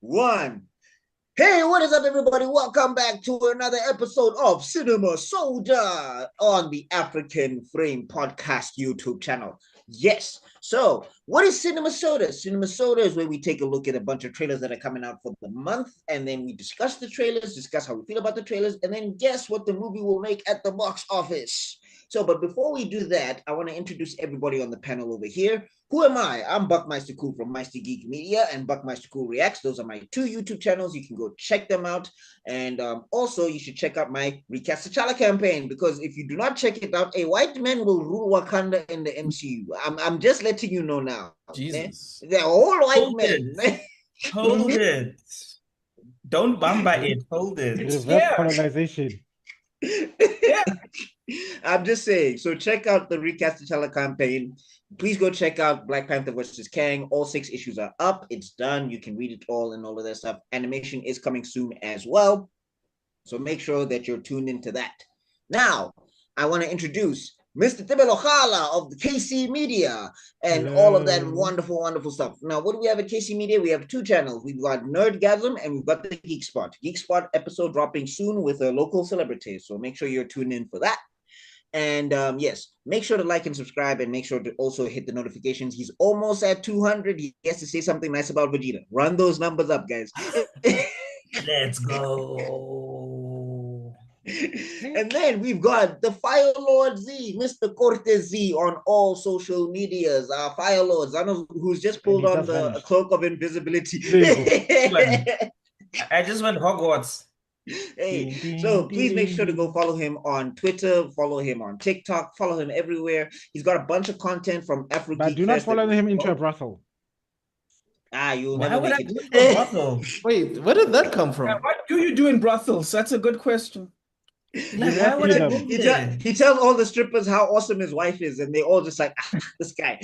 one. Hey, what is up, everybody? Welcome back to another episode of Cinema Soda on the African Frame Podcast YouTube channel. Yes. So, what is Cinema Soda? Cinema Soda is where we take a look at a bunch of trailers that are coming out for the month, and then we discuss the trailers, discuss how we feel about the trailers, and then guess what the movie will make at the box office. So, but before we do that, I want to introduce everybody on the panel over here. Who am I? I'm Buckmeister Cool from Meister Geek Media and Buckmeister Cool Reacts. Those are my two YouTube channels. You can go check them out. And also, you should check out my Recast T'Challa campaign, because if you do not check it out, a white man will rule Wakanda in the MCU. I'm just letting you know now. Jesus. They're all white men. Hold it. Don't bamba it. Hold it. Reverse colonization. Yeah. I'm just saying. So check out the Recast T'Challa campaign. Please go check out Black Panther versus Kang. All 6 issues are up. It's done. You can read it all and all of that stuff. Animation is coming soon as well. So make sure that you're tuned into that. Now, I want to introduce Mr. Tibelo Khala of the KC Media and all of that wonderful, wonderful stuff. Now, what do we have at KC Media? We have 2 channels. We've got Nerdgasm and we've got the Geek Spot. Geek Spot episode dropping soon with a local celebrity. So make sure you're tuned in for that. And yes, make sure to like and subscribe, and make sure to also hit the notifications. He's almost at 200. He has to say something nice about Vegeta. Run those numbers up, guys. Let's go. And then we've got the Fire Lord Z, Mr. Cortez Z, on all social medias. Our Fire Lords, I know who's just pulled on the cloak of invisibility. I just went Hogwarts. Hey, so please make sure to go follow him on Twitter, follow him on TikTok, follow him everywhere. He's got a bunch of content from Africa. But do not follow him into a brothel. You'll Why never would make I it. go to a brothel? Wait, where did that come from? What do you do in brothels? That's a good question. Like, why would I go He tells all the strippers how awesome his wife is, and they all just like, this guy.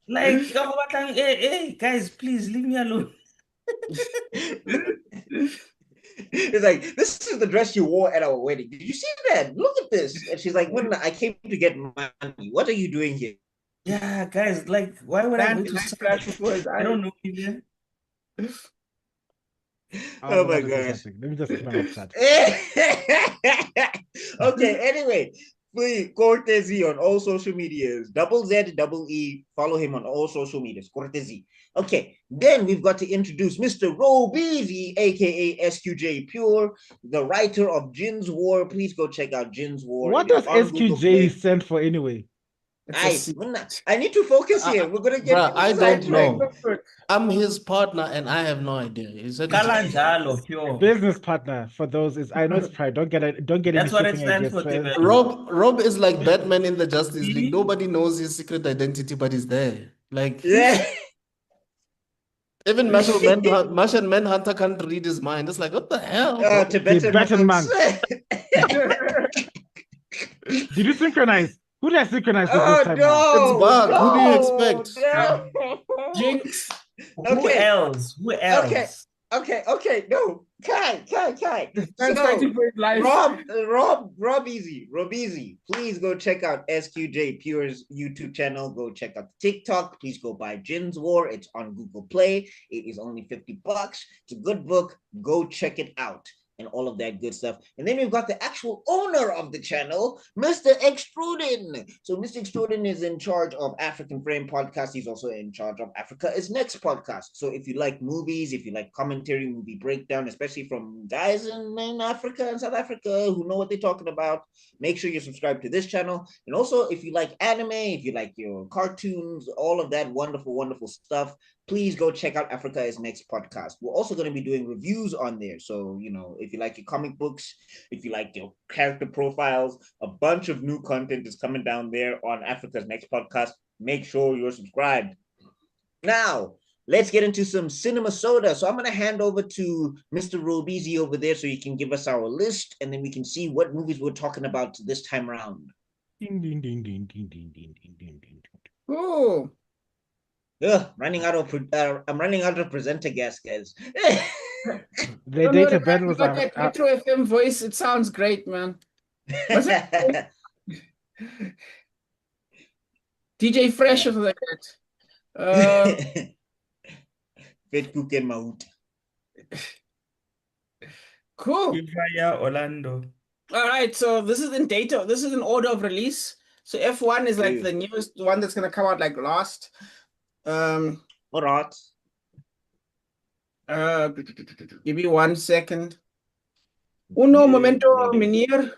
Like, hey, guys, please leave me alone. It's like, this is the dress you wore at our wedding. Did you see that? Look at this. And she's like, when I came to get money. What are you doing here? Yeah, guys, like, why would I go to scratch before his I don't know. Even. Oh my gosh. Let me just come outside. Okay, anyway. Please, Cortez on all social medias. ZZE. Follow him on all social medias. Cortez. Okay, then we've got to introduce Mr. Robeezy, aka SQJ Pure, the writer of Jin's War. Please go check out Jin's War. What does SQJ stand for anyway? I need to focus here. We're gonna get. I don't know. I'm his partner, and I have no idea. Is it business partner? For those, is I know it's pride. Don't get it. Don't get it. That's what it stands for. Rob is like Batman in the Justice League. Nobody knows his secret identity, but he's there. Like even Martian Manhunter can't read his mind. It's like, what the hell? Tibetan monks. Did you synchronize? Who did I synchronize with this time? It's bug. Who do you expect? No. Jinx. Who else? Okay. No. Kai. Rob Easy. Please go check out SQJ Pure's YouTube channel. Go check out TikTok. Please go buy Jin's War. It's on Google Play. It is only $50. It's a good book. Go check it out. And all of that good stuff. And then we've got the actual owner of the channel, Mr. Extrudin. So Mr. Extrudin is in charge of African Frame Podcast. He's also in charge of Africa is Next podcast. So if you like movies, if you like commentary, movie breakdown, especially from guys in Africa and South Africa who know what they're talking about, make sure you subscribe to this channel. And also, if you like anime, if you like your cartoons, all of that wonderful, wonderful stuff, please go check out Africa is Next podcast. We're also going to be doing reviews on there. So, if you like your comic books, if you like your character profiles, a bunch of new content is coming down there on Africa's Next podcast. Make sure you're subscribed. Now, let's get into some Cinema Soda. So I'm going to hand over to Mr. Robeezy over there so he can give us our list, and then we can see what movies we're talking about this time around. Ding, ding, ding, ding, ding, ding, ding, ding, ding, ding. Oh. I'm running out of presenter gas, guys. The data battle was that Metro FM voice. It sounds great, man. DJ Fresh of that. Fit Kuken Maut. Cool. Fire Orlando. All right, so this is in data. This is in order of release. So F1 is like Yeah. the newest one that's gonna come out like last. All right. Give me 1 second. Uno Yeah, momento, brother. Minir.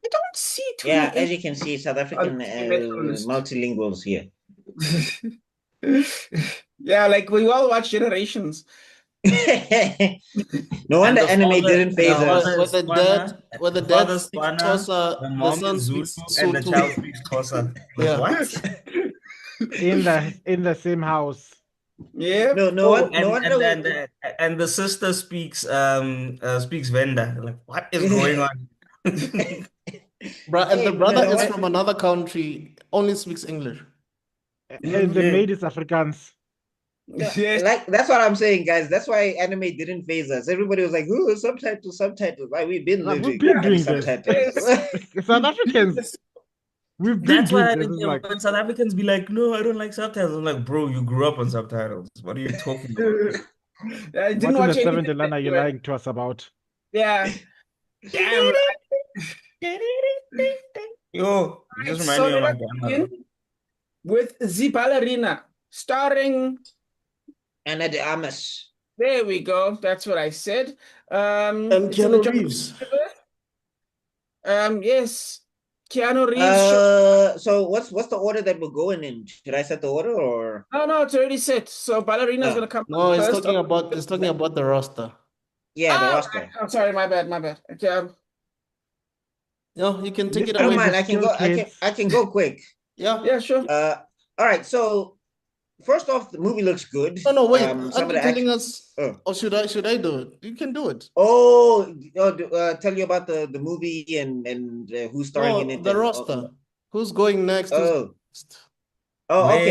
I don't see too Yeah, many as you can see, South African Metalist. multilinguals here. Yeah, like we all watch Generations. No wonder the anime father- didn't phase the us. father Where is the Tswana, dad father speaks Tswana, Xhosa, the the mom son is Zulu, speaks and the Sotho. child speaks Xhosa. Like, Yeah. what? In the same house. Yeah. No Oh, wonder. and the sister speaks Venda. Like, what is going on? Bruh, and the Hey, brother no is wonder- from another country, only speaks English. And the Yeah. maid is Afrikaans. Yes. Like that's what I'm saying, guys. That's why anime didn't phase us. Everybody was like, "Ooh, subtitles." Like we've been Like, living we've been with doing this. subtitles. South Africans, we've been That's doing why this. It's like, when South Africans be like, no, I don't like subtitles. I'm like, bro, you grew up on subtitles. What are you talking about? I didn't what in watch the anything seventh land are you anyway. lying to us about? Yeah. Damn. Yo, you just remind So me of my let us grandmother. begin with the Ballerina, starring. Anna de Amas. There we go. That's what I said. And It's in the Keanu John Reeves. universe. Yes. Keanu Reeves. So what's the order that we're going in? Should I set the order or? No, it's already set. So Ballerina is Oh. gonna come No, he's first. talking about the roster. Yeah, the Ah, roster. I'm sorry, my bad. Okay. No, you can take it Listen I don't away. with mind. the I can skill, go. kids. I can go quick. Yeah. Yeah, sure. All right. So first off, the movie looks good. No, wait. Some Aren't of you the telling action. us? Oh. Or should I do it? You can do it. Tell you about the movie and who's starring in No, it. the and, roster. Who's going next? Okay,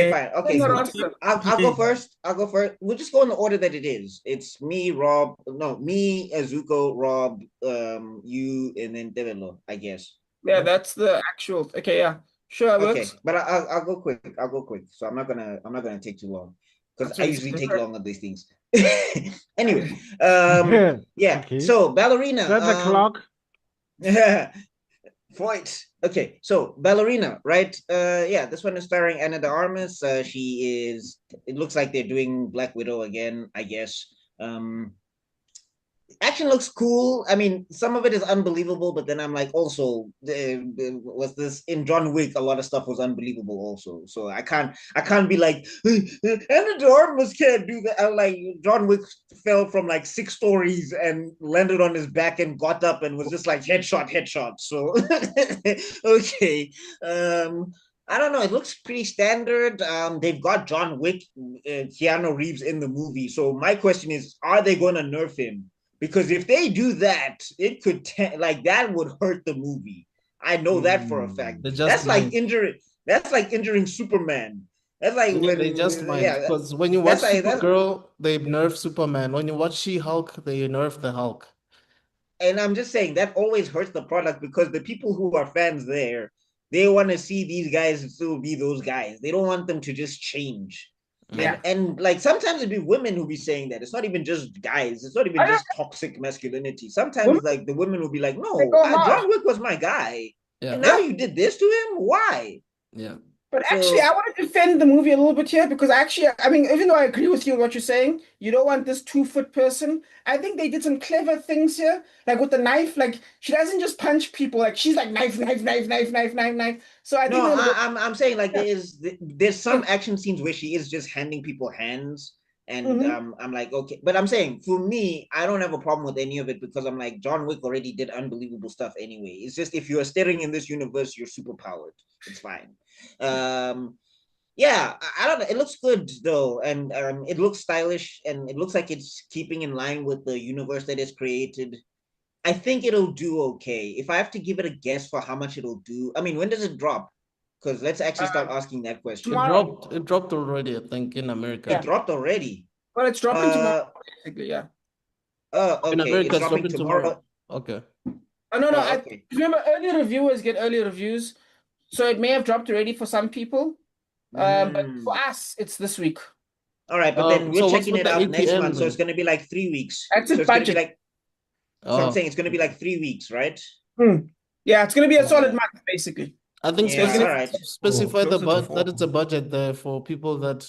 Man, fine. Okay, In the cool. roster. I'll go first. We'll just go in the order that it is. It's me, Rob. No, me, Azuko, Rob, you, and then Develo, I guess. Yeah, that's the actual. Okay, yeah. Sure, it Okay, works. but I'll go quick. I'll go quick. So I'm not gonna take too long because That's I what he usually said. take long on these things. Anyway, yeah. Okay. So Ballerina. Set the clock. Yeah. Fight. Okay, so Ballerina, right? Yeah, this one is starring Anna de Armas. She is. It looks like they're doing Black Widow again, I guess. Action looks cool. I mean, some of it is unbelievable, but then I'm like, also, was this in John Wick? A lot of stuff was unbelievable, also. So I can't be like, Anna de Armas can't do that. I'm like, John Wick fell from like 6 stories and landed on his back and got up and was just like headshot. So okay. I don't know. It looks pretty standard. They've got John Wick, Keanu Reeves in the movie. So my question is, are they going to nerf him? Because if they do that, it could that would hurt the movie. I know that for a fact. That's like injuring Superman. That's like Yeah, they just might. yeah. Because when you watch that's Supergirl, they nerf Superman. When you watch She-Hulk, they nerf the Hulk. And I'm just saying that always hurts the product because the people who are fans there, they want to see these guys still be those guys. They don't want them to just change. Yeah. And like sometimes it'd be women who be saying that. It's not even just guys. It's not even just toxic masculinity. Sometimes like the women will be like, no, John Wick was my guy. Yeah. And now you did this to him? Why? Yeah. But actually, I want to defend the movie a little bit here because I mean, even though I agree with you on what you're saying, you don't want this 2-foot person. I think they did some clever things here, like with the knife. Like she doesn't just punch people; like she's like knife. So I think I'm saying like there's some action scenes where she is just handing people hands. And I'm like, okay, but I'm saying for me, I don't have a problem with any of it because I'm like, John Wick already did unbelievable stuff anyway. It's just if you are staring in this universe, you're super powered. It's fine. Yeah, I don't know. It looks good though, and it looks stylish, and it looks like it's keeping in line with the universe that is created. I think it'll do okay. If I have to give it a guess for how much it'll do, I mean, when does it drop? Because let's actually start asking that question. It dropped already, I think, in America. It dropped already. Well, it's dropping tomorrow, basically, yeah. Okay. In America, it's dropping tomorrow. Okay. Oh, no. Okay. Remember, early reviewers get early reviews, so it may have dropped already for some people. But for us, it's this week. All right, but then we're So what's checking with it the out next ATM month, so it's then? gonna be like 3 weeks. That's So a it's gonna be budget. like. So I'm Oh, saying it's gonna be like 3 weeks, right? Yeah, it's gonna be a solid Uh, month, basically. I think Yeah, gonna- all right. specify the Closer to that it's a 4. budget there for people that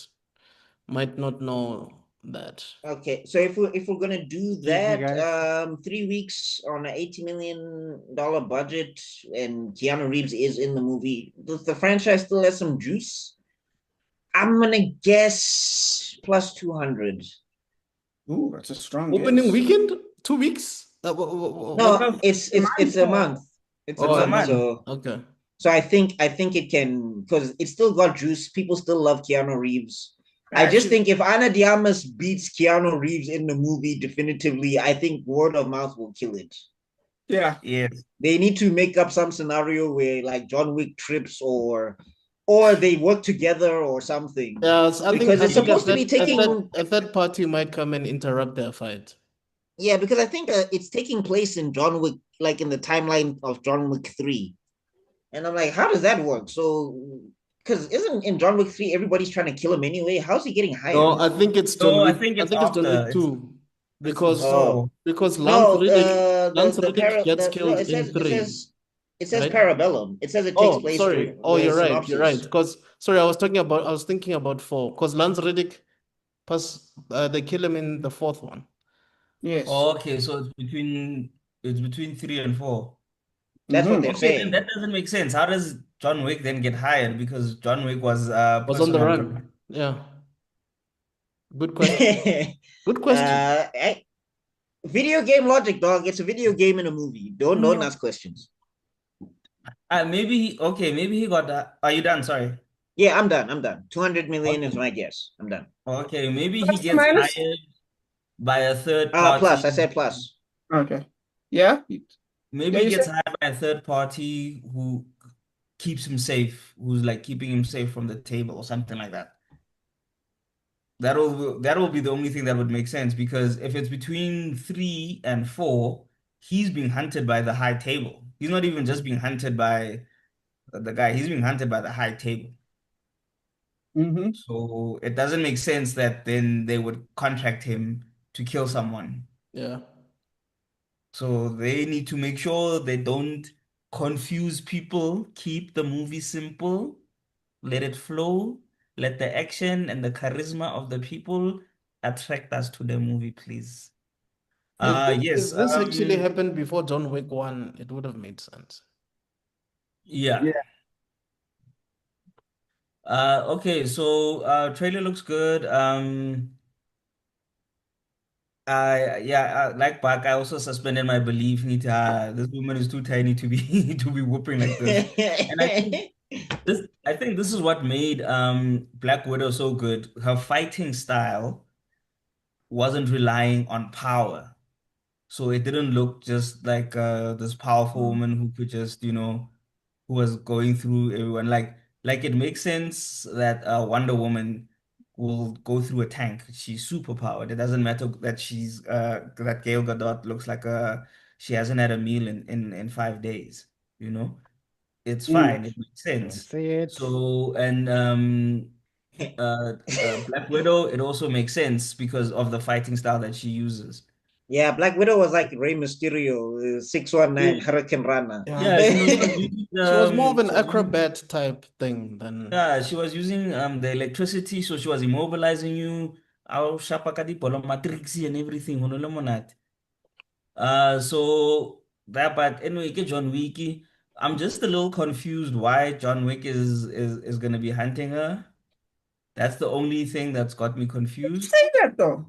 might not know that. Okay, so if we're gonna do Excuse me, that, guys. 3 weeks on an $80 million budget, and Keanu Reeves is in the movie, does the franchise still has some juice? I'm gonna guess plus 200. Ooh, that's a strong Opening guess. weekend, 2 weeks. No, No, it's a month. It's a It's a month. month. So Okay. I think it can, because it's still got juice. People still love Keanu Reeves. I just Actually, think if Ana Diarmas beats Keanu Reeves in the movie definitively, I think word of mouth will kill it. yeah. Yes. They need to make up some scenario where like John Wick trips, or they work together or something. Yeah, so Because it's I think supposed to be taking. a third party might come and interrupt their fight. Yeah, because I think it's taking place in John Wick, like in the timeline of John Wick 3. And I'm like, how does that work? So, because isn't in John Wick 3 everybody's trying to kill him anyway? How's he getting hired? No, I think it's John No, I Wick. think I it's think it's John Wick after. It's 2 because Oh. Lance No, Reddick gets no, killed it in says 3, it says right? Parabellum. It says it takes Oh, place sorry. during Oh, the you're right. You're right. synopsis. Because sorry, I was thinking about 4. Because Lance Reddick, they kill him in the 4th one. Yes. Okay, so it's between 3 and 4. That's what they're Okay, then saying. that doesn't make sense. How does John Wick then get hired? Because John Wick was Was on the personal run. Yeah. Good question. Good question. Video game logic, dog. It's a video game in a movie. Don't ask questions. Maybe he got that. Are you done? Sorry. Yeah, I'm done. 200 million is Okay. my guess. I'm done. Okay, maybe he Plus or gets minus? hired by a third Plus. party. I said plus. Okay. Yeah. Maybe Yeah, he you gets said hired by a third party who keeps him safe, who's like keeping him safe from the table or something like that. That will be the only thing that would make sense, because if it's between 3 and 4, he's being hunted by the high table. He's not even just being hunted by the guy, he's being hunted by the high table. So it doesn't make sense that then they would contract him to kill someone. Yeah. So they need to make sure they don't confuse people, keep the movie simple, let it flow, let the action and the charisma of the people attract us to the movie, please. Yes, If this actually happened before John Wick 1, it would have made sense. yeah. Yeah. Okay, so trailer looks good. Like back, I also suspended my belief. This woman is too tiny to be to be whooping like this. And I think this is what made Black Widow so good. Her fighting style wasn't relying on power. So it didn't look just like this powerful woman who could just, who was going through everyone. Like it makes sense that Wonder Woman will go through a tank. She's super powered. It doesn't matter that that Gal Gadot looks like she hasn't had a meal in 5 days, you know? It's fine. It makes Don't sense. say it. So, and Black Widow, it also makes sense because of the fighting style that she uses. Yeah, Black Widow was like Rey Mysterio, 619 Hurricane Runner. Yeah, she was using She was more of an she was using- acrobat type thing than. yeah, she was using the electricity, so she was immobilizing you. Our shapa ka dipolo matrix and everything. Hono le monate. So that, but anyway, ke John Wick. I'm just a little confused why John Wick is gonna be hunting her. That's the only thing that's got me confused. say that though.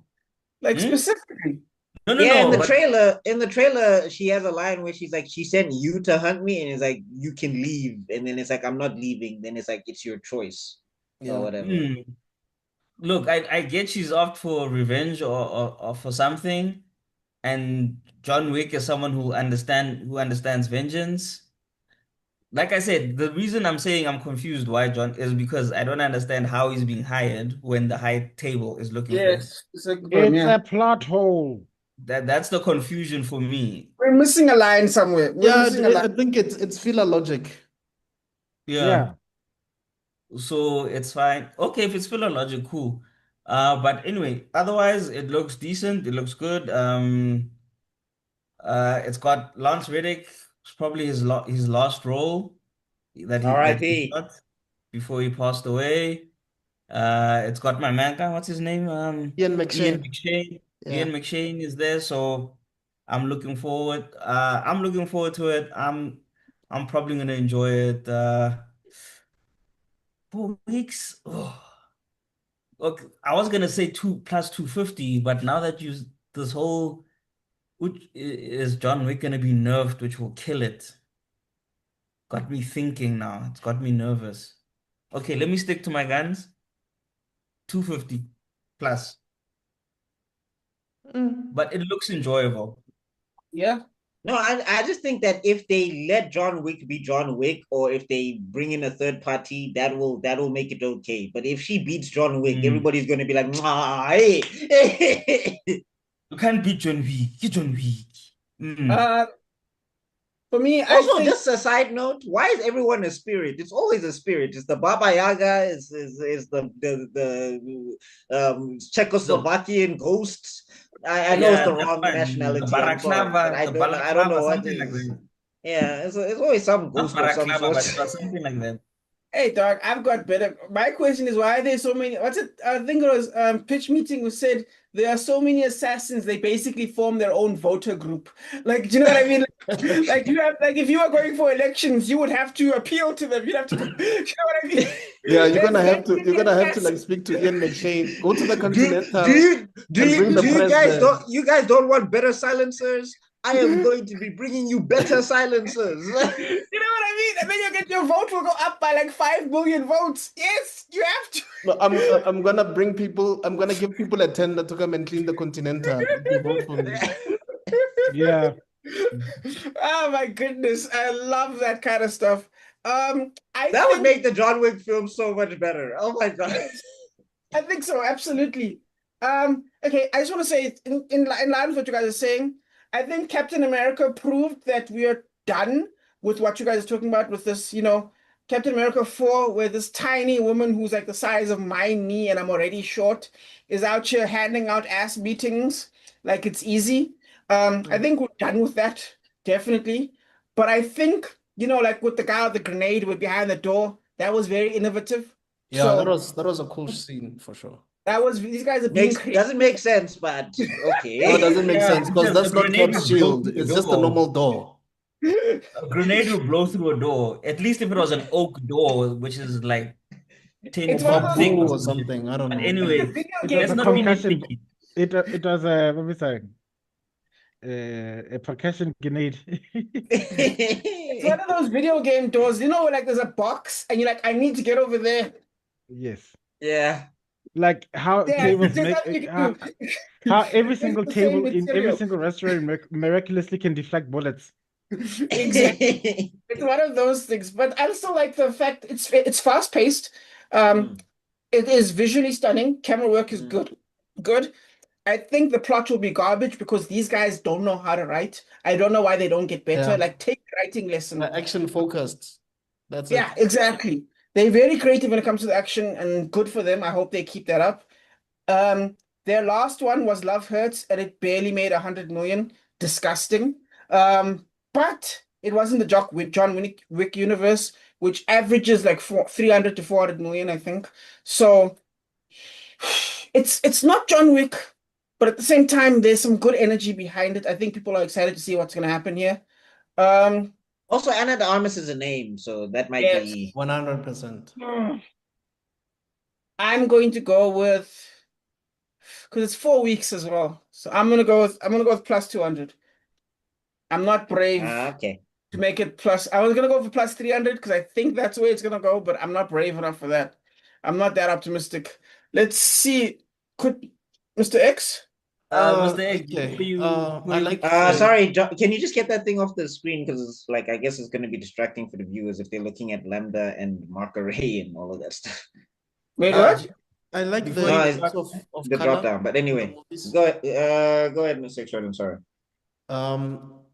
Like Hmm? specifically. No, Yeah, no, but in the trailer, she has a line where she's like, she sent you to hunt me, and it's like, you can leave. And then it's like, I'm not leaving. Then it's like, it's your choice. Yeah. Or whatever. look, I get she's opt for revenge or for something, and John Wick is someone who understands vengeance. Like I said, the reason I'm saying I'm confused why John is because I don't understand how he's being hired when the high table is looking for him. Yes. It's a good problem, It's yeah. a plot hole. That's the confusion for me. We're missing a line somewhere. We're Yeah, missing a I line. think it's filler logic. Yeah. Yeah. So it's fine. Okay, if it's filler logic, cool. But anyway, otherwise it looks decent. It looks good. It's got Lance Reddick. It's probably his last role that he R.I.P. got before he passed away. It's got my man guy. What's his name? Ian Ian McShane. McShane. Yeah. Ian McShane is there, so I'm looking forward. I'm looking forward to it. I'm probably gonna enjoy it. 4 weeks. Oh. Look, I was gonna say 2 plus 250, but now that you this whole which is John Wick gonna be nerfed, which will kill it. Got me thinking now. It's got me nervous. Okay, let me stick to my guns. 250 plus. But it looks enjoyable. Yeah. No, I just think that if they let John Wick be John Wick, or if they bring in a third party, that will make it okay. But if she beats John Wick, everybody's gonna be like, hey. You can't beat John Wick. You're John Wick. For me, I Also, think just a side note, why is everyone a spirit? It's always a spirit. It's the Baba Yaga, is the Czechoslovakian ghosts. I know it's Yeah, the that's wrong fine. The nationality. I'm sorry, but Baraklava, I the don't know Balaklava, what something like is. that. Yeah, it's always some Not ghost of some Baraklava, sort. but it was something like that. hey, dog, I've got better. My question is, why are there so many? What's it? I think it was pitch meeting who said there are so many assassins. They basically form their own voter group. Like, do you know what I mean? Like you have, like, if you are going for elections, you would have to appeal to them. You'd have to, you know what I mean? Yeah, There's that many you're gonna have to like assassins. speak to Ian McShane. Go to the do Continental you and bring the press there. you guys don't want better silencers? I am going to be bringing you better silencers. You know what I mean? And then you get your vote will go up by like 5 million votes. Yes, you have to. No, I'm gonna bring people. I'm gonna give people a tender to come and clean the Continental if they vote for me. Yeah. Oh my goodness, I love that kind of stuff. That would make the John Wick film so much better. Oh my god. I think so, absolutely. Okay, I just want to say, in line with what you guys are saying, I think Captain America proved that we are done with what you guys are talking about with this, Captain America 4, where this tiny woman who's like the size of my knee and I'm already short is out here handing out ass beatings like it's easy. I think we're done with that, definitely. But I think, like with the guy with the grenade with behind the door, that was very innovative. Yeah, So that was a cool scene for sure. these guys are being creative. Doesn't make sense, but okay. No, it doesn't make sense because The that's not grenade Cap's will blow shield. through the It's just a door. normal door. A grenade will blow through a door. At least if it was an oak door, which is like 10 It's one of feet those thick Bamboo or or something. something. I don't But know. anyway, video It game was let's a not be concussion. nitpicky. It was what we saying? A percussion grenade. It's one of those video game doors, where like there's a box and you're like, I need to get over there. Yes. Yeah. Like how Yeah, tables there's make nothing you how, can do. how every It's single the same table in every material. single restaurant miraculously can deflect bullets. Exactly. It's one of those things, but I also like the fact it's fast paced. It is visually stunning. Camera work is good. Good. I think the plot will be garbage because these guys don't know how to write. I don't know why they don't get better. Yeah. Like, take a writing lesson. Action focused. That's Yeah, it. exactly. They're very creative when it comes to the action, and good for them. I hope they keep that up. Their last one was Love Hurts, and it barely made 100 million. Disgusting. But it wasn't the John Wick universe, which averages like 300 to 400 million, I think. So it's not John Wick, but at the same time, there's some good energy behind it. I think people are excited to see what's going to happen here. Also, Anna de Armas is a name, so that might Yes. be 100%. I'm going to go with, because it's 4 weeks as well. So I'm gonna go with plus 200. I'm not brave okay. to make it plus. I was gonna go for plus 300 because I think that's where it's gonna go, but I'm not brave enough for that. I'm not that optimistic. Let's see. Could Mr. X? Mr. Egg, Okay. who you I like Sorry, John, can you just get that thing off the screen? Because it's like, I guess it's going to be distracting for the viewers if they're looking at Lambda and marker array and all of that stuff. Wait, what? I like the No, use it's of the color drop down. But anyway, in the movies. go ahead, Mr. Jordan. Sorry. I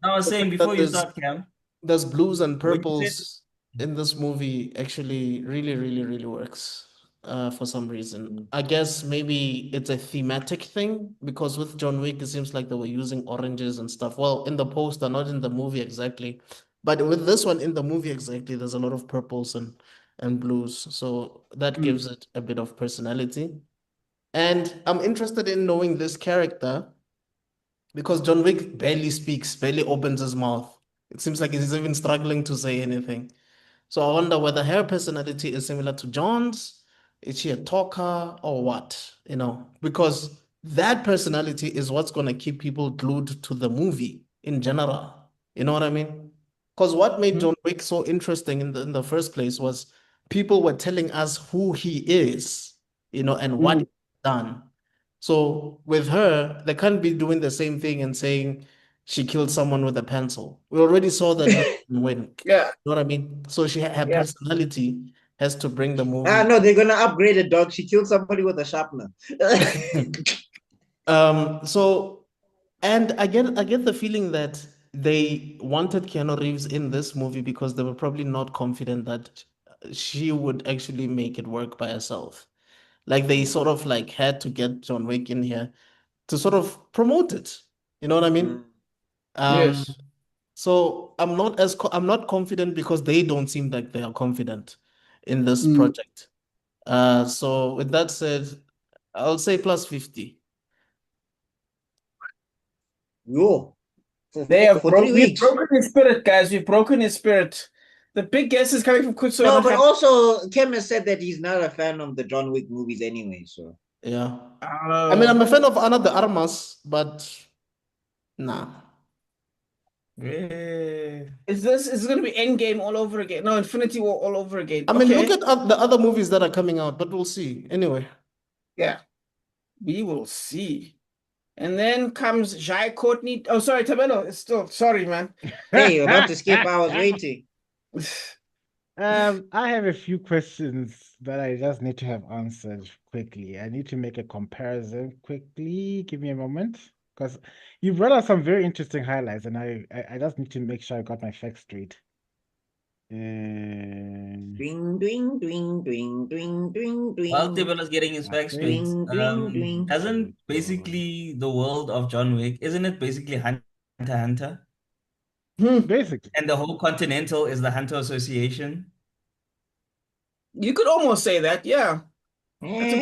was The saying fact before that you start, Cam. there's blues and What you said- purples in this movie actually really, really, really works. for some reason. I guess maybe it's a thematic thing because with John Wick, it seems like they were using oranges and stuff. Well, in the poster, not in the movie exactly. But with this one in the movie exactly, there's a lot of purples and blues. So that gives it a bit of personality. And I'm interested in knowing this character because John Wick barely speaks, barely opens his mouth. It seems like he's even struggling to say anything. So I wonder whether her personality is similar to John's. Is she a talker or what? You know, because that personality is what's going to keep people glued to the movie in general. You know what I mean? Because what made John Wick so interesting in the first place was people were telling us who he is, you know, and what he's done. So with her, they can't be doing the same thing and saying she killed someone with a pencil. We already saw that with Wick. Yeah. You know what I mean? So her Yeah. personality has to bring the movie. No, they're gonna upgrade it, dog. She killed somebody with a sharpener. So and I get the feeling that they wanted Keanu Reeves in this movie because they were probably not confident that she would actually make it work by herself. Like they sort of like had to get John Wick in here to sort of promote it. You know what I mean? Um, Yes. so I'm not confident because they don't seem like they are confident in this Mm. project. So with that said, I'll say plus 50. Yo. They have For 3 we've weeks. broken his spirit, guys. We've broken his spirit. The big guess is coming from Kutsu. No, but also Kim has said that he's not a fan of the John Wick movies anyway. So Yeah. I mean, I'm a fan of Ana de Armas, but nah. Yeah. is this going to be Endgame all over again? No, Infinity War all over again. I mean, Okay. look at the other movies that are coming out, but we'll see. Anyway. Yeah, we will see. And then comes Jai Courtney. Oh, sorry, Tabelo. It's still sorry, man. hey, you're about to skip. I was waiting. I have a few questions that I just need to have answered quickly. I need to make a comparison quickly. Give me a moment, because you brought up some very interesting highlights, and I just need to make sure I got my facts straight. Dwing, dwing, dwing, dwing, dwing, dwing, dwing. While Tibelo's getting his facts straight, Dwing, dwing, dwing. doesn't basically the world of John Wick, isn't it basically Hunter x Hunter? Basically. And the whole Continental is the Hunter Association? You could almost say that, yeah. That's a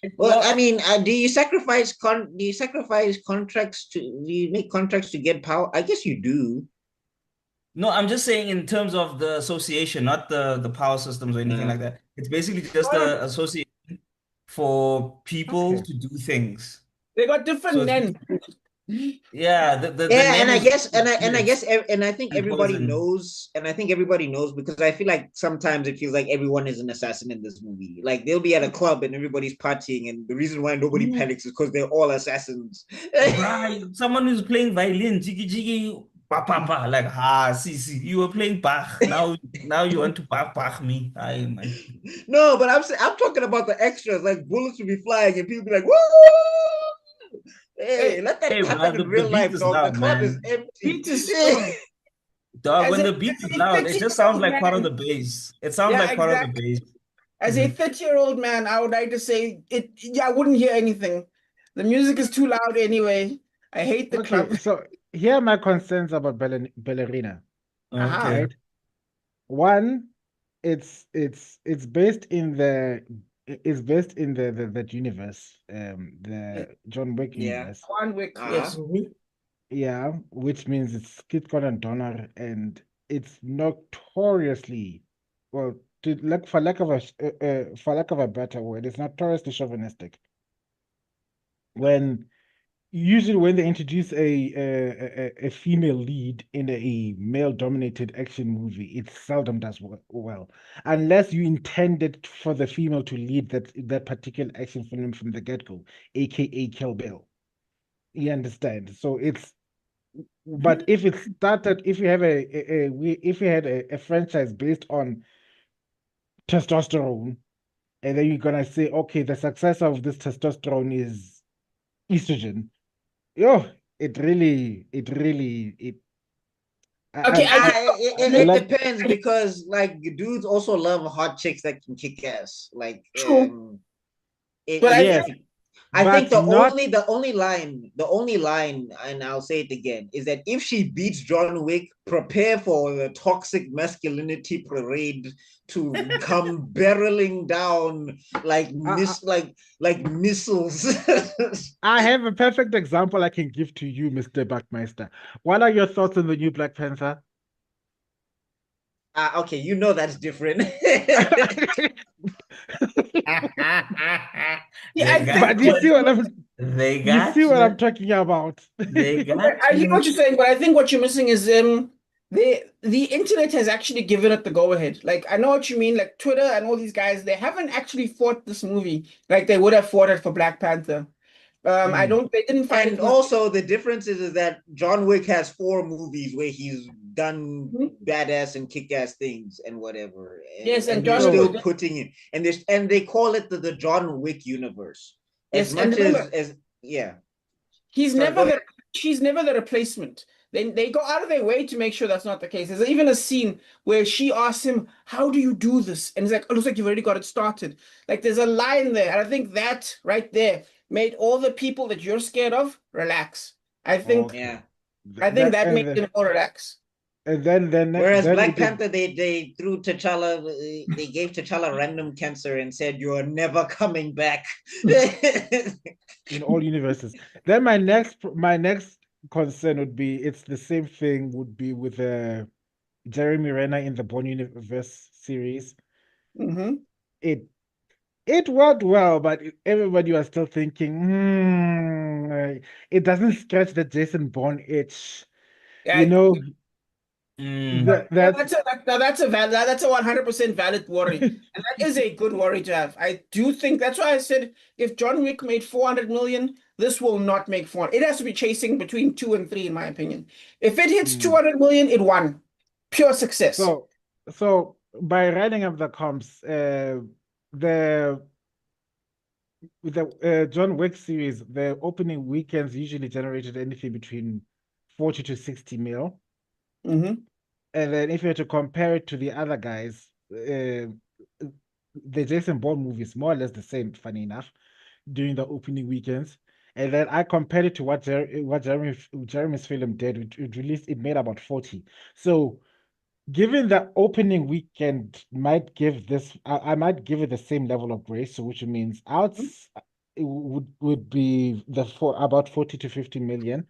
good. Well, I mean, do you sacrifice contracts to? Do you make contracts to get power? I guess you do. No, I'm just saying in terms of the association, not the power systems or anything like that. It's basically just the association for people Okay. to do things. They got different So names. yeah, the Yeah, name and I is guess and I fierce think and everybody poison. knows, and I think everybody knows because I feel like sometimes it feels like everyone is an assassin in this movie. Like they'll be at a club and everybody's partying, and the reason why nobody panics is because they're all assassins. Right. Someone who's playing violin, jiggy jiggy, pa pa pa, like see, you were playing Bach. Now you want to Bach me. I man. No, but I'm talking about the extras. Like bullets will be flying, and people be like, "Woo!" Hey, let that Hey, bro, happen the in real beat life, is dog. The loud, club is man. empty. Beat is strong. Dog, As when a- the beat as is a loud, it just sounds 30-year-old like part of man. the bass. It sounds Yeah, like part of the exactly. bass. As a 30-year-old man, I would like to say it. Yeah, I wouldn't hear anything. The music is too loud anyway. I hate the Okay, club. so here are my concerns about Ballerina. Aha. Okay. Right? One, it's based in that universe, the John Wick Yeah. universe. One week, Uh-huh. yes. Yeah, which means it's Kid and Donner, and it's notoriously, well, for lack of a better word, it's notoriously chauvinistic. Usually when they introduce a female lead in a male-dominated action movie, it seldom does well, unless you intended for the female to lead that particular action film from the get-go, aka Kill Bill. You understand? So but if it started, if you have if you had a franchise based on testosterone, and then you're gonna say, okay, the success of this testosterone is estrogen. Yo, it really Okay, It like depends because like dudes also love hot chicks that can kick ass. Like true. it, But it, I yes, it- I think but not the only line, and I'll say it again, is that if she beats John Wick, prepare for the toxic masculinity parade to come barreling down like I, like missiles. I have a perfect example I can give to you, Mr. Buckmeister. What are your thoughts on the new Black Panther? Okay, you know that's different. yeah, They I think got But you you. see what I'm They you see got what I'm you. talking about. They got I hear what you. you're saying, but I think what you're missing is the internet has actually given it the go ahead. Like I know what you mean, like Twitter and all these guys, they haven't actually fought this movie like they would have fought it for Black Panther. I Mm. don't they didn't fight And it. also the difference is that John Wick has 4 movies where he's done Mhm. badass and kick-ass things and whatever, Yes, and and they're John Wick still was putting it, and they call it the John Wick universe. As yes, and much remember as yeah, he's sorry, go never ahead. the she's never the replacement. They go out of their way to make sure that's not the case. There's even a scene where she asks him, "How do you do this?" And he's like, "Oh, looks like you've already got it started." Like there's a line there, and I think that right there made all the people that you're scared of relax. I think Okay. Yeah. I think that made them all relax. And then Whereas Black it is Panther, they threw T'Challa, they gave T'Challa random cancer and said, "You are never coming back." in all universes. Then my next concern would be it's the same thing would be with Jeremy Renner in the Born Universe series. Hmm. It it worked well, but everybody was still thinking, it doesn't scratch the Jason Bourne itch. You Yeah, know, Mm. that's that's a valid, that's a 100% valid worry, and that is a good worry to have. I do think that's why I said if John Wick made 400 million, this will not make 400. It has to be chasing between 2 and 3, in my opinion. If it hits mm. 200 million, it won. Pure success. So by writing up the comps, the with the John Wick series, the opening weekends usually generated anything between 40 to 60 mil. Hmm. And then if you were to compare it to the other guys, the Jason Bourne movie is more or less the same, funny enough, during the opening weekends. And then I compared it to what Jeremy's film did. It made about 40. So given the opening weekend might give this, I might give it the same level of grace, so which means it would be for about 40 to 50 million.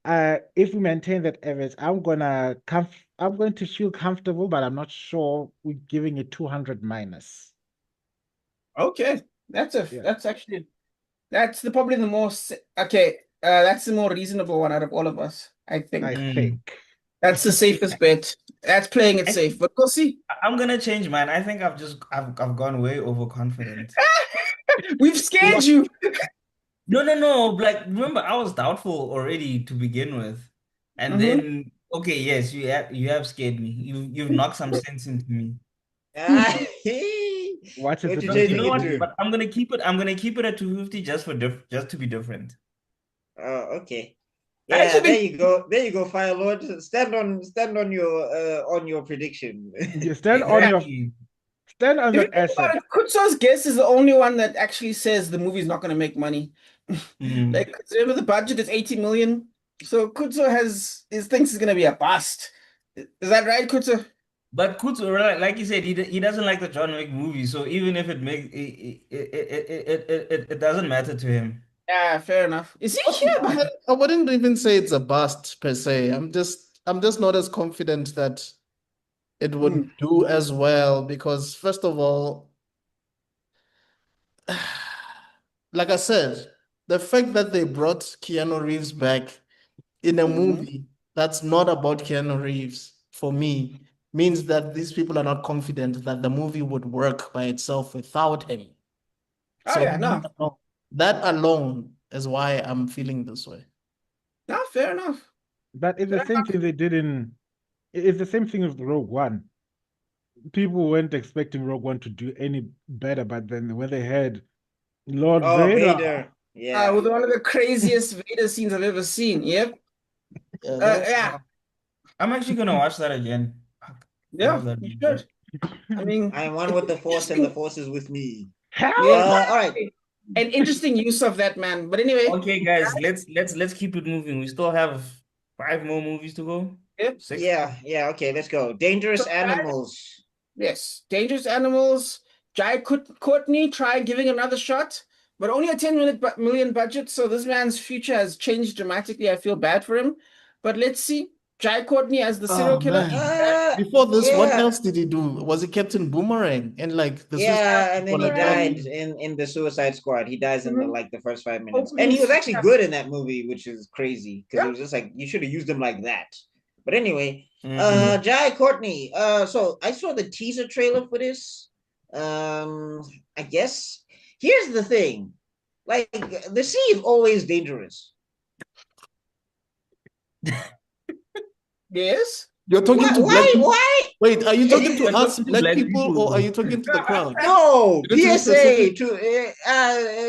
If we maintain that average, I'm going to feel comfortable, but I'm not sure we're giving it 200 minus. Okay, Yeah, that's actually that's probably the most okay. That's the more reasonable one out of all of us, I I think. Mm. think. That's the safest bet. That's playing it I safe. think But we'll see. I'm gonna change mine. I think I've gone way overconfident. We've scared What? you. No. Like remember, I was doubtful already to begin with, and Hmm. then okay, yes, you have scared me. You've knocked some sense into me. Ah, What is what it you No, going you to chasing know what? into? be? But I'm gonna keep it at 250 just for just to be different. Oh, okay. I Yeah, actually there think you go. There you go, Fire Lord. Stand on your prediction. You Exactly. stand on if you that think about asset. it, Kutso's guess is the only one that actually says the movie's not going to make money. Mm. Like, remember the budget is 80 million, so Kutso thinks it's going to be a bust. Is that right, Kutso? But Kutu, like you said, he doesn't like the John Wick movie, so even if it makes it doesn't matter to him. Yeah, fair enough. Is he Yeah, here? but I wouldn't even say it's a bust per se. I'm just not as confident that it would Mm, do as well because first of all, like I said, the fact that they brought Keanu Reeves back in a mhm. movie that's not about Keanu Reeves for me means that these people are not confident that the movie would work by itself without him. Oh So yeah, no, that alone is why I'm feeling this way. no, fair enough. But it's the Fair same enough. thing they did in. It's the same thing with Rogue One. People weren't expecting Rogue One to do any better, but then when they had Lord Oh, Vader, Vader. Yeah. With one of the craziest Vader scenes I've ever seen. Yep. Yeah, Yeah. I'm actually gonna watch that again. Fuck, I Yeah, love that you movie. should. I mean, I am one with the force, and the force is with me. Hell yeah, All right. an interesting use of that, man. But anyway, Okay, guys, let's keep it moving. We still have 5 more movies to go. yeah. 6. Yeah, okay, let's go. Dangerous So, Animals. yes, Dangerous Animals. Courtney tried giving another shot, but only a 10 million budget. So this man's future has changed dramatically. I feel bad for him. But let's see. Jai Courtney as the serial Oh killer. man. Before this, what Yeah, else did he do? Was it Captain Boomerang? And like the Suicide yeah, and then Squad he like that? died in the Suicide Squad. He dies in Mhm. like the first 5 minutes, and Opening he was actually scene. good in that movie, which is crazy because Yeah. it was just like you should have used him like that. But anyway, Mhm. Jai Courtney. So I saw the teaser trailer for this. I guess here's the thing, like the sea is always dangerous. Yes. You're talking Why? to black people. Why? Wait, are you talking to You're us talking to black black people people. or are you talking to the crowd? No, You need to be PSA specific. to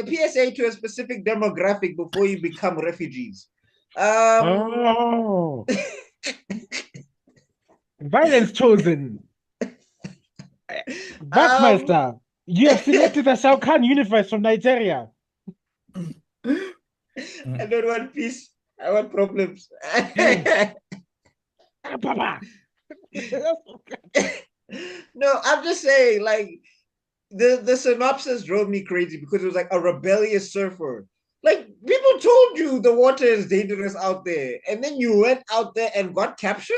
PSA to a specific demographic before you become refugees. Oh, violence chosen. Backmaster, you have selected the Shao Kahn universe from Nigeria. I don't want peace. I want problems. Papa. No, I'm just saying, like the synopsis drove me crazy because it was like a rebellious surfer. Like people told you the water is dangerous out there, and then you went out there and got captured.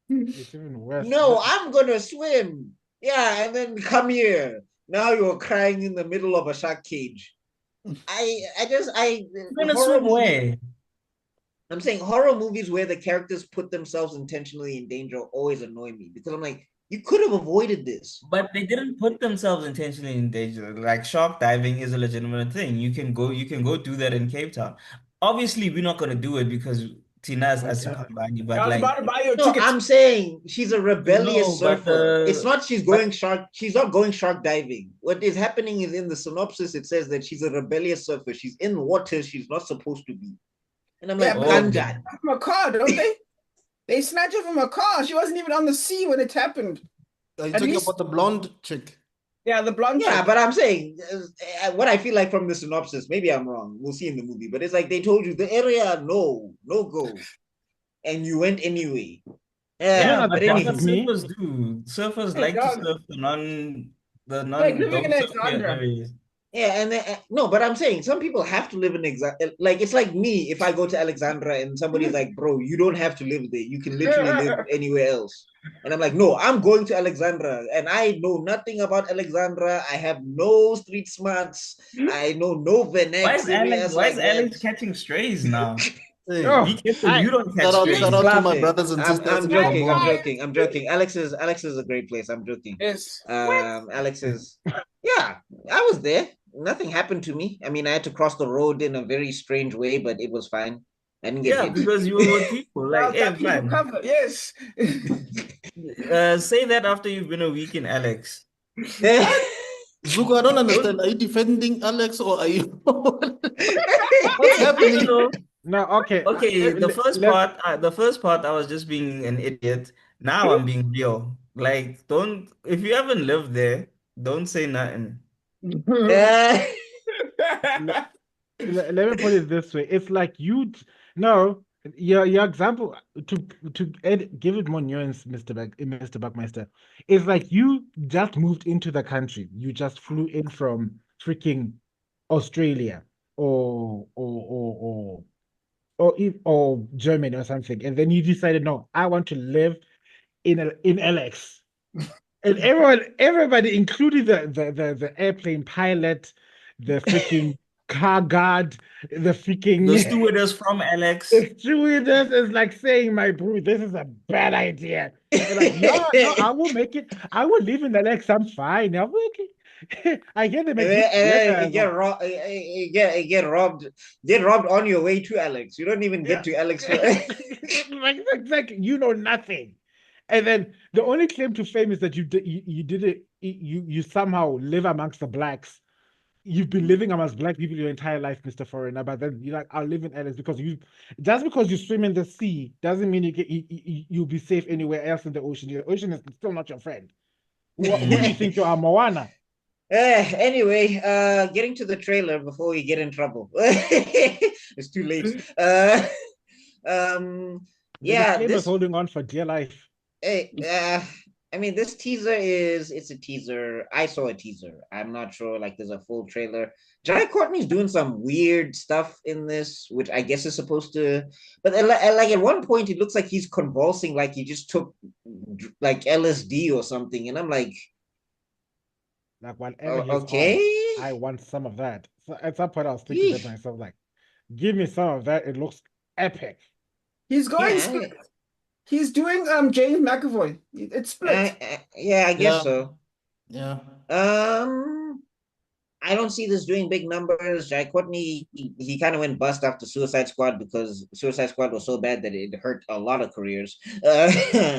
It's even worse. No, I'm gonna swim. Yeah, and then come here. Now you're crying in the middle of a shark cage. You're gonna horror swim movies. away. I'm saying horror movies where the characters put themselves intentionally in danger always annoy me because I'm like, you could have avoided this. But they didn't put themselves intentionally in danger. Like shark diving is a legitimate thing. You can go do that in Cape Town. Obviously, we're not gonna do it because Tina's as a company, but I was like about to buy your No, ticket. I'm saying she's a rebellious no, but surfer. It's not but she's not going shark diving. What is happening is in the synopsis, it says that she's a rebellious surfer. She's in water she's not supposed to be. And I'm Yeah, like, but oh, they Ganja. snatched her from a car, don't they? They snatched her from a car. She wasn't even on the sea when it happened. Are you At talking least- about the blonde chick? Yeah, the blonde Yeah, chick. but I'm saying what I feel like from the synopsis, maybe I'm wrong. We'll see in the movie, but it's like they told you the area, no go. And you went anyway. yeah, No, But the but that's boss what is anyway. me. surfers do. Surfers Hey, like to dog. surf Like living in don't surf here Alexandra. areas. Yeah, and then, no, but I'm saying some people have to live in like it's like me if I go to Alexandra and somebody's like, bro, you don't have to live there. You can literally live anywhere else. And I'm like, no, I'm going to Alexandra and I know nothing about Alexandra. I have no street smarts. I know no Venex areas Why like is that. Alex catching strays now? Hey, Oh, Be careful, you don't catch shout out strays. to my Laughing. brothers and sisters I'm in joking. I'm Gabon. joking. I'm joking. Alex is a great place. I'm joking. Yes. Alex is, yeah, I was there. Nothing happened to me. I mean, I had to cross the road in a very strange way, but it was fine. I didn't get Yeah, hit. because you were with people. Like, hey, That people fine. cover. Yes. Say that after you've been a week in Alex. Zuko, I don't understand. Are you defending Alex or are you what's happening? No, no, okay. okay, Le- le- the first part, I was just being an idiot. Now I'm being real. Like, if you haven't lived there, don't say nothing. let me put it this way. It's like no, your example give it more nuance, Mr. Buckmeister. It's like you just moved into the country. You just flew in from freaking Australia or Germany or something, and then you decided, no, I want to live in LX. And everybody, including the airplane pilot, the freaking car guard, the freaking The stewardess from Alex. the stewardess is like saying, "My bro, this is a bad idea." They're like, no, I will make it. I will live in LX. I'm fine. I'm okay. I hear they make good and weather. get robbed on your way to Alex. You don't even get to Alex. Exactly. You know nothing. And then the only claim to fame is that you did it. You somehow live amongst the blacks. you've been living amongst black people your entire life, Mr. Foreigner, but then you're like, I'll live in Ellis because just because you swim in the sea doesn't mean you'll be safe anywhere else in the ocean. The ocean is still not your friend. Who do you think you are, Moana? Anyway, getting to the trailer before we get in trouble. It's too late. Yeah, Disclaimer's holding on for dear life. I mean, this teaser it's a teaser. I saw a teaser. I'm not sure like there's a full trailer. Jai Courtney's doing some weird stuff in this, which I guess is supposed to, but like at one point it looks like he's convulsing, like he just took like LSD or something, and I'm like, whatever he's okay, on, I want some of that. So at some point I was thinking to myself, like, give me some of that. It looks epic. He's going split. He's doing James McAvoy. It's split. Yeah, I guess so. Yeah. I don't see this doing big numbers. Jai Courtney, he kind of went bust after Suicide Squad because Suicide Squad was so bad that it hurt a lot of careers. I'll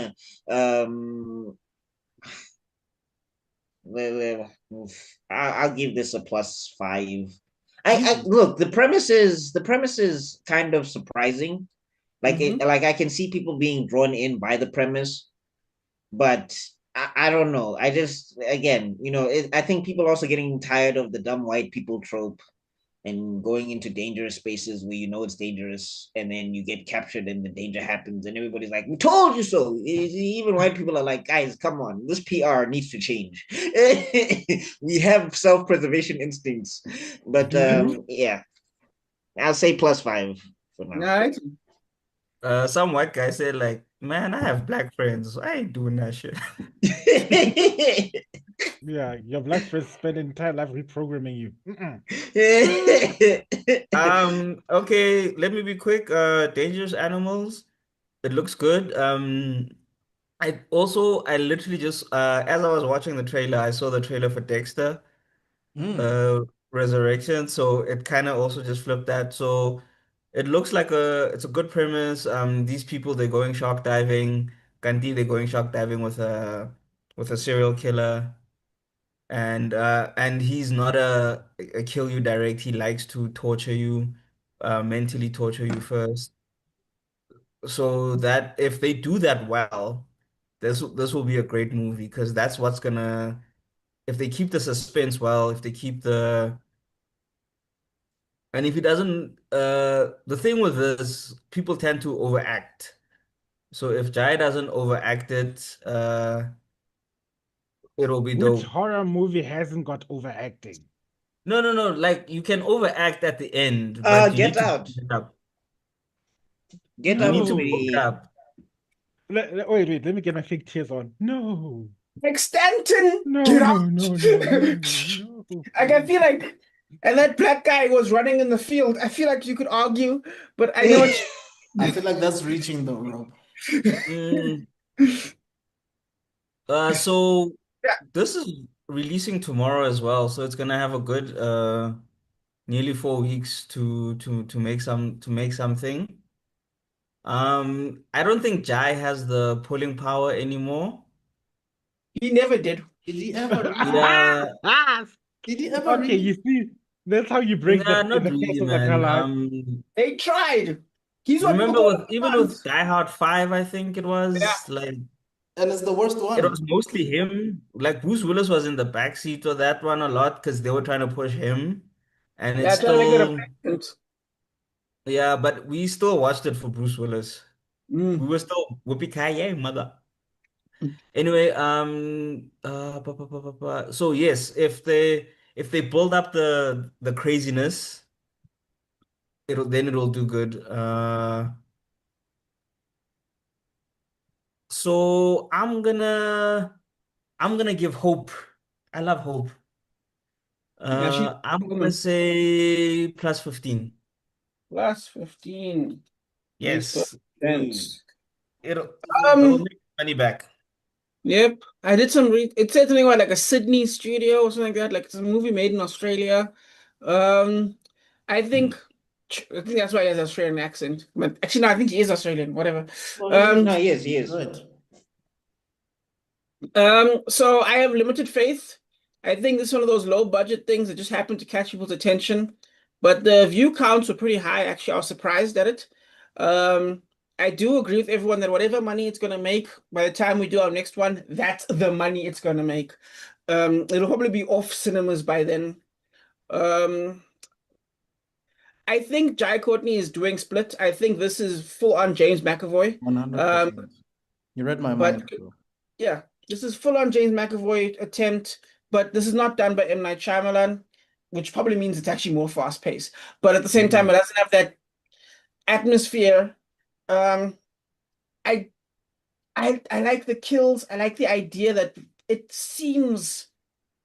give this a +5. I look, the premise is kind of surprising. Like like I can see people being drawn in by the premise, but I don't know. I just, again, I think people are also getting tired of the dumb white people trope and going into dangerous spaces where it's dangerous, and then you get captured and the danger happens, and everybody's like, "We told you so." Even white people are like, "Guys, come on, this PR needs to change." We have self-preservation instincts, but yeah, I'll say +5 for now. All right. Some white guy said like, man, I have black friends, so I ain't doing that shit. Yeah, your black friends spend an entire life reprogramming you. Okay, let me be quick. Dangerous Animals. It looks good. I literally just as I was watching the trailer, I saw the trailer for Dexter, Resurrection. So it kind of also just flipped that. So it looks like it's a good premise. These people, they're going shark diving. Gandhi, they're going shark diving with a serial killer. And he's not a kill you direct. He likes to torture you, mentally torture you first. So that if they do that well, this will be a great movie because that's what's gonna, if they keep the suspense well, if they keep and if he doesn't, the thing with this, people tend to overact. So if Jai doesn't overact it, it'll be Which dope. horror movie hasn't got overacting? No. Like you can overact at the end, but you need Get to Out. build it up. Get You Out need to to be. build it up. Wait, let me get my fake tears on. No. Stanton, No, get no, out. no, no. Like, I feel like, and that black guy was running in the field. I feel like you could argue, but I know what I feel like that's reaching though, Rob. Mm, so Yeah. this is releasing tomorrow as well, so it's gonna have a good nearly 4 weeks to make something. I don't think Jai has the pulling power anymore. He never did. Did he ever really? Yeah, Did he ever Okay, really? you see, that's how you break nah, the not curse really, of the man. Kalahari. They tried. He's what Remember people with even with Die Hard 5, I think it was like And it's the worst it one. was mostly him. Like Bruce Willis was in the backseat of that one a lot because they were trying to push him, and Yeah, it's trying to make it a still. replacement. Yeah, but we still watched it for Bruce Willis. Mm. We were still whoopee ki mother. Anyway, so yes, if they build up the craziness, it'll do good. So I'm gonna give Hope. I love Hope. Yeah, she's I'm gonna woman. say +15. +15. Yes, it'll make money back. Yep. I did some it said something about like a Sydney studio or something like that. Like it's a movie made in Australia. I think that's why he has an Australian accent. But actually, no, I think he is Australian, whatever. No, he is. Right. So I have limited faith. I think this is one of those low budget things that just happened to catch people's attention. But the view counts were pretty high. Actually, I was surprised at it. I do agree with everyone that whatever money it's gonna make by the time we do our next one, that's the money it's gonna make. It'll probably be off cinemas by then. I think Jai Courtney is doing Split. I think this is full on James McAvoy. 100%. You read my But mind, bro. yeah, this is full on James McAvoy attempt, but this is not done by M. Night Shyamalan, which probably means it's actually more fast paced. But at the same time, it doesn't have that atmosphere. Um, I I like the kills. I like the idea that it seems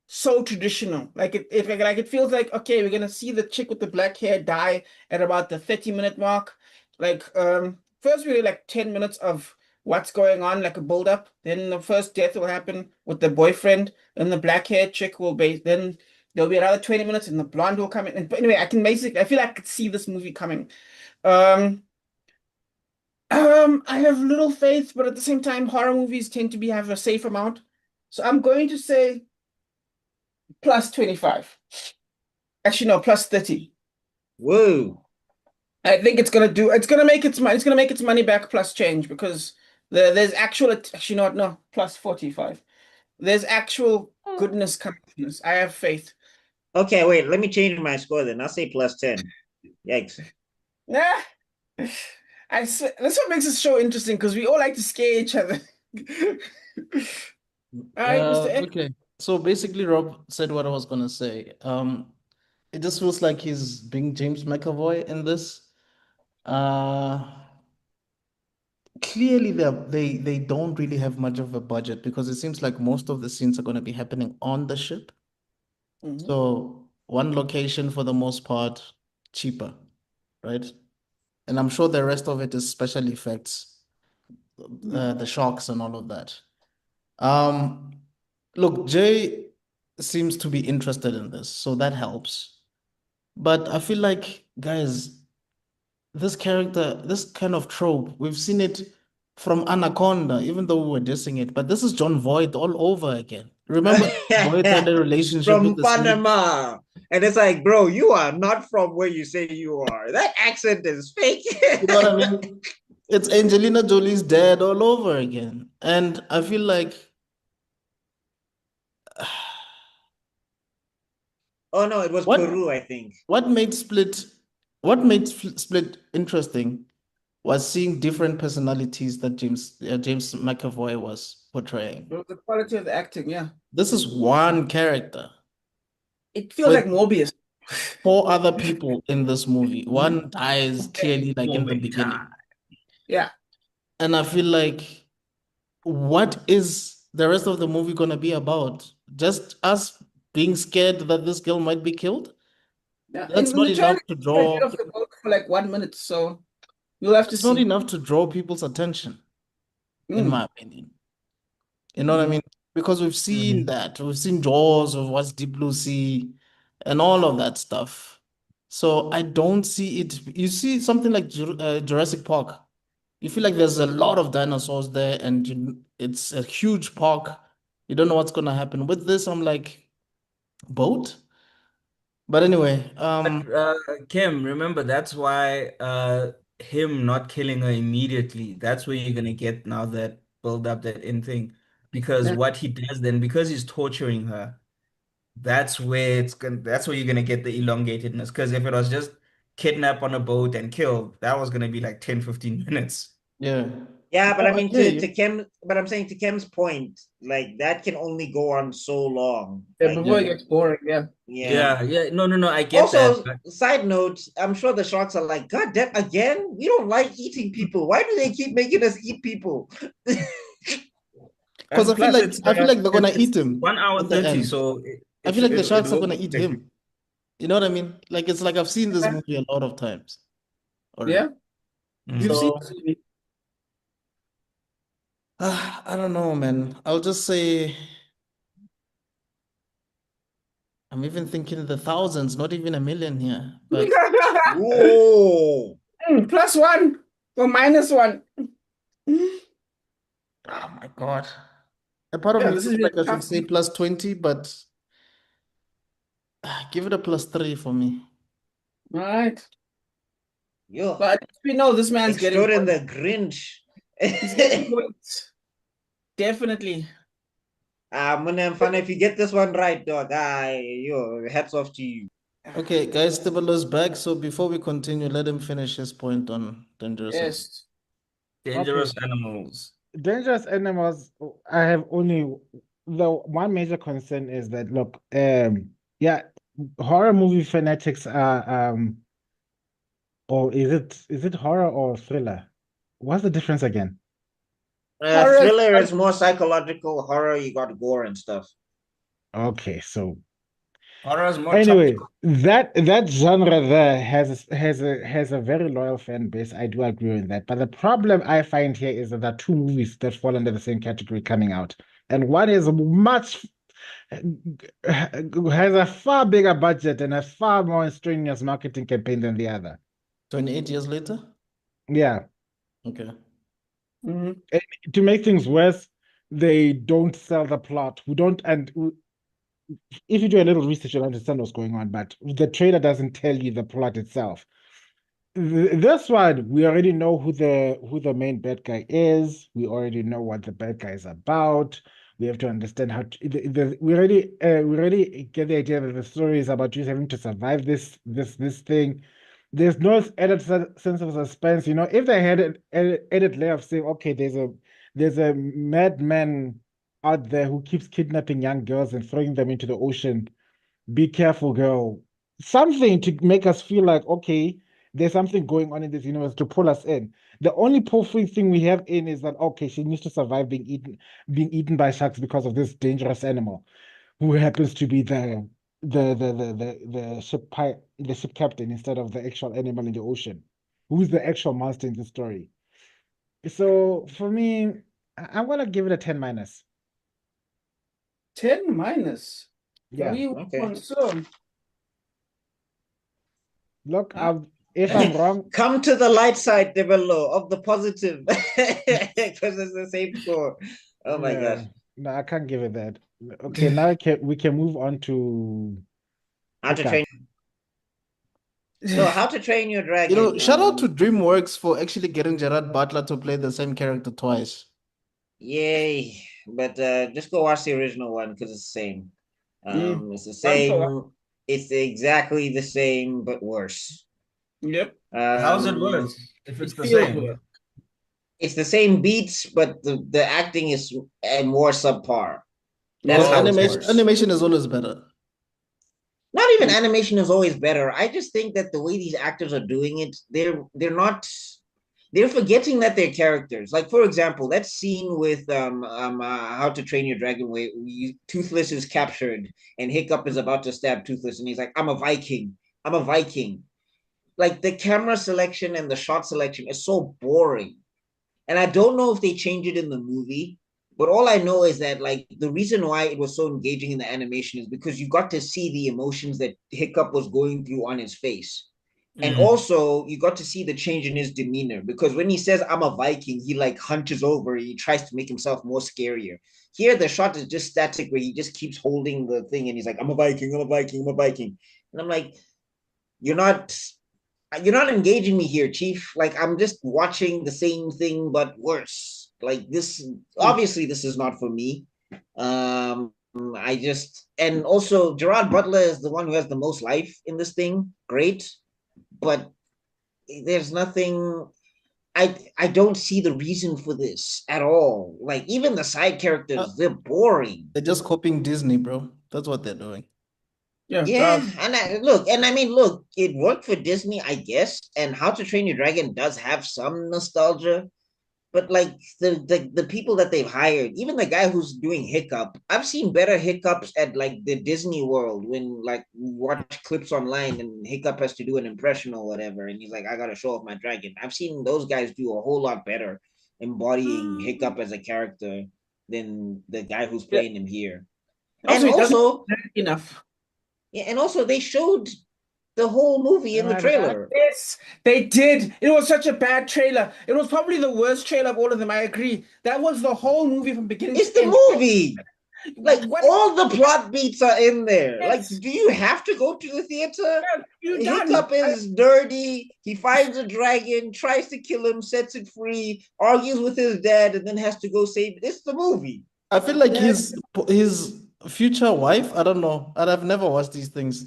so traditional. Like it feels like, okay, we're gonna see the chick with the black hair die at about the 30-minute mark. Like first we like 10 minutes of what's going on, like a build up. Then the first death will happen with the boyfriend, and the black haired chick will be then there'll be another 20 minutes and the blonde will come in. And but anyway, I feel like I could see this movie coming. I have little faith, but at the same time, horror movies tend to have a safe amount. So I'm going to say plus 25. Actually, no, plus 30. Whoa. I think it's gonna make its money back plus change, because there's actually not, no, plus 45. There's actual goodness coming from this. I have faith. Okay, wait, let me change my score then. I'll say plus 10. Yikes. Nah. That's what makes this show interesting, because we all like to scare each other. All right, Mr. X. Okay. So basically, Rob said what I was gonna say. It just feels like he's being James McAvoy in this. Clearly they don't really have much of a budget, because it seems like most of the scenes are gonna be happening on the ship. Mhm. So one location for the most part, cheaper, right? And I'm sure the rest of it is special effects, the sharks and all of that. Look, Jay seems to be interested in this, so that helps. But I feel like, guys, this character, this kind of trope, we've seen it from Anaconda, even though we were dissing it, but this is John Voight all over again. Remember, Voight had a relationship with From the snake? Panama. And it's like, bro, you are not from where you say you are. That accent is fake. You know what I mean? It's Angelina Jolie's dad all over again. And I feel like Oh no, it was What? Peru, I think. what made Split interesting was seeing different personalities that James McAvoy was portraying. The quality of the acting, yeah. This is one character. It feels With- like Morbius. 4 other people in this movie. One dies clearly like in the beginning. Yeah. And I feel like, what is the rest of the movie gonna be about? Just us being scared that this girl might be killed? Yeah. That's In not the enough trailer, to they draw. get off the boat for like 1 minute, so you'll have to It's not see. enough to draw people's attention, in my opinion. You know what I mean? Because we've seen that. We've seen Jaws, we've watched Deep Blue Sea, and all of that stuff. So I don't see it. You see something like Jurassic Park. You feel like there's a lot of dinosaurs there, and it's a huge park. You don't know what's gonna happen. With this, I'm like, boat? But anyway, Kim, remember that's why him not killing her immediately, that's where you're gonna get now that build up, that in thing. Because Yeah. what he does then, because he's torturing her, that's where you're gonna get the elongatedness. Because if it was just kidnap on a boat and kill, that was gonna be like 10, 15 minutes. yeah. Yeah, but No, I mean hear to you. Kim, but I'm saying to Kim's point, like that can only go on so long. Yeah, Like, before it gets boring, yeah. yeah. Yeah. No, I get that. Also, But side note, I'm sure the sharks are like, God damn, again? We don't like eating people. Why do they keep making us eat people? Because I feel plus like it's they're gonna it's eat him 1 hour at the 30, end. so I feel like the sharks are will gonna be eat like- him. You know what I mean? Like, it's like I've seen this movie a lot of times already. Yeah. Mm. You've seen So this movie. I don't know, man. I'll just say I'm even thinking in the thousands, not even a million here. But Whoa. Plus 1 or minus 1. oh my God. A part of Yeah, me this feels is like I should tough. say plus 20, but Give it a +3 for me. All right. Yo, But we know this man's getting extraordin points. the Grinch. He's getting points. Definitely. Fun, if you get this one right, dog, yo, hats off to you. Okay, guys, Tibalo's back. So before we continue, let him finish his point on dangerous. Yes. Dangerous animals. Dangerous animals. I have only the one major concern is that look, yeah, horror movie fanatics are or is it horror or thriller? What's the difference again? Horror- Thriller is more psychological. Horror, you got gore and stuff. Okay, so Horror is more anyway, topical. that genre there has a very loyal fan base. I do agree with that. But the problem I find here is that there are two movies that fall under the same category coming out, and one is much has a far bigger budget and a far more strenuous marketing campaign than the other. 28 years later? Yeah. Okay. Mhm. To make things worse, they don't sell the plot. We don't, and if you do a little research, you'll understand what's going on. But the trailer doesn't tell you the plot itself. This one, we already know who the main bad guy is. We already know what the bad guy is about. We have to understand how we already get the idea that the story is about just having to survive this thing. There's no added sense of suspense. You know, if they had an added layer of saying, okay, there's a madman out there who keeps kidnapping young girls and throwing them into the ocean. Be careful, girl. Something to make us feel like, okay, there's something going on in this universe to pull us in. The only pull-free thing we have in is that, okay, she needs to survive being eaten by sharks because of this dangerous animal, who happens to be the ship captain instead of the actual animal in the ocean, who's the actual monster in the story. So for me, I'm gonna give it a 10 minus. 10 minus. Yeah. We Okay. concern. Look, Ah. if I'm wrong, Come to the light side, Develo, of the positive. Because it's the same score. Oh my yeah, gosh. no, I can't give it that. Okay, now we can move on to How to Hiccup. train. So, How to Train Your Dragon. You know, shout out to DreamWorks for actually getting Gerard Butler to play the same character twice. Yay. But just go watch the original one because it's the same. Yeah. It's the same. It's exactly the same, but worse. Yep. How's it worse if it's the feels same? worse. It's the same beats, but the acting is more subpar. Because That's how it's animation, worse. animation is always better. Not even animation is always better. I just think that the way these actors are doing it, they're forgetting that they're characters. Like, for example, that scene with How to Train Your Dragon where Toothless is captured and Hiccup is about to stab Toothless and he's like, I'm a Viking. I'm a Viking. Like, the camera selection and the shot selection is so boring. And I don't know if they change it in the movie, but all I know is that like the reason why it was so engaging in the animation is because you got to see the emotions that Hiccup was going through on his face. And also you got to see the change in his demeanor because when he says I'm a Viking, he like hunches over, he tries to make himself more scarier. Here the shot is just static where he just keeps holding the thing and he's like, I'm a Viking, I'm a Viking, I'm a Viking. And I'm like, you're not engaging me here, Chief. Like I'm just watching the same thing but worse. Like this, obviously, this is not for me. And also Gerard Butler is the one who has the most life in this thing. Great, but there's nothing. I don't see the reason for this at all. Like even the side characters, they're boring. They're just copying Disney, bro. That's what they're doing. Yeah, and look, it worked for Disney, I guess. And How to Train Your Dragon does have some nostalgia, but like the people that they've hired, even the guy who's doing Hiccup, I've seen better Hiccups at like the Disney World when like we watch clips online and Hiccup has to do an impression or whatever, and he's like, I gotta show off my dragon. I've seen those guys do a whole lot better embodying Hiccup as a character than the guy who's playing him here. And also enough. yeah, and also they showed the whole movie in the trailer. Yes, they did. It was such a bad trailer. It was probably the worst trailer of all of them. I agree. That was the whole movie from beginning It's to the end. movie. Like What all the plot beats are in there. Like, Yes. do you have to go to the theater? you done? Hiccup is dirty. He finds a dragon, tries to kill him, sets it free, argues with his dad, and then has to go save it. It's the movie. I feel like Yeah. his future wife, I don't know, and I've never watched these things.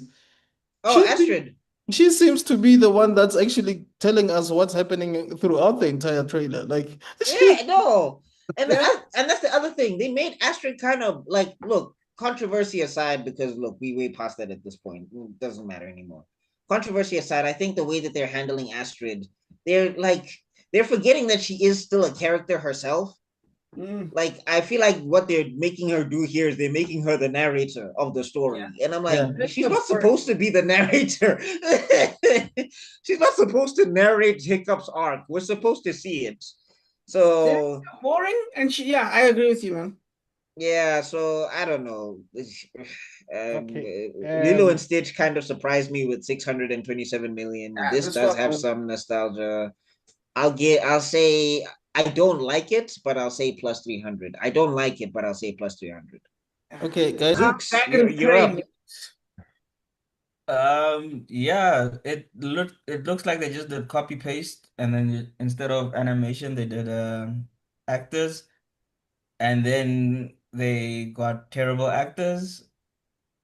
Oh, She Astrid. she seems to be the one that's actually telling us what's happening throughout the entire trailer. Like Yeah, no. And Yeah. and that's the other thing. They made Astrid kind of like, look, controversy aside, because look, we way past that at this point. It doesn't matter anymore. Controversy aside, I think the way that they're handling Astrid, they're forgetting that she is still a character herself. Mm. Like, I feel like what they're making her do here is they're making her the narrator of the story. And I'm like, Yeah. she's not supposed to be the narrator. She's not supposed to narrate Hiccup's arc. We're supposed to see it. So boring, and I agree with you, man. yeah, so I don't know. Okay, Lilo and Stitch kind of surprised me with 627 million. This this does one have was- some nostalgia. I'll say I don't like it, but I'll say plus 300. I don't like it, but I'll say plus 300. Okay, guys. Zooks, Dragon you're up. Train. Yeah, it looks like they just did copy paste, and then instead of animation, they did actors, and then they got terrible actors,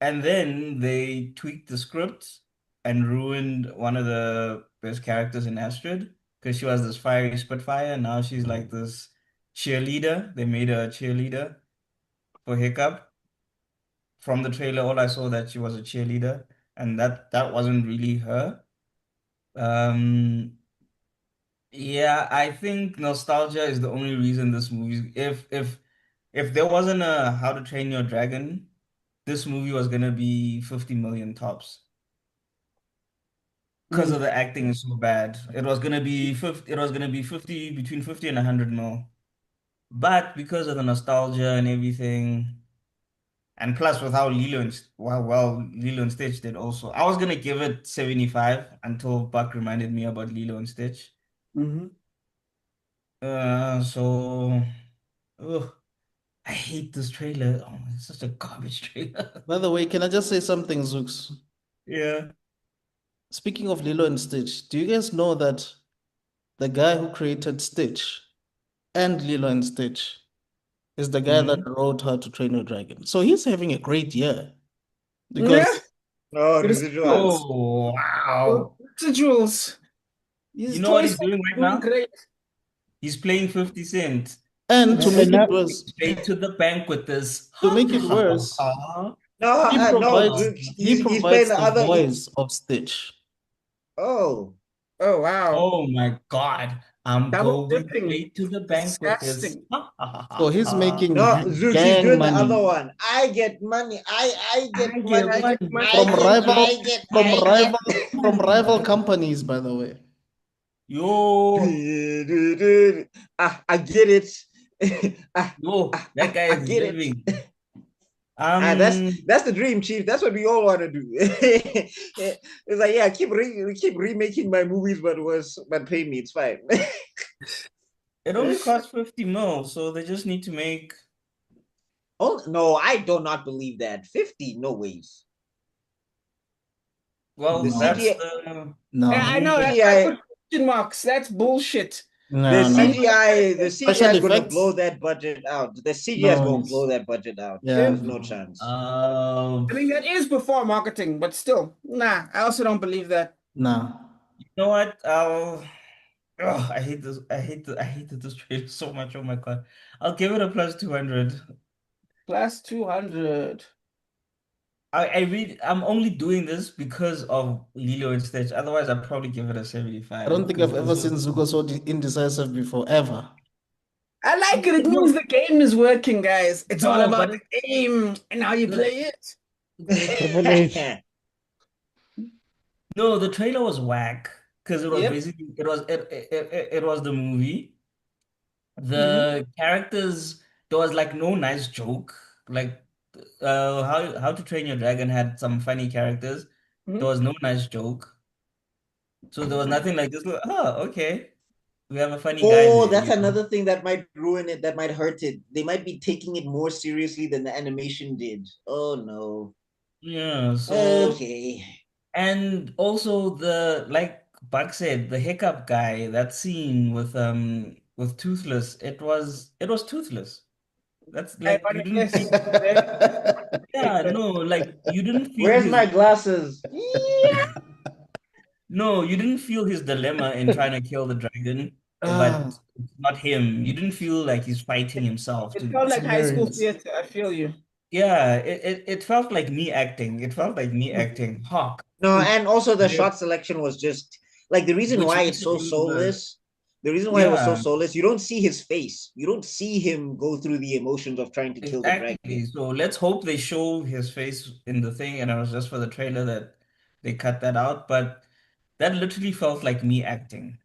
and then they tweaked the script and ruined one of the best characters in Astrid because she was this fiery Spitfire, and now she's like this cheerleader. They made her a cheerleader for Hiccup. From the trailer, all I saw that she was a cheerleader, and that wasn't really her. Um, yeah, I think nostalgia is the only reason this movie. If there wasn't a How to Train Your Dragon, this movie was gonna be 50 million tops because of the acting is so bad. It was gonna be 50. It was gonna be 50 between 50 and 100 mil, but because of the nostalgia and everything. And plus, with how Lilo and Stitch did also. I was gonna give it 75 until Buck reminded me about Lilo and Stitch. Mhm. So, ugh, I hate this trailer. Oh, it's such a garbage trailer. By the way, can I just say something, Zooks? Yeah. Speaking of Lilo and Stitch, do you guys know that the guy who created Stitch and Lilo and Stitch is the guy that wrote How to Train Your Dragon? So he's having a great year because Yeah. Oh, It is residuals. Oh, wow. Residuals. You know what he's doing right now? Great. He's playing 50 Cent. and to make it Enough. worse, Straight to the bank with this. to make it worse, No, he no, provides he's he playing provides the the other. voice of Stitch. Oh, Oh wow. Oh my God. I'm Double going dipping. straight to the bank with this. Disgusting. So he's making no, Zooks, he's gang doing money the other one. I get money. I get I get money. money. from rival from I rival get. from rival companies, by the way. Yo, I get it. yo, that guy I is get it. living. That's the dream, Chief. That's what we all want to do. It's like, yeah, keep remaking my movies, but pay me. It's fine. It only costs 50 mil, so they just need to make. Oh no, I do not believe that. 50, no ways. Well, The that's CGI the. No, Yeah, I know. I CGI put question marks. That's bullshit. the no, no. CGI the Special CGI is gonna effects? blow that budget out. The CGI is No, gonna it's- blow that budget out. Yeah. There's no chance. I mean, that is before marketing, but still, nah. I also don't believe that. No. You know what? I hate this. I hated this trailer so much. Oh my God. I'll give it a plus 200. Plus 200. I'm only doing this because of Lilo and Stitch. Otherwise, I'd probably give it a 75. I don't think I've ever seen Zuko so indecisive before, ever. I like it. It means the game is working, guys. It's all No, about but the game and how you play it. Triple H. No, the trailer was whack because it was Yep. basically it was the movie. The characters, there was like no nice joke. Like How to Train Your Dragon had some funny characters. There was no nice joke. So there was nothing like this. Oh, okay. We have a funny guy Oh, there, that's you know. another thing that might ruin it, that might hurt it. They might be taking it more seriously than the animation did. Oh no. Yeah, so Okay. and also the like Buck said, the hiccup guy, that scene with Toothless, it was Toothless. That's like you didn't Yes, feel very yeah, no, like you didn't feel Where's my his glasses? Yeah. no, you didn't feel his dilemma in trying to kill the dragon, Ah, but it's not him. You didn't feel like he's fighting himself It to felt it's like high school hilarious. theater. I feel you. yeah, it felt like me acting. It felt like me acting. Hawk. No, and also the Yeah. shot selection was just like the reason Which why makes it's it so even worse. soulless. The reason why it was so Yeah, soulless, you don't see his face. You don't see him go through the emotions of trying to kill the exactly. dragon. So let's hope they show his face in the thing, and it was just for the trailer that they cut that out. But that literally felt like me acting.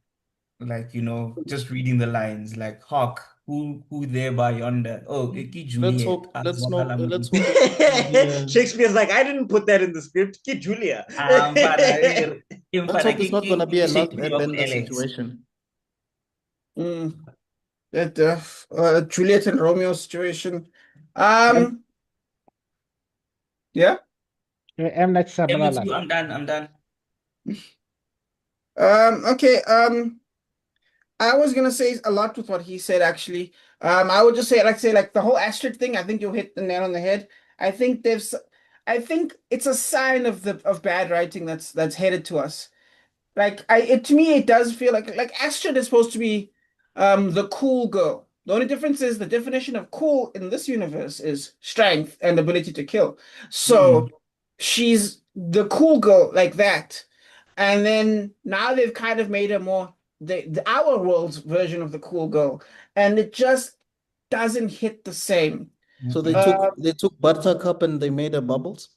Like, just reading the lines, like Hawk, who there by yonder? Oh, Iki Let's Juliet. hope. Let's know. Let's hope it's not gonna be a. Shakespeare's like, I didn't put that in the script. Kid Julia. Let's hope it's not gonna be a not a Shakespeare of Bender Alex. situation. Mm. That Juliet and Romeo situation. Yeah. M. Night Same with Shyamalan. you. I'm done. I'm done. Okay. I was gonna say a lot with what he said actually. I would just say like the whole Astrid thing. I think you hit the nail on the head. I think there's, I think it's a sign of bad writing that's headed to us. Like to me it does feel like Astrid is supposed to be the cool girl. The only difference is the definition of cool in this universe is strength and ability to kill. So Hmm. she's the cool girl like that. And then now they've kind of made her more our world's version of the cool girl. And it just doesn't hit the same. So Uh, they took Buttercup and they made a bubbles.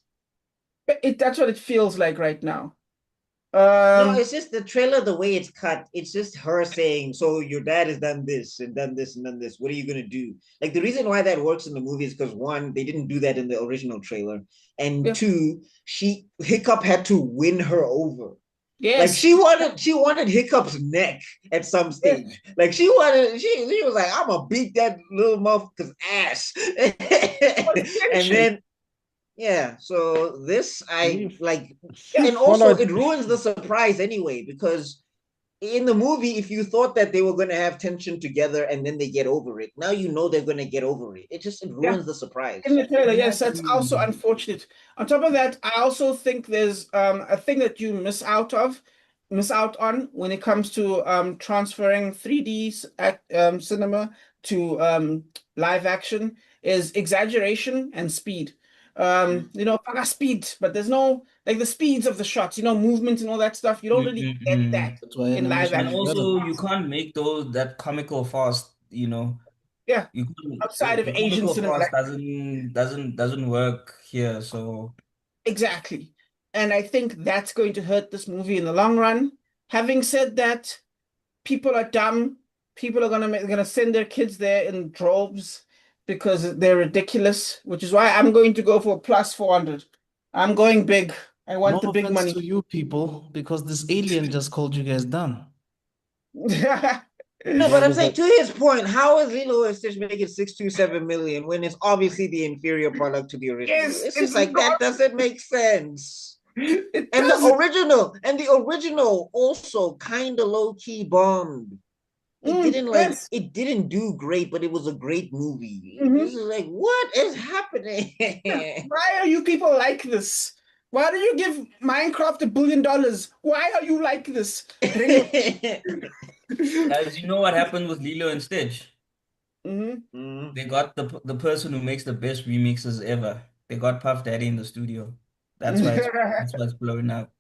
that's what it feels like right now. No, Um, it's just the trailer, the way it's cut. It's just her saying, "So your dad has done this and done this and done this. What are you gonna do?" Like the reason why that works in the movie is because one, they didn't do that in the original trailer, and yeah, two, Hiccup had to win her over. Like yes, she wanted Hiccup's neck at some yes, stage. Like she was like, "I'm gonna beat that little motherfucker's ass," and tension. then yeah, so this I like, She and also followed. it ruins the surprise anyway, because in the movie, if you thought that they were going to have tension together and then they get over it, now you know they're going to get over it. It Yeah. ruins the In surprise. the trailer, yes, that's also Exactly. unfortunate. On top of that, I also think there's a thing that you miss out on when it comes to transferring 3D cinema to live action is exaggeration and speed. Paga speed, but there's no like the speeds of the shots, movement and all that stuff. You don't really get Mm-mm-mm. that That's why in live And animation is action. better. also, you can't make that comical fast, Yeah, you couldn't, outside of the Asian comical cinema, fast like doesn't work here. So exactly. And I think that's going to hurt this movie in the long run. Having said that, people are dumb. People are gonna send their kids there in droves because they're ridiculous, which is why I'm going to go for plus 400. I'm going big. I No want the big offense money. to you people, because this alien just called you guys dumb. No, but What I'm was saying that? to his point, how is Lilo and Stitch making 627 million when it's obviously the inferior product to the original? Yes, It's just it's like that not. doesn't make sense. It And doesn't. the original also kind of low key bombed. Yes. It didn't do great, but it was a great movie. This Mhm. is like, what is happening? Why are you people like this? Why do you give Minecraft $1 billion? Why are you like this? Bring it. guys, you know what happened with Lilo and Stitch? Mhm. They got the person who makes the best remixes ever. They got Puff Daddy in the studio. That's why it's blowing up.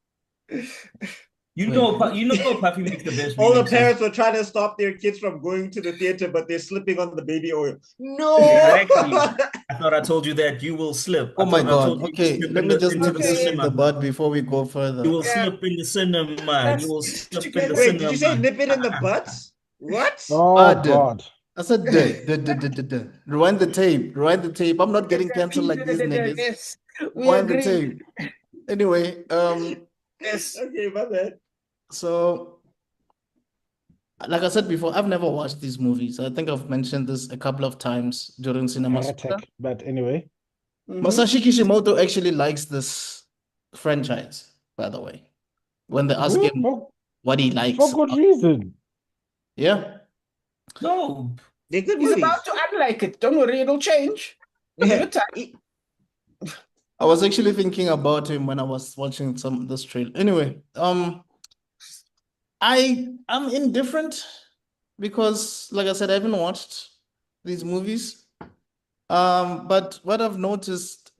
Wait, what? You know Puffy makes the best All the remixes. parents were trying to stop their kids from going to the theater, but they're slipping on the baby oil. No. Exactly. I thought I told you that you will slip. Oh I my thought I God. told you you Okay, slip let me just into nip the this Okay. in the cinema. bud before we go You further. will Yeah, slip in the cinema. You let's will stitch slip in the together. Wait, did you say cinema. nip it in the butts? What? Oh Bud. God. I said, rewind the tape. Rewind the tape. I'm not getting canceled like these niggas. Yes, we Rewind the agree. tape. Anyway, Yes. Okay, my bad. so like I said before, I've never watched these movies. I think I've mentioned this a couple of times during Cinema Soda. Heretic, but anyway. Masashi Kishimoto actually likes this franchise, by the way. When they ask him what he likes. For good reason. Yeah. No. They're good He's movies. about to unlike it. Don't worry, it'll change. Give it time. I was actually thinking about him when I was watching this trailer. Anyway, I'm indifferent because, like I said, I haven't watched these movies. But what I've noticed,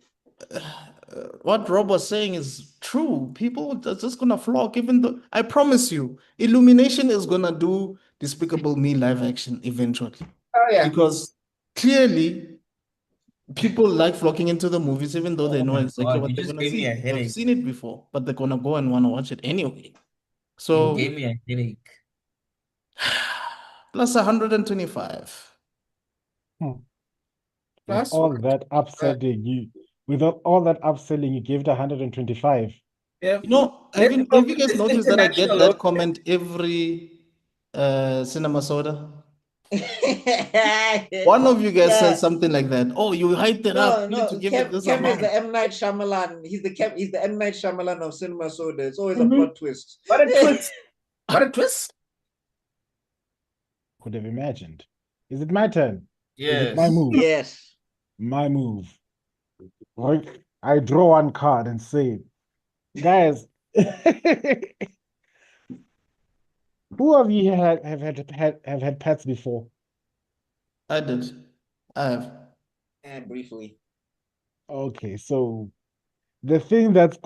what Rob was saying is true. People are just gonna flock, even though I promise you, Illumination is gonna do Despicable Me live action eventually. Oh yeah. Because clearly people like flocking into the movies, even though they Oh know my exactly God, what you they're just gonna gave me see. a They've headache. seen it before, but they're gonna go and want to watch it anyway. You So gave me a headache. plus 125. With That's all what. that upselling you gave it 125. Yeah. You know, Let's have talk you guys this noticed that I get international that look. comment every Cinema Soda? One of you guys said something like that. Oh, you hyped it up. You need to give it this Kem is amount. the M. Night Shyamalan. He's the M. Night Shyamalan of Cinema Soda. It's always a Mhm. plot twist. What a twist. What a twist. Could have imagined. Is it my turn? Is it my Yes. move? Yes. My move. Right? I draw one card and say, guys, who of you have had pets before? I did. I have. And briefly. Okay, so the thing that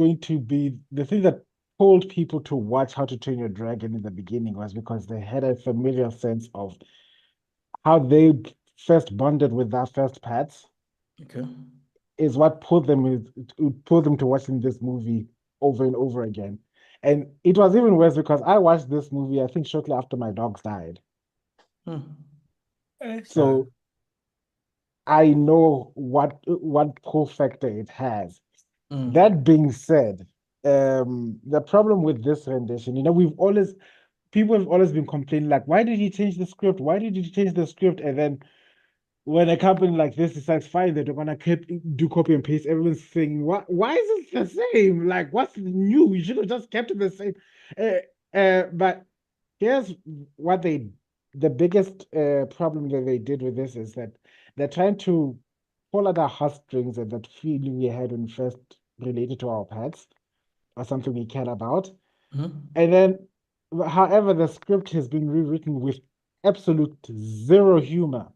told people to watch How to Train Your Dragon in the beginning was because they had a familiar sense of how they first bonded with their first pets. Okay. Is what pulled them to watching this movie over and over again. And it was even worse because I watched this movie, I think, shortly after my dogs died. So I know what pull factor it has. That being said, the problem with this rendition, people have always been complaining, like, why did he change the script? Why did he change the script? And then when a company like this decides, fine, they're gonna do copy and paste, everyone's saying, why is it the same? Like, what's new? You should have just kept it the same. But here's what the biggest problem that they did with this is that they're trying to pull at our heartstrings and that feeling we had when we first related to our pets or something we cared about. And then, however, the script has been rewritten with absolute zero humor.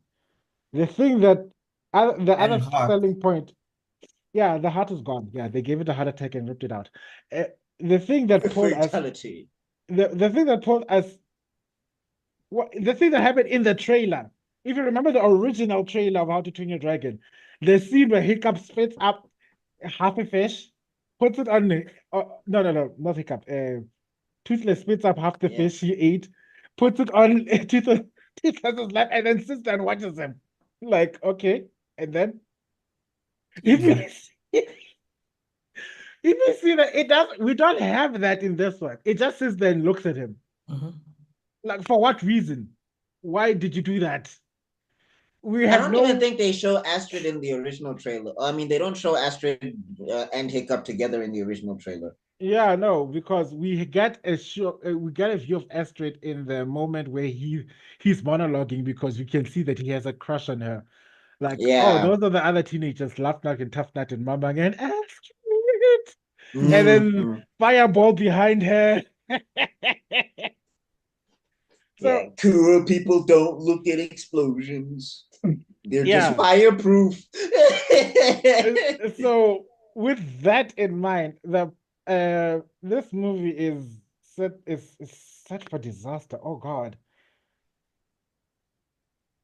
The thing that the And other heart. selling point, yeah, the heart is gone. Yeah, they gave it a heart attack and ripped it out. The thing that pulled us, Fatality. the thing that pulled us, the thing that happened in the trailer. If you remember the original trailer of How to Train Your Dragon, the scene where Hiccup spits up half a fish, puts it on the, no, not Hiccup. Toothless spits up half the fish he ate, puts it on Toothless's lap, and then sits there and watches him. Like, okay, and then if you if you see that we don't have that in this one. It just sits there and looks at him. Like, for what reason? Why did you do that? I don't even think they show Astrid in the original trailer. I mean, they don't show Astrid and Hiccup together in the original trailer. Yeah, no, because we get a view of Astrid in the moment where he's monologuing because you can see that he has a crush on her. Like, oh, those are the other teenagers, Laugh Nut and Tough Nut and Mama and Astrid. And then Fireball behind her. So, cool people don't look at explosions. They're just fireproof. So with that in mind, this movie is set for disaster. Oh God.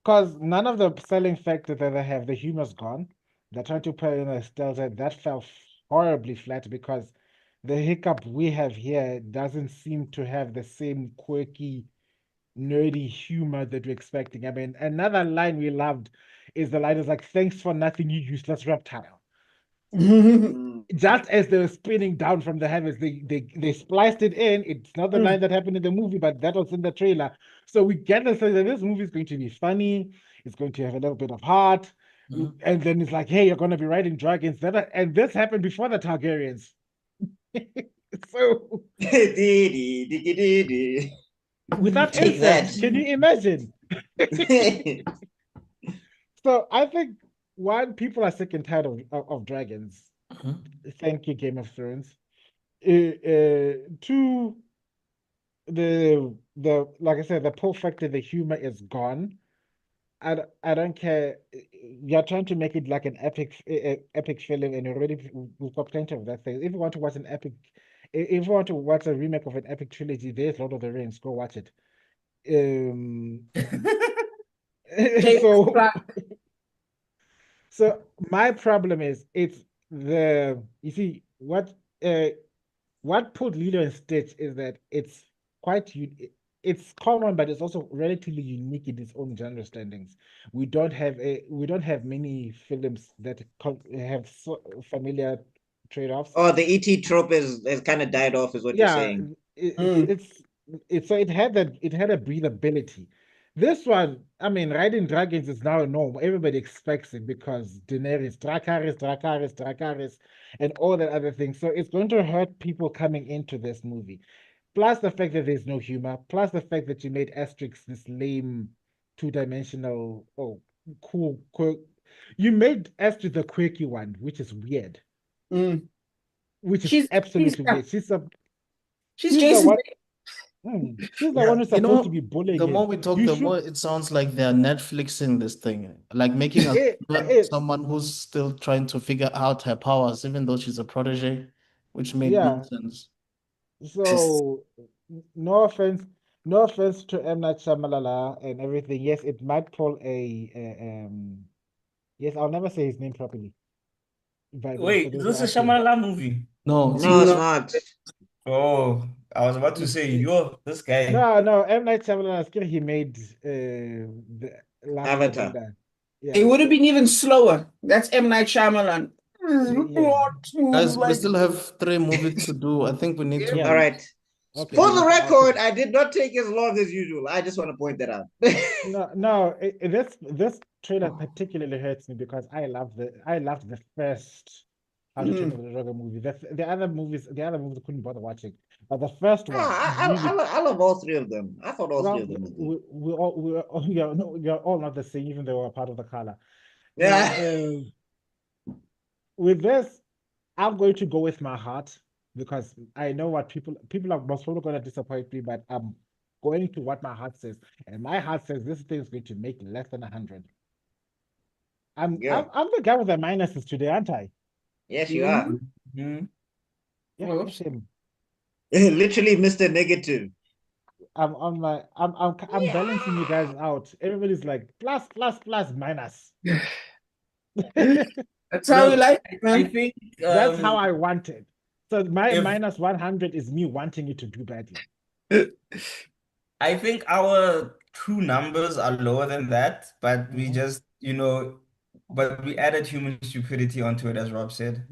Because none of the selling factors that they have, the humor's gone. They're trying to play in a stealth that fell horribly flat because the Hiccup we have here doesn't seem to have the same quirky, nerdy humor that we're expecting. I mean, another line we loved is the line is like, "Thanks for nothing, you useless reptile." just as they were spinning down from the heavens, they spliced it in. It's not the line that happened in the movie, but that was in the trailer. So we get the sense that this movie is going to be funny. It's going to have a little bit of heart. And then it's like, hey, you're going to be riding dragons. And this happened before the Targaryens. So without Take that. incest, can you imagine? So I think one, people are sick and tired of dragons. Thank you, Game of Thrones. Two, the like I said, the pull factor, the humor is gone. I don't care. You're trying to make it like an epic film, and already we've got plenty of that thing. If you want to watch an epic, if you want to watch a remake of an epic trilogy, there's Lord of the Rings. Go watch it. So my problem is you see what put Lilo and Stitch is that it's it's common, but it's also relatively unique in its own genre standings. We don't have many films that have so familiar trade-offs. Oh, the ET trope has kind of died off, is what you're saying. So it had a breathability. This one, I mean, riding dragons is now a norm. Everybody expects it because Daenerys, Dracarys, and all that other things. So it's going to hurt people coming into this movie. Plus the fact that there's no humor. Plus the fact that you made Asterix this lame, two-dimensional, cool. You made Asterix the quirky one, which is weird. Which is absolutely weird. She's Jason. She's the one who's supposed to be bullying the him. more we talk, the more it sounds like they're Netflixing this thing, like making someone who's still trying to figure out her powers, even though she's a protege, which made no sense. So, no offense to M. Night Shyamalan and everything. Yes, it might pull yes, I'll never say his name properly. Wait, is this a Shyamalan movie? No, it's not. Oh, I was about to say, you're this guy. No, M. Night Shyamalan, he made the last Avatar. It would have been even slower. That's M. Night Shyamalan. Guys, we still have 3 movies to do. I think we need to. All right. Okay. For the record, I did not take as long as usual. I just want to point that out. This trailer particularly hurts me because I loved the first How to Train Your Dragon movie. The other movies I couldn't bother watching, but the first one. I love all 3 of them. I thought all 3 of them were good. You're all not the same, even though we're part of the color. Yeah. With this, I'm going to go with my heart because I know what people are most probably going to disappoint me, but I'm going to what my heart says, and my heart says this thing is going to make less than 100. I'm the guy with the minuses today, aren't I? Yes, you are. Yeah, literally Mr. Negative. I'm balancing you guys out. Everybody's like plus, minus. That's how we like it, man. I think that's how I want it. So my minus 100 is me wanting it to do badly. I think our true numbers are lower than that, but we just, but we added human stupidity onto it, as Rob said.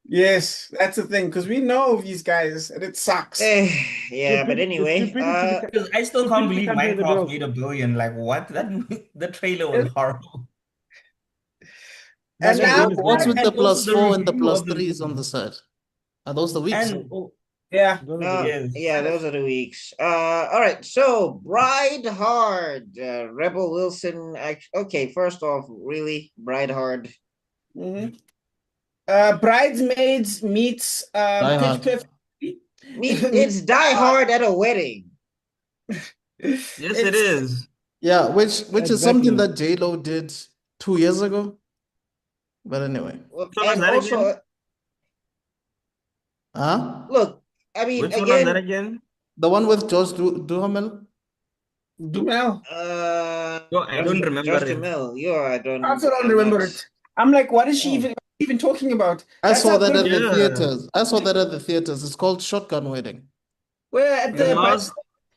Yes, that's the thing, because we know these guys, and it sucks. Yeah, but anyway, because I still can't believe Minecraft made $1 billion. Like, what? The trailer was horrible. And now, what's with the +4 and the +3s on the side? Are those the weeks? Yeah. Those are the weeks. All right. So, Bride Hard, Rebel Wilson. Okay, first off, really, Bride Hard. Bridesmaids meets Pitch Perfect. It's Die Hard at a wedding. Yes, it is. Yeah, which is something that J-Lo did 2 years ago. But anyway. And also, look, I mean, which one was that again? The one with Josh Duhamel? Dumel. I don't remember Josh Duhamel. I also don't remember it. I'm like, what is she even talking about? I saw that at the theaters. It's called Shotgun Wedding. Where at the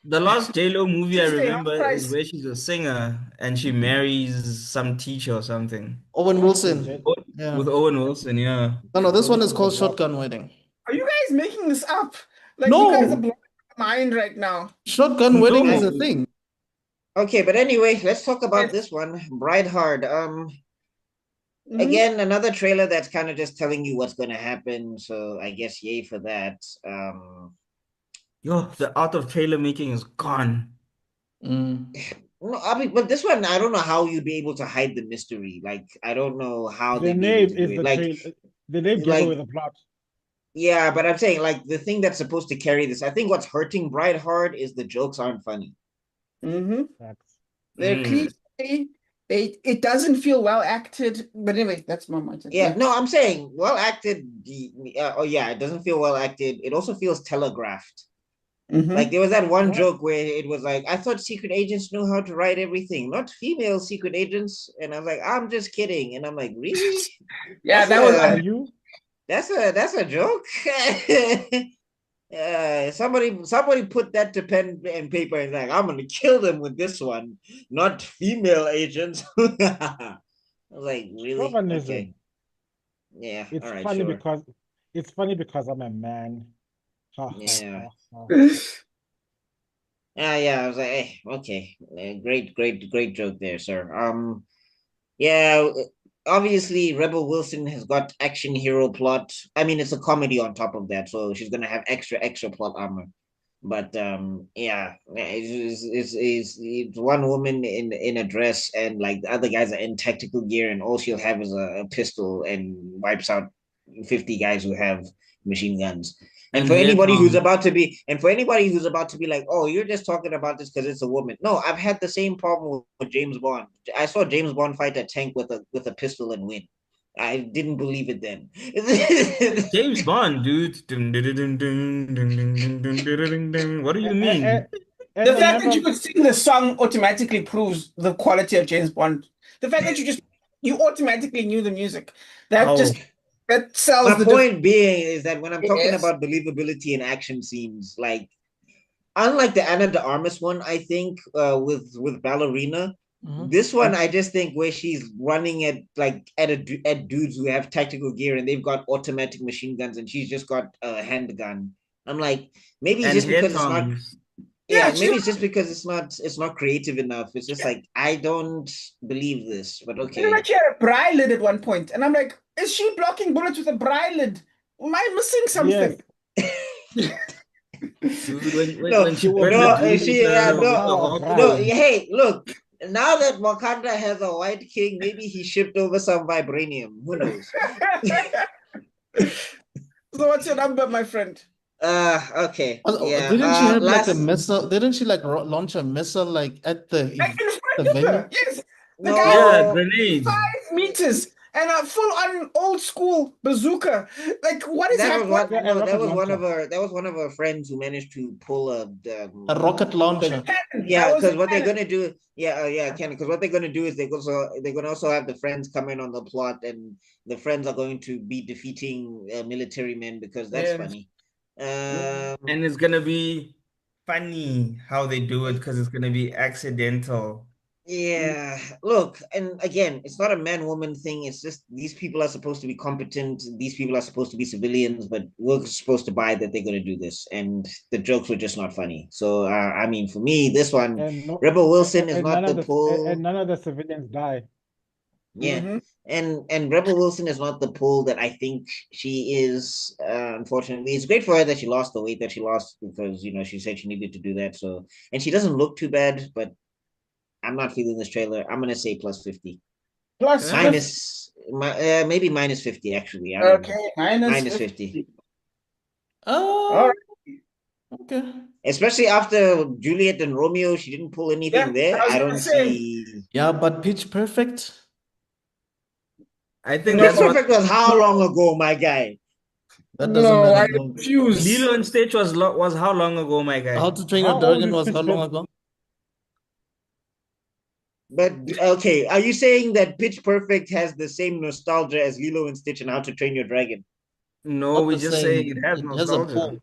The last J-Lo movie I Just say half remember is price. where she's a singer and she marries some teacher or something. Owen With Wilson. Jet, Yeah. With Owen Wilson, yeah. No, this one Jennifer is with the called block. Shotgun Wedding. Are you guys making this up? Like you guys are No, blowing my mind right now. Shotgun Wedding is No. a thing. Okay, but anyway, let's talk about Yes. this one, Bride Hard. Mhm. Again, another trailer that's kind of just telling you what's going to happen. So I guess yay for that. Yo, the art of trailer making is gone. Mm. No, I mean, but this one, I don't know how you'd be able to hide the mystery. Like, I don't know how The they'd be able name to do is it. the Like, trail. The name gave like, away the plot. yeah, but I'm saying like the thing that's supposed to carry this. I think what's hurting Bride Hard is the jokes aren't funny. Mm-hmm. Facts. They're Mm. cliche. It doesn't feel well acted. But anyway, that's my mindset. Yeah, no, I'm saying well acted. Oh yeah, it doesn't feel well acted. It also feels telegraphed. Mhm. Like there was that one What? joke where it was like, I thought secret agents knew how to write everything, not female secret agents. And I was like, I'm just kidding. And I'm like, really? Yeah, That's that was Are a you? that's a joke. Somebody put that to pen and paper and like, I'm gonna kill them with this one, not female agents. I was like, really? Chauvinism. Okay. Yeah, It's all right, funny sure. because I'm a man. Ha, ha, Yeah. ha, ha. Yeah, I was like, okay. Great joke there, sir. Yeah, obviously Rebel Wilson has got action hero plot. I mean, it's a comedy on top of that, so she's gonna have extra plot armor. But yeah, it's one woman in a dress, and like the other guys are in tactical gear, and all she'll have is a pistol and wipes out 50 guys who have machine guns. And And for anybody who's headphones. about to be like, oh, you're just talking about this because it's a woman. No, I've had the same problem with James Bond. I saw James Bond fight a tank with a pistol and win. I didn't believe it then. James Bond, dude. Dun, dun, dun, dun, dun, dun, dun, dun, dun, dun, dun. What do you mean? And The fact that remember, you could sing the song automatically proves the quality of James Bond. The fact that you automatically knew the music. That Oh, just that sells My the difference. point being is that when I'm talking Yes. about believability in action scenes, like unlike the Anna de Armas one, I think with Ballerina, Mhm. this one I just think where she's running at dudes who have tactical gear and they've got automatic machine guns and she's just got a handgun. I'm like, maybe it's and just because it's not. headphones. Yeah, Yeah, maybe it's just because it's not creative enough. It's just like I don't believe this, but you okay. like she had a braille lid at one point, and I'm like, is she blocking bullets with a braille lid? Am I missing something? Dude, No, when she she was burned the no, dude blocking she with the our no. braille. Walkman. Hey, look. Now that Wakanda has a white king, maybe he shipped over some vibranium. Who knows? So what's your number, my friend? Okay. Yeah. Didn't she have like a Last. missile? Didn't she like launch a missile like at Like in front the of her. venue? Yes. The No. guy Yeah, was grenades. 5 meters and a full-on old school bazooka. Like, what is That was happening? what. A No, rocket launcher. that was one of her friends who managed to pull A rocket launcher. Cannon. Yeah, That was because a what they're cannon. gonna do, Ken, because what they're gonna do is they're gonna also have the friends come in on the plot, and the friends are going to be defeating military men because that's Yes. funny. And it's gonna be funny how they do it because it's gonna be accidental. Yeah, look, and again, it's not a man-woman thing. It's just these people are supposed to be competent. These people are supposed to be civilians, but we're supposed to buy that they're gonna do this, and the jokes were just not funny. So, I mean, for me, this one, And no, Rebel Wilson is and not the pull. none of the civilians die. Yeah. Mhm. And Rebel Wilson is not the pull that I think she is. Unfortunately, it's great for her that she lost the weight that she lost because she said she needed to do that. So, and she doesn't look too bad, but I'm not feeling this trailer. I'm gonna say plus 50, Plus Yeah. maybe minus 50 actually. I don't know. Okay, minus Minus 50. 50, Oh, right. okay. especially after Juliet and Romeo. She didn't pull anything there. I was I gonna don't say. see. Yeah, but Pitch Perfect. I think No. that's what Perfect was how long ago, my guy? That doesn't No, matter I though. refuse. Lilo and Stitch was how long ago, my guy? How to Train Your How old Dragon is was Pitch how long Perfect? ago? But okay, are you saying that Pitch Perfect has the same nostalgia as Lilo and Stitch and How to Train Your Dragon? No, Not we the just say same. it has It has a nostalgia. pull.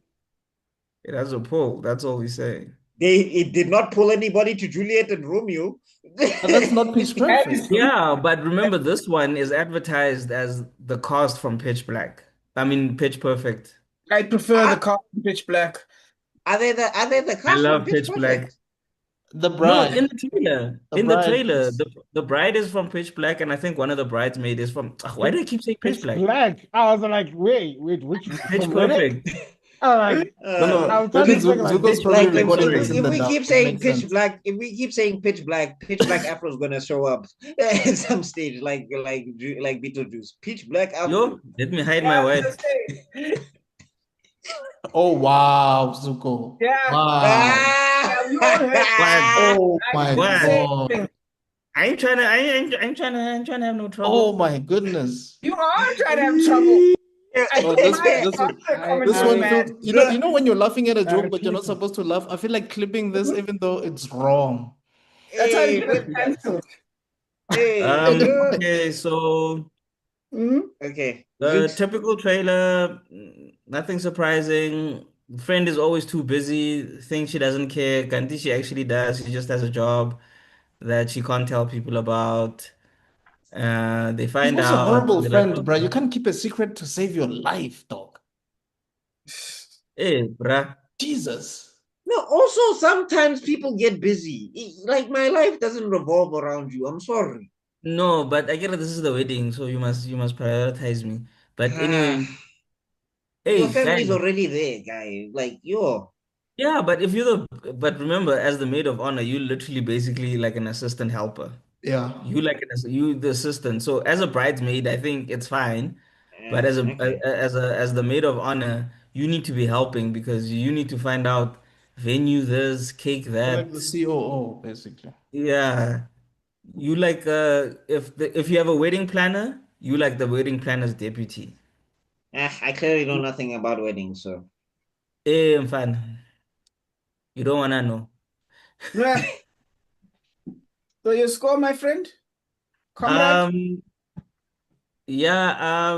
It has a pull. That's all we say. It did not pull anybody to Juliet and Romeo. But that's not Pitch That Perfect. is true. Yeah, but remember this one is advertised as the cast from Pitch Black. I mean, Pitch Perfect. I prefer the Ah. car Pitch Black. Are they the I cast from love Pitch Pitch Black. Perfect? The No, bride. in the trailer. The In the bride trailer, is- the bride is from Pitch Black, and I think one of the bridesmaids is from. Why do I keep saying Pitch Pitch Black? Black. I was like, wait, which Pitch from Reddit? Perfect. I was like, No, I was maybe trying to think like Zuko's Pitch probably Black. recording sorry. this in If the we dark. keep It saying makes Pitch sense. Black, if we keep saying Pitch Black Afro's gonna show up at some stage, like Beetlejuice. Pitch Black Afro. Yo, let me hide my Yeah, wife. just say. Oh wow, Zuko. Yeah. Wow. Yeah, we all heard. Oh my What? God. I ain't trying to. I'm trying to have no Oh trouble. my goodness. You are trying to have trouble. I Oh, think this- my this- comment This was one mad. feels, you know when you're laughing at a I joke but you're not repeat. supposed to laugh. I feel like clipping this even though it's wrong. That's how you Hey, get it cancelled. Okay, so Mhm. okay. the Zooks. typical trailer, nothing surprising. Friend is always too busy, thinks she doesn't care. Kanti, she actually does. She just has a job that she can't tell people about. They He's find also a out. horrible They're friend, like, bro. You can't keep a secret to save your life, dog. hey, bruh. Jesus. No, also sometimes people get busy. Like my life doesn't revolve around you. I'm sorry. No, but I get it. This is the wedding, so you must prioritize me. But anyway, Your hey, family's guys. already there, guy. Like yo. Yeah, but if you're but remember, as the maid of honor, you literally basically like an assistant helper. Yeah. You like you the assistant. So as a bridesmaid, I think it's fine. But Okay. as the maid of honor, you need to be helping because you need to find out venue this, cake You're like the that. COO, basically. Yeah. You like if you have a wedding planner, you like the wedding planner's deputy. I clearly know nothing about weddings, so Eh, fun. You don't wanna know. Yeah. So your score, my friend? Comrade? Um, yeah,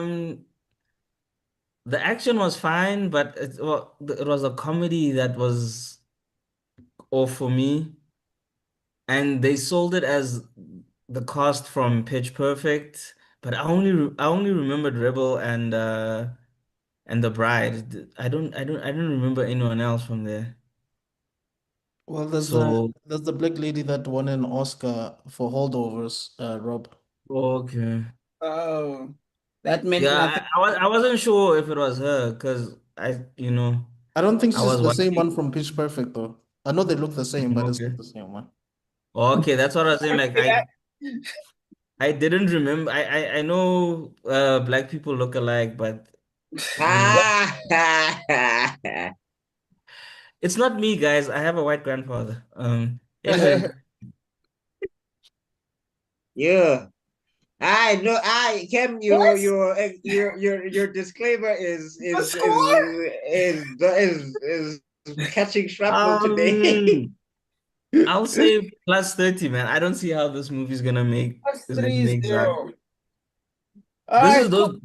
the action was fine, but it was a comedy that was off for me. And they sold it as the cast from Pitch Perfect, but I only remembered Rebel and the Bride. I don't remember anyone else from there. Well, So there's the black lady that won an Oscar for Holdovers, Rob. okay. Oh, that meant Yeah, nothing. I wasn't sure if it was her because I don't think I she's was the same one watching. from Pitch Perfect though. I know they look the same, but it's Okay. not the same one. Okay, that's what I was saying. Like Yeah. I didn't remember. I know black people look alike, but it's not me, guys. I have a white grandfather. Anyway, yeah. I know. I Kem, What? your disclaimer The score? is catching shrapnel today. I'll say plus 30, man. I don't see how this movie's gonna make Plus is gonna make that. 3-0. All This right, is cool.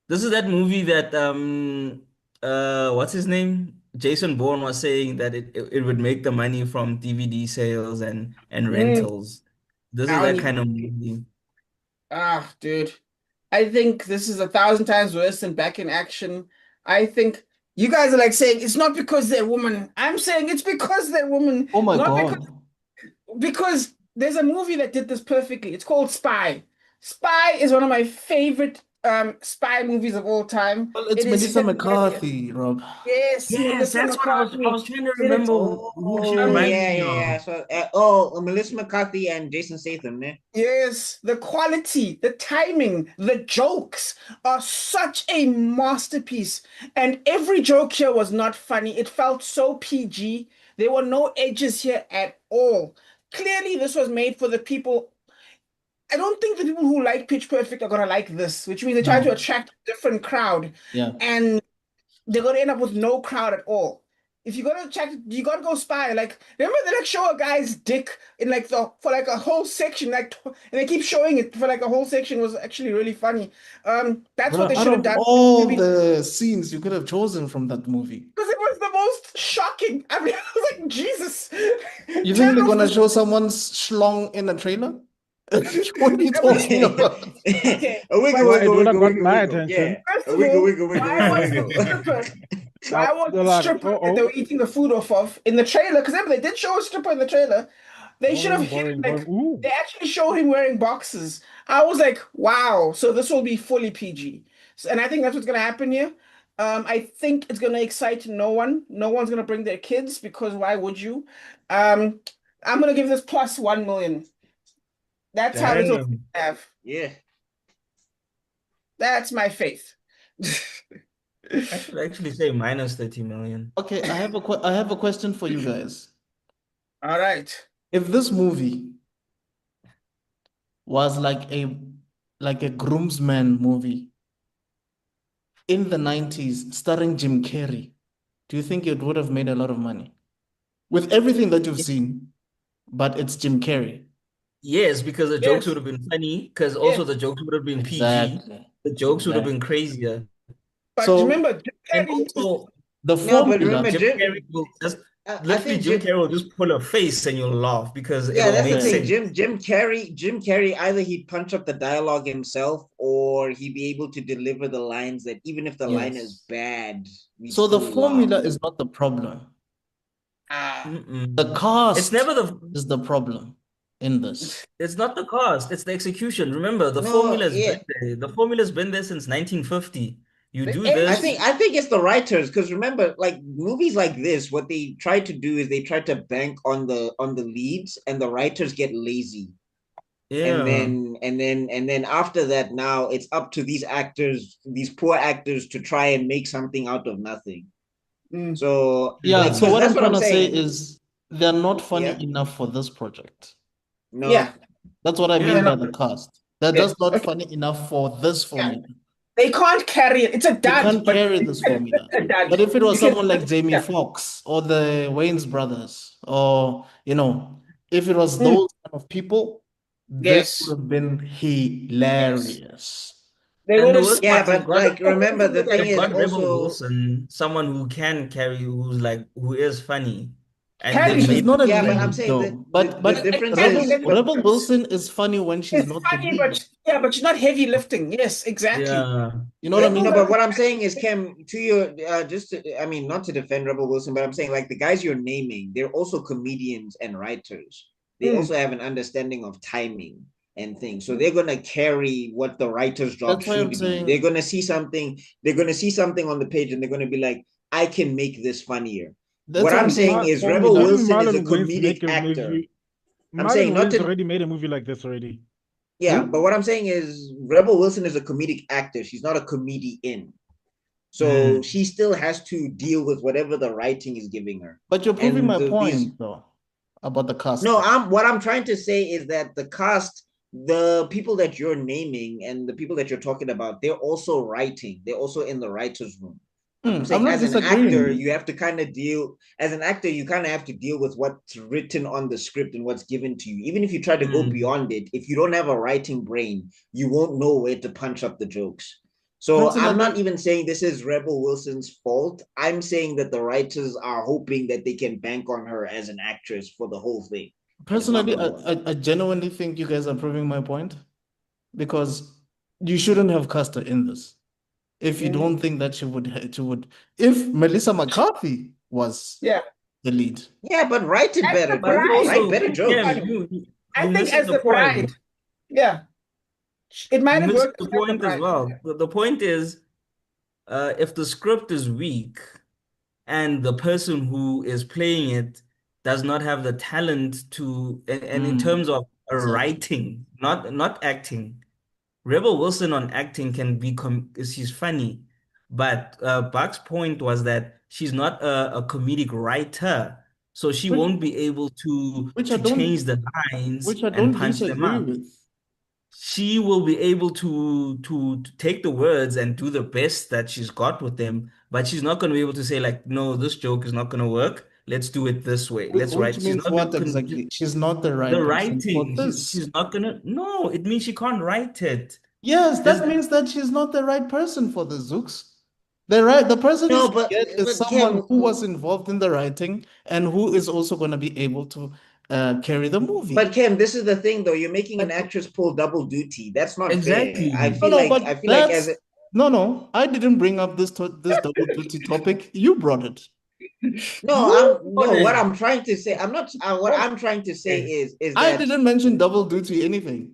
this is that movie that what's his name? Jason Bourne was saying that it would make the money from DVD sales and Mm, rentals. This is I that only kind of movie. dude. I think this is 1,000 times worse than Back in Action. I think you guys are like saying it's not because they're women. I'm saying it's because they're women, Oh my not God. because there's a movie that did this perfectly. It's called Spy. Spy is one of my favorite spy movies of all time. Well, it's It is Melissa hilarious. McCarthy, Rob. Yes, Yes, Melissa that's what I was McCarthy trying to did it. remember who she Oh reminded yeah, me yeah, yeah. of. So Melissa McCarthy and Jason Statham, ne? Yes, the quality, the timing, the jokes are such a masterpiece. And every joke here was not funny. It felt so PG. There were no edges here at all. Clearly, this was made for the people. I don't think the people who like Pitch Perfect are gonna like this, which means they're trying to No. attract a different crowd, Yeah. and they're gonna end up with no crowd at all. If you go to check, you gotta go spy. Like, remember they like show a guy's dick in like for like a whole section, and they keep showing it for like a whole section was actually really funny. That's what Bro, they out should have of done. all Maybe the scenes you could have chosen from that movie, because it was the most shocking. I mean, I was like, Jesus. you Turn think they're off gonna the show someone's schlong in a trailer? What are you I was talking about? okay. A wiggle, But Well, it wiggle, would have wiggle, got wiggle, my wiggle. attention. Yeah. first A of wiggle, all, wiggle, wiggle, why was wiggle, the wiggle. stripper? Why was They're the like, stripper that oh, they were eating the food off of in the trailer? Because remember they did show a stripper in the trailer. They should have hit boring, him boring. like Ooh. they actually showed him wearing boxes. I was like, wow, so this will be fully PG. And I think that's what's gonna happen here. I think it's gonna excite no one. No one's gonna bring their kids because why would you? I'm gonna give this plus 1 million. That's how little Damn. I have. Yeah. That's my faith. I should actually say minus 30 million. Okay, I have a question for you guys. All right. If this movie was like a groomsman movie in the 90s starring Jim Carrey, do you think it would have made a lot of money? With everything that you've seen, but it's Jim Carrey. Yes, because the jokes Yes. would have been funny, because also Yes. the jokes would have been PG. Exactly. The jokes would have been crazier. But So, remember, Jim And Carrey is also, the No, but formula, remember, Jim Jim. Carrey will just I literally think Jim Jim. Carrey will just pull a face and you'll laugh because Yeah, it'll that's the make thing. sense. Jim Carrey, either he'd punch up the dialogue himself or he'd be able to deliver the lines that even if the line is yes. bad, we So the still formula laugh. is not the problem. Mm-mm. The It's cast never the is the problem in this. it's not the cost, it's the execution. Remember, the No, formula's yeah. been there. The formula's been there since 1950. You do I this. I think it's the writers because remember, like movies like this, what they try to do is they try to bank on the leads, and the writers get lazy. And Yeah. then after that, now it's up to these actors, these poor actors, to try and make something out of nothing. Mm. So Yeah, like, so because what I'm that's what trying I'm to say saying. is they're not funny Yeah. enough for this project. No. Yeah. That's what I mean Yeah. by the cast. They're Yeah. just not Okay. funny enough for this formula. They can't carry it. It's a They dud, can't but carry this formula. a dud. But if it was You can- someone like Jamie yeah. Foxx or the Wayans brothers, or if it was Mm. those kind of people, this Yes. would have been hilarious. They And would the have worst Yeah, part, but like remember the thing they've is got Rebel also Wilson, someone who can carry, who is funny, and But Carry they've she's made not a yeah, but lead I'm saying that though. But the difference Exactly, is that's the Rebel difference. Wilson is funny when she's It's not the funny, lead. but she's not heavy lifting. Yes, exactly. yeah. You know what I Rebel mean? no, but what I'm saying is, Kim, to your I mean, not to defend Rebel Wilson, but I'm saying like the guys you're naming, they're also comedians and writers. They Mm. also have an understanding of timing and things. So they're gonna carry what the writer's job That's why I'm should be. saying- They're gonna see something, on the page and they're gonna be like, I can make this funnier. That's What I'm saying Mar- is Didn't Rebel Wilson is a Marlon Wayans make comedic a actor. movie? I'm saying Marlon not Wayans to already made a movie like this already. yeah, Who? but what I'm saying is Rebel Wilson is a comedic actor. She's not a comedian. So she still has to deal with whatever the writing is giving her. But you're proving And my these- point though about the cast. No, what I'm trying to say is that the cast, the people that you're naming and the people that you're talking about, they're also writing. They're also in the writer's room. I'm saying not as an disagreeing. actor, you have to kind of deal as an actor, you kind of have to deal with what's written on the script and what's given to you. Even if you try to go beyond it, if you don't have a writing brain, you won't know where to punch up the jokes. So I'm not even saying this is Rebel Wilson's fault. I'm saying that the writers are hoping that they can bank on her as an actress for the whole thing. Personally, number one. I genuinely think you guys are proving my point because you shouldn't have cast her in this. If you don't think that she would, if Melissa McCarthy was Yeah. the lead. Yeah, but write it That's better. the Bro. bride. Write better jokes. Yeah, you I think missing as the bride. Yeah. It might You have missed worked the as the point as bride. well. The point is, if the script is weak and the person who is playing it does not have the talent to, and in terms of writing, not acting, Rebel Wilson on acting can be she's funny, but Buck's point was that she's not a comedic writer, so she won't be able to change the lines Which I and don't punch them disagree up. with. She will be able to take the words and do the best that she's got with them, but she's not going to be able to say like, no, this joke is not going to work. Let's do it this way. Let's write. Which She's means not what con- exactly? She's not the right the person for writing. this. She's not gonna. No, it means she can't write it. Yes, There's that means that she's not the right person for the Zooks. The person you No, should get is but someone Kim, who was involved in the writing and who is also going to be able to carry the movie. but Kim, this is the thing though. You're making an But- actress pull double duty. That's not fair. Exactly. I No, feel no, like but I feel like as that's no, I didn't bring up this double duty topic. You brought it. no, brought what it. I'm trying to say, I'm not. What I'm trying to say is I that didn't mention double duty anything.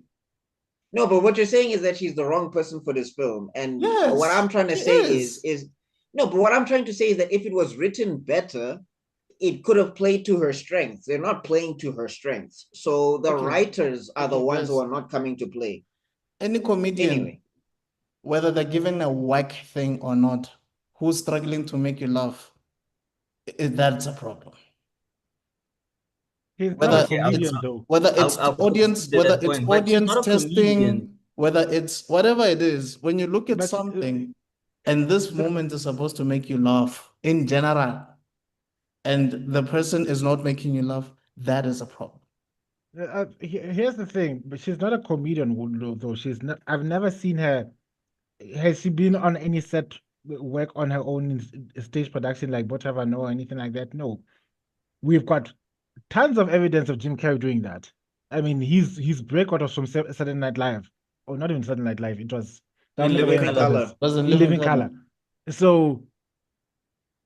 no, but what you're saying is that she's the wrong person for this film. And Yes, what I'm trying to she say is. is no, but what I'm trying to say is that if it was written better, it could have played to her strengths. They're not playing to her strengths. So the Okay. writers are the Okay, ones who guys. are not coming to play. Any comedian, Anyway, whether they're given a whack thing or not, who's struggling to make you laugh, that's a problem. He's not Whether a Okay, comedian though. whether it's I'll audience, concede to whether that it's point, but she's audience not a testing, comedian. whether it's whatever it is, when you look at But something and this moment is supposed to make you laugh in general, and the person is not making you laugh, that is a problem. Here's the thing, but she's not a comedian though. She's not. I've never seen her. Has she been on any set work on her own stage production like whatever, no, or anything like that? No. We've got tons of evidence of Jim Carrey doing that. I mean, his breakout was from Saturday Night Live, or not even Saturday Night Live. It was In Down with the Living Wayans Color. Brothers, Doesn't in live in Living color. Color. So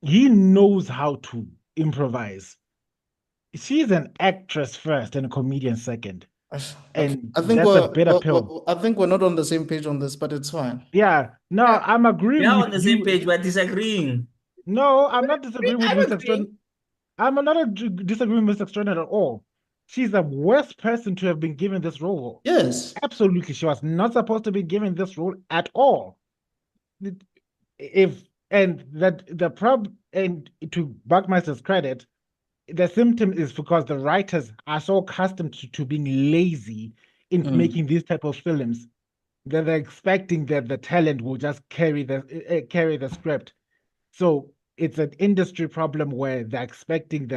he knows how to improvise. She's an actress first and a comedian second. And I think that's a better pill. I think we're not on the same page on this, but it's fine. Yeah, no, Yeah. I'm agreeing We are with on the same you. page, we're disagreeing. No, I'm not disagreeing with I'm Mr. agreeing. Stone. I'm not disagreeing with Mr. Stone at all. She's the worst person to have been given this role. Yes. Absolutely, she was not supposed to be given this role at all. If and that the problem, and to Buckminster's credit, the symptom is because the writers are so accustomed to being lazy in making these type of films that they're expecting that the talent will just carry the script. So it's an industry problem where they're expecting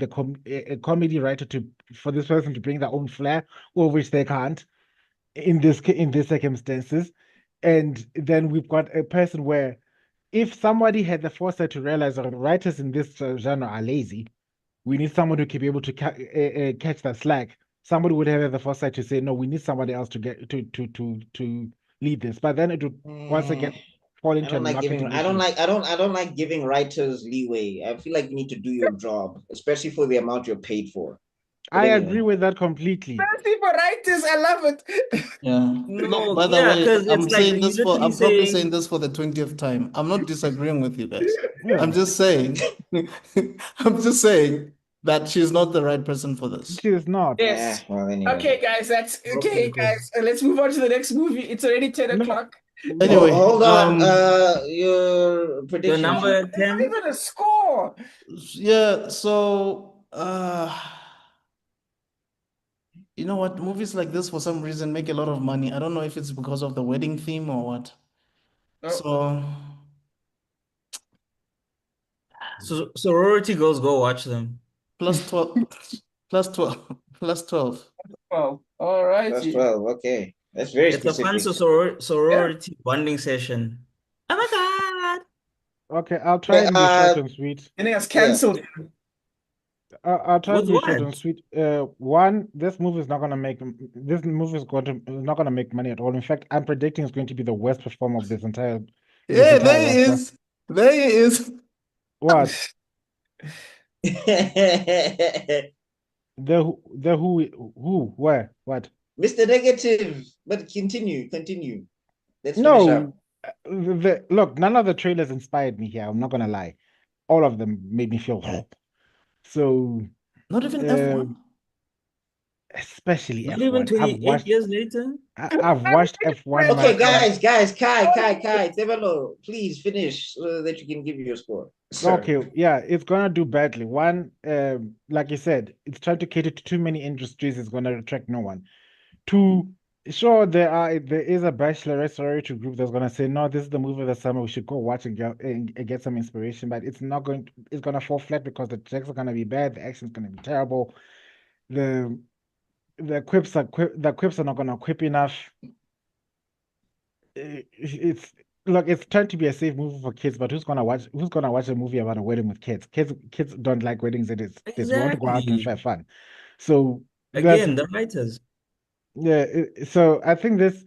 a comedy writer for this person to bring their own flair, or which they can't in these circumstances. And then we've got a person where if somebody had the foresight to realize that writers in this genre are lazy, we need someone who can be able to catch that slack. Somebody would have the foresight to say, no, we need somebody else to get to lead this. But then it would once again fall I into a don't like marketing giving. I issue. don't like giving writers leeway. I feel like you need to do your job, especially for the amount you're paid for. But I anyway. agree with that completely. Especially for writers, I love it. Yeah. No, By the yeah, way, 'cause I'm it's like saying you this for literally I'm probably saying- saying this for the 20th time. I'm not disagreeing with you guys. Yeah. I'm just saying I'm just saying that she's not the right person for this. She is not. Yes. Well, anyway. Okay, guys, that's okay, Okay, guys. Let's move on to the next movie. It's already 10 No. o'clock. Anyway, Hold on. Your prediction. Your number Not 10. even a score. yeah, so you know what? Movies like this for some reason make a lot of money. I don't know if it's because of the wedding theme or what. Oh. So So sorority girls, go watch them. plus 12 plus 12 plus 12. Well, all right. That's 12. Okay. That's very It's a fun specific. sorority bonding session. Oh my God. Okay, I'll try and be short and sweet. And it was cancelled. I'll try and With be short and what? sweet. One, this movie is not gonna make not gonna make money at all. In fact, I'm predicting it's going to be the worst performer of this entire Yeah, there he roster. is. There he is. What? Mr. Where, what? Negative. But continue. Let's finish No, up. look, none of the trailers inspired me here. I'm not gonna lie. All of them made me feel so, Not even uh, F1. especially Not even F1. 28 years later. I've watched F1. Okay, my- guys, Kai, Tevelo, please finish so that you can give your score. Sir. Okay, yeah, it's gonna do badly. One, like you said, it's trying to cater to too many industries. It's gonna attract no one. Two, Sure, there is a bachelorette sorority group that's gonna say, no, this is the movie of the summer. We should go watch and get some inspiration, but it's gonna fall flat because the jokes are gonna be bad, the action's gonna be terrible, the the quips are not gonna quip enough. It's look, it's trying to be a safe movie for kids, but who's gonna watch a movie about a wedding with kids? Kids don't like weddings, and they want to go out and Exactly. have fun. So that's Again, the writers. yeah. So I think this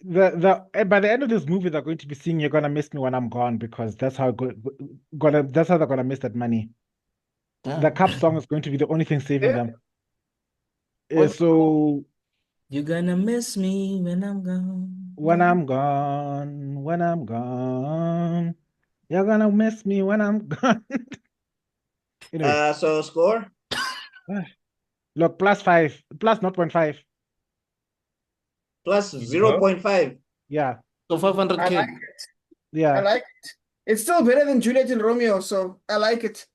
by the end of this movie, they're going to be singing "You're Gonna Miss Me When I'm Gone" because that's how they're gonna miss that money. The Damn. Cup song is going to be the only thing saving Yeah. them. Well, So You're gonna miss me when I'm gone. when I'm gone, you're gonna miss me when I'm gone. Anyway, So score look, +5, plus 0.5. plus Easy go. 0.5. Yeah, So I 500K. like it. I yeah. like it. It's still better than Juliet and Romeo, so I like it.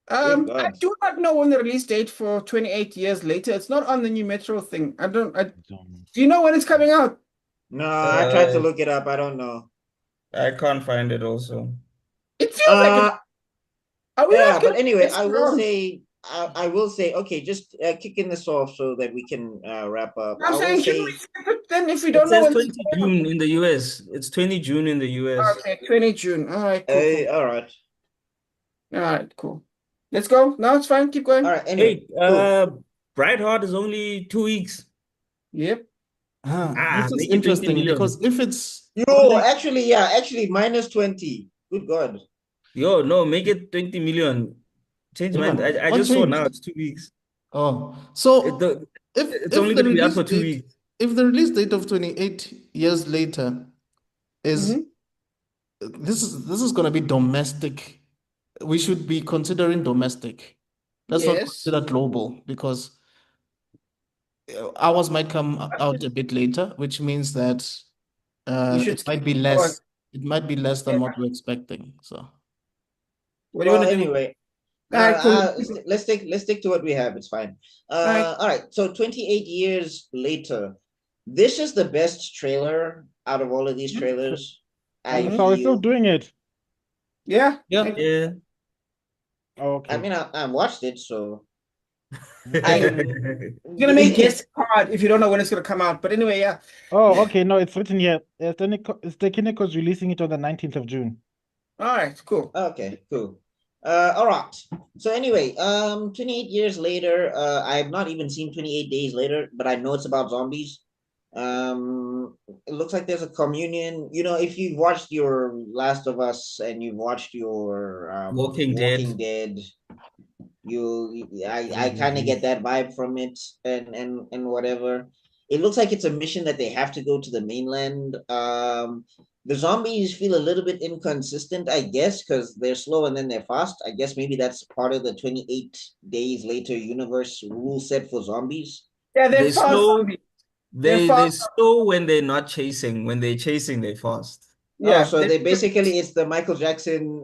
Good I God. do not know when the release date for 28 years later. It's not on the new Metro thing. Do you know when it's coming out? No, I tried to Uh, look it up. I don't know. I can't find it also. It feels like it. Are we Yeah, not but gonna anyway, mess around? I will say, okay, just kicking this off so that we can wrap up. I'm I will saying, shouldn't we say, skip it then if we It don't know says when this is 20 coming out? June in the US. It's 20 June in the US. Okay, 20 June. All right, cool. all right, All right, cool. Let's go. No, it's fine. Keep all going. right. Anyway, Hey, cool. Brightheart is only 2 weeks. Yep. This is Make it 20 interesting million. because if it's Yo, only actually, yeah, actually minus 20. Good God. Yo, no, make it 20 million. Change mind. even I what just saw now changed? it's 2 weeks. Oh, It, so the, it's only going to be out for 2 weeks. if the release date of 28 years later is Mm-hmm. this is going to be domestic, we should be considering domestic. Let's not Yes. consider global because ours might come out a bit later, which means that You should it might skip be on. less. It might be less than Yeah. what we're expecting. So What do you Well, want to do? anyway, All right, cool. let's stick to what we have. It's fine. All right. All right. So 28 years later, this is the best trailer out of all of these trailers. I Mhm. So we're still feel. doing it. Yeah. yeah, Yeah. I Okay. mean, I watched it, so Okay. I'm. It's gonna make guess hard if you don't know when it's gonna come out. But anyway, yeah. Oh, okay. No, it's written here. Tekinico's releasing it on the 19th of June. All right, cool. Okay, cool. All right. So anyway, 28 years later, I have not even seen 28 Days Later, but I know it's about zombies. It looks like there's a communion. You know, if you've watched your Last of Us and you've watched your Walking Walking Dead. Dead, I kind of get that vibe from it and whatever. It looks like it's a mission that they have to go to the mainland. The zombies feel a little bit inconsistent, I guess, because they're slow and then they're fast. I guess maybe that's part of the 28 days later universe rule set for zombies. Yeah, they're They fast slow. zombies. They're They fast. slow when they're not chasing. When they're chasing, they fast. Oh, Yeah, so they basically it's the Michael Jackson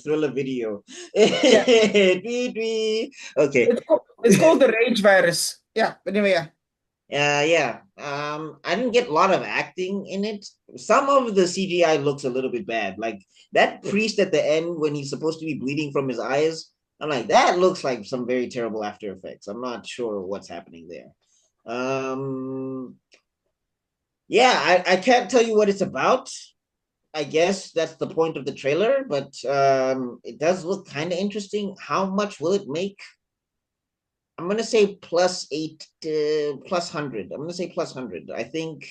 Thriller video. yeah. Tweet, tweet. Okay. It's called the rage virus. Yeah, but anyway, yeah. Yeah. I didn't get a lot of acting in it. Some of the CGI looks a little bit bad. Like that priest at the end when he's supposed to be bleeding from his eyes. I'm like, that looks like some very terrible After Effects. I'm not sure what's happening there. Yeah, I can't tell you what it's about. I guess that's the point of the trailer, but it does look kind of interesting. How much will it make? I'm gonna say +8, +100. I'm gonna say +100. I think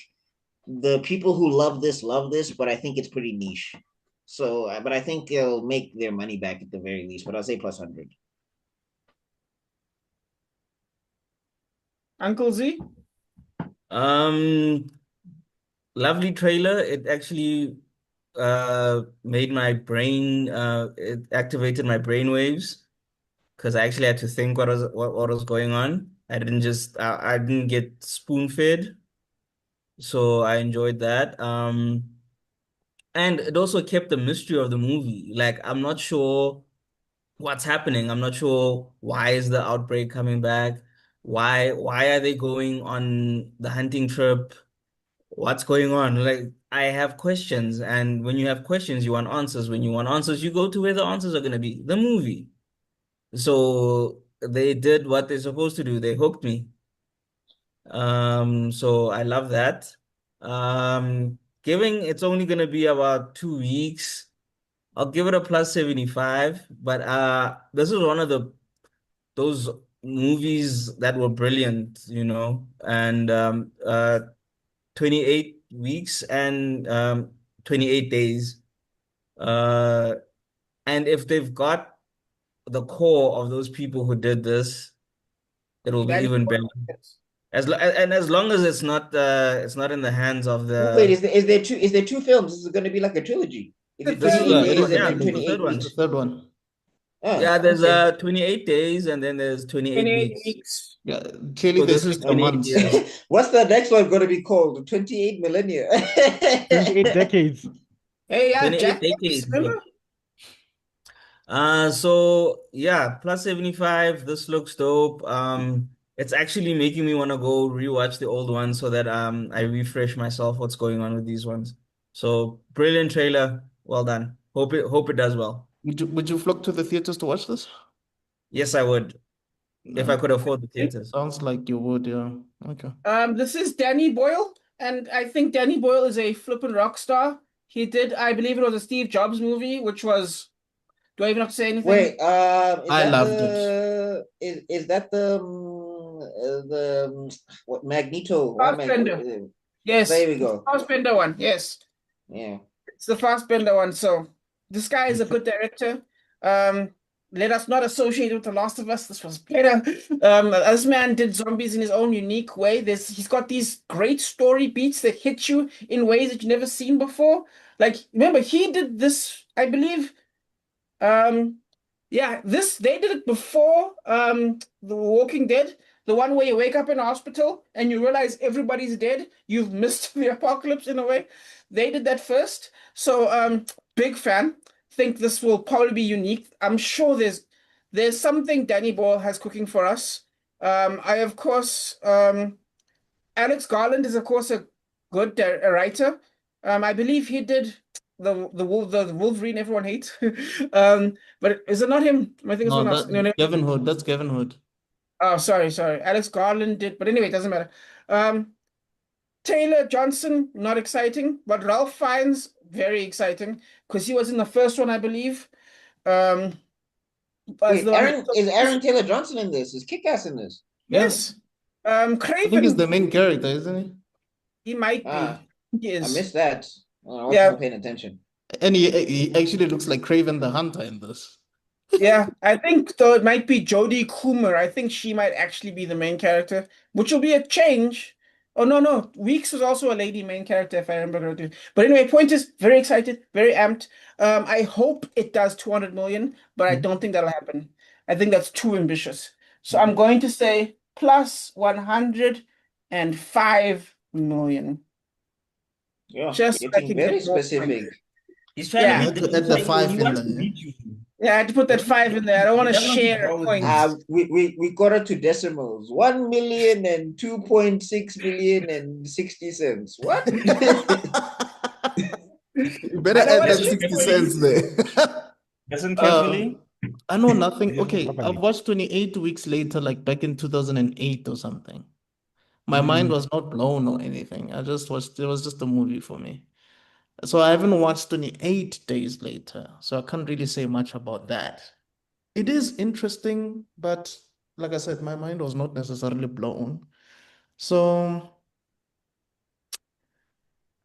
the people who love this, but I think it's pretty niche. So, but I think they'll make their money back at the very least. But I'll say +100. Uncle Z. Um, Lovely trailer. It actually made my brain it activated my brain waves because I actually had to think what was going on. I didn't get spoon fed, so I enjoyed that. And it also kept the mystery of the movie. Like I'm not sure what's happening. I'm not sure why is the outbreak coming back. Why are they going on the hunting trip? What's going on? Like, I have questions, and when you have questions, you want answers. When you want answers, you go to where the answers are gonna be, the movie. So they did what they're supposed to do. They hooked me. So I love that. Giving it's only gonna be about 2 weeks. I'll give it a plus 75, but this is one of those movies that were brilliant, and 28 weeks and 28 days. Uh, and if they've got the core of those people who did this, it will be Danny even better. Boyle, yes. As long as it's not in the hands of Wait, the is there two films? This is going to be like a trilogy. Is The it this is third 28 a It days is and a yeah, then this is the trilogy. third 28 It's the one. weeks? third one. Oh, Yeah, there's okay. 28 days and then there's 28 28 weeks. weeks. Yeah, clearly So they this is skipped a 28 month. years. What's the next one going to be called? 28 millennia. 28 decades. Hey, yeah, 28 Jack X, decades. remember? So yeah, plus 75. This looks dope. It's actually making me want to go rewatch the old ones so that I refresh myself what's going on with these ones. So brilliant trailer. Well done. Hope it does well. Would you flock to the theaters to watch this? Yes, I would if I No. could afford the theaters. Sounds like you would, yeah. Okay. This is Danny Boyle, and I think Danny Boyle is a flippin' rock star. He did, I believe it was a Steve Jobs movie, which was, do I even have to say anything? Wait, is I that loved it. is that what Magneto? Why am I? Fassbender. Yes, There we it's the go. Fassbender one. Yes, Yeah. it's the Fassbender one. So this guy is a good director. Um, Let us not associate with The Last of Us. This was better. This man did zombies in his own unique way. He's got these great story beats that hit you in ways that you've never seen before. Like, remember, he did this, I believe. Yeah, they did it before The Walking Dead, the one where you wake up in a hospital and you realize everybody's dead. You've missed the apocalypse in a way. They did that first. So big fan. Think this will probably be unique. I'm sure there's something Danny Boyle has cooking for us. I of course Alex Garland is of course a good writer. I believe he did the Wolverine everyone hates. But is it not him? I think it's No, someone else. No, no. Gavin Hood. That's Gavin Hood. Oh, sorry. Alex Garland did, but anyway, it doesn't matter. Taylor Johnson, not exciting, but Ralph Fiennes, very exciting because he was in the first one, I believe. Um, as Wait, the one. Is Aaron Taylor Johnson in this? Is Kick-Ass in this? Yes. I think he's Craven, the main character, isn't he might be. Ah, He I is. missed that. I wasn't Yeah. paying attention. he? And he actually looks like Craven the Hunter in this. Yeah, I think though it might be Jodie Comer. I think she might actually be the main character, which will be a change. Oh no, Weeks was also a lady main character if I remember correctly. But anyway, point is very excited, very amped. I hope it does 200 million, but I don't think that'll happen. I think that's too ambitious. So I'm going to say plus 105 million. Yeah, Just so I getting can very get more specific. points. He's trying Yeah. to beat At the he five in wants there, to yeah? beat you. Yeah, I had to put that 5 in there. I don't want to That one's share wrong with points. We got it to decimals. 1 million and 2.6 million and 60 cents. What? You better I don't add wanna that share 60 points. cents there. Listen carefully. I know nothing. Listen Okay, properly. I've watched 28 weeks later, like back in 2008 or something. My mind was not blown or anything. I just watched, it was just a movie for me. So I haven't watched 28 days later. So I can't really say much about that. It is interesting, but like I said, my mind was not necessarily blown. So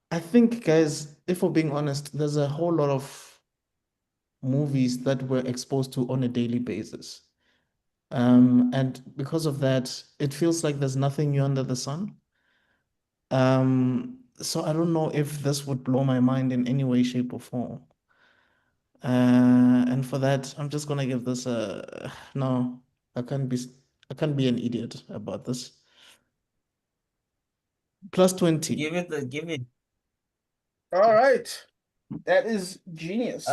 I think, guys, if we're being honest, there's a whole lot of movies that we're exposed to on a daily basis. And because of that, it feels like there's nothing new under the sun. So I don't know if this would blow my mind in any way, shape, or form. And for that, I'm just gonna give this a no. I can't be an idiot about this. Plus 20. Give it. All right. That is genius.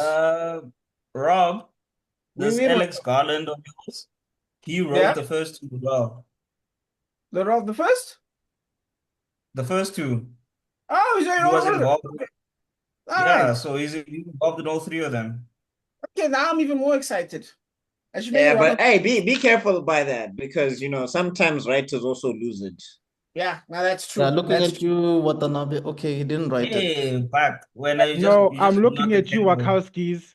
Rob, this We- we- Alex Garland of yours, he wrote Yeah? the first two as well. The role of the first? The first two. Oh, he's He was all right. involved. All Yeah, right. so he's involved in all three of them. Okay, now I'm even more excited. I should maybe Yeah, watch but hey, be careful by that because sometimes writers also lose it. Yeah, now that's true. Yeah, looking That's at you, Watanabe. Okay, he didn't write it. Hey, but when I No, you I'm just looking not at you, dependable. Wachowskis.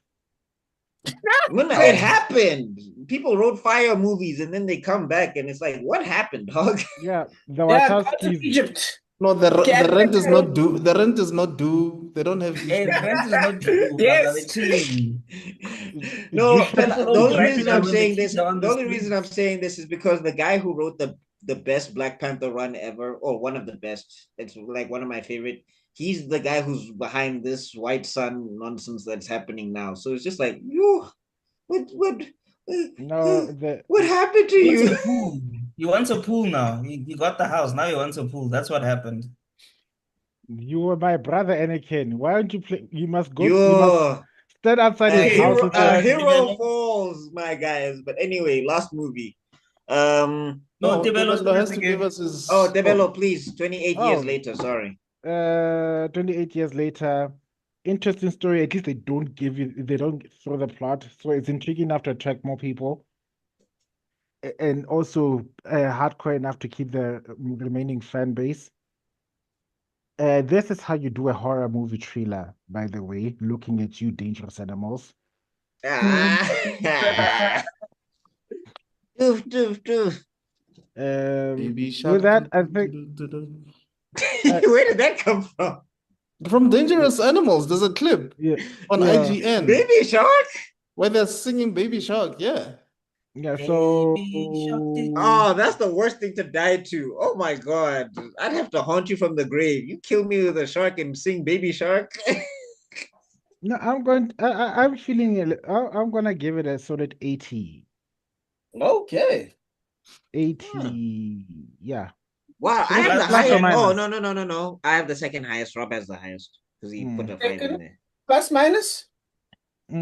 It happened. People wrote fire movies and then they come back and it's like, what happened, dog? Yeah, the Yeah, go to Wachowskis. Egypt. No, Okay, the rent is not due. The rent is not due. They don't have Hey, issues. the rent is not due, but Yes. they're chilling. No, You should- People the don't only gripe reason enough I'm when the saying kids this, are on the the only reason I'm streets. saying this is because the guy who wrote the best Black Panther run ever, or one of the best, it's like one of my favorite. He's the guy who's behind this White Sun nonsense that's happening now. So it's just like, you, what, No, the what happened to He wants a you? pool. He wants a pool now. He got the house. Now he wants a pool. That's what happened. you were my brother, Anakin. Why don't you play? You must go. You must You're stand outside his house with a your. hero falls, my guys. But anyway, last movie. No, No, Tibelo's Tebelo has first to give again. us his. Oh, Debello, please. 28 years Oh, later. Sorry. 28 years later. Interesting story. At least they don't give you. They don't throw the plot, so it's intriguing enough to attract more people, and also hardcore enough to keep the remaining fan base. This is how you do a horror movie trailer, by the way. Looking at you, dangerous animals. Ah. Doof, doof, doof. Baby With shark. that, I think Where did that come from? From Dangerous Animals, there's a clip yeah, on yeah, IGN Baby shark? where they're singing Baby Shark. Yeah. yeah. So Baby shark did- Oh, that's the worst thing to die to. Oh my god. I'd have to haunt you from the grave. You kill me with a shark and sing baby shark. no, I'm going. I'm feeling. I'm gonna give it a solid 80. Okay. 80. Yeah. Wow, I Plus- have the plus or highest. Oh, minus. no. I have the second highest. Rob has the highest because he put a 5 in Second. there. Plus minus? What's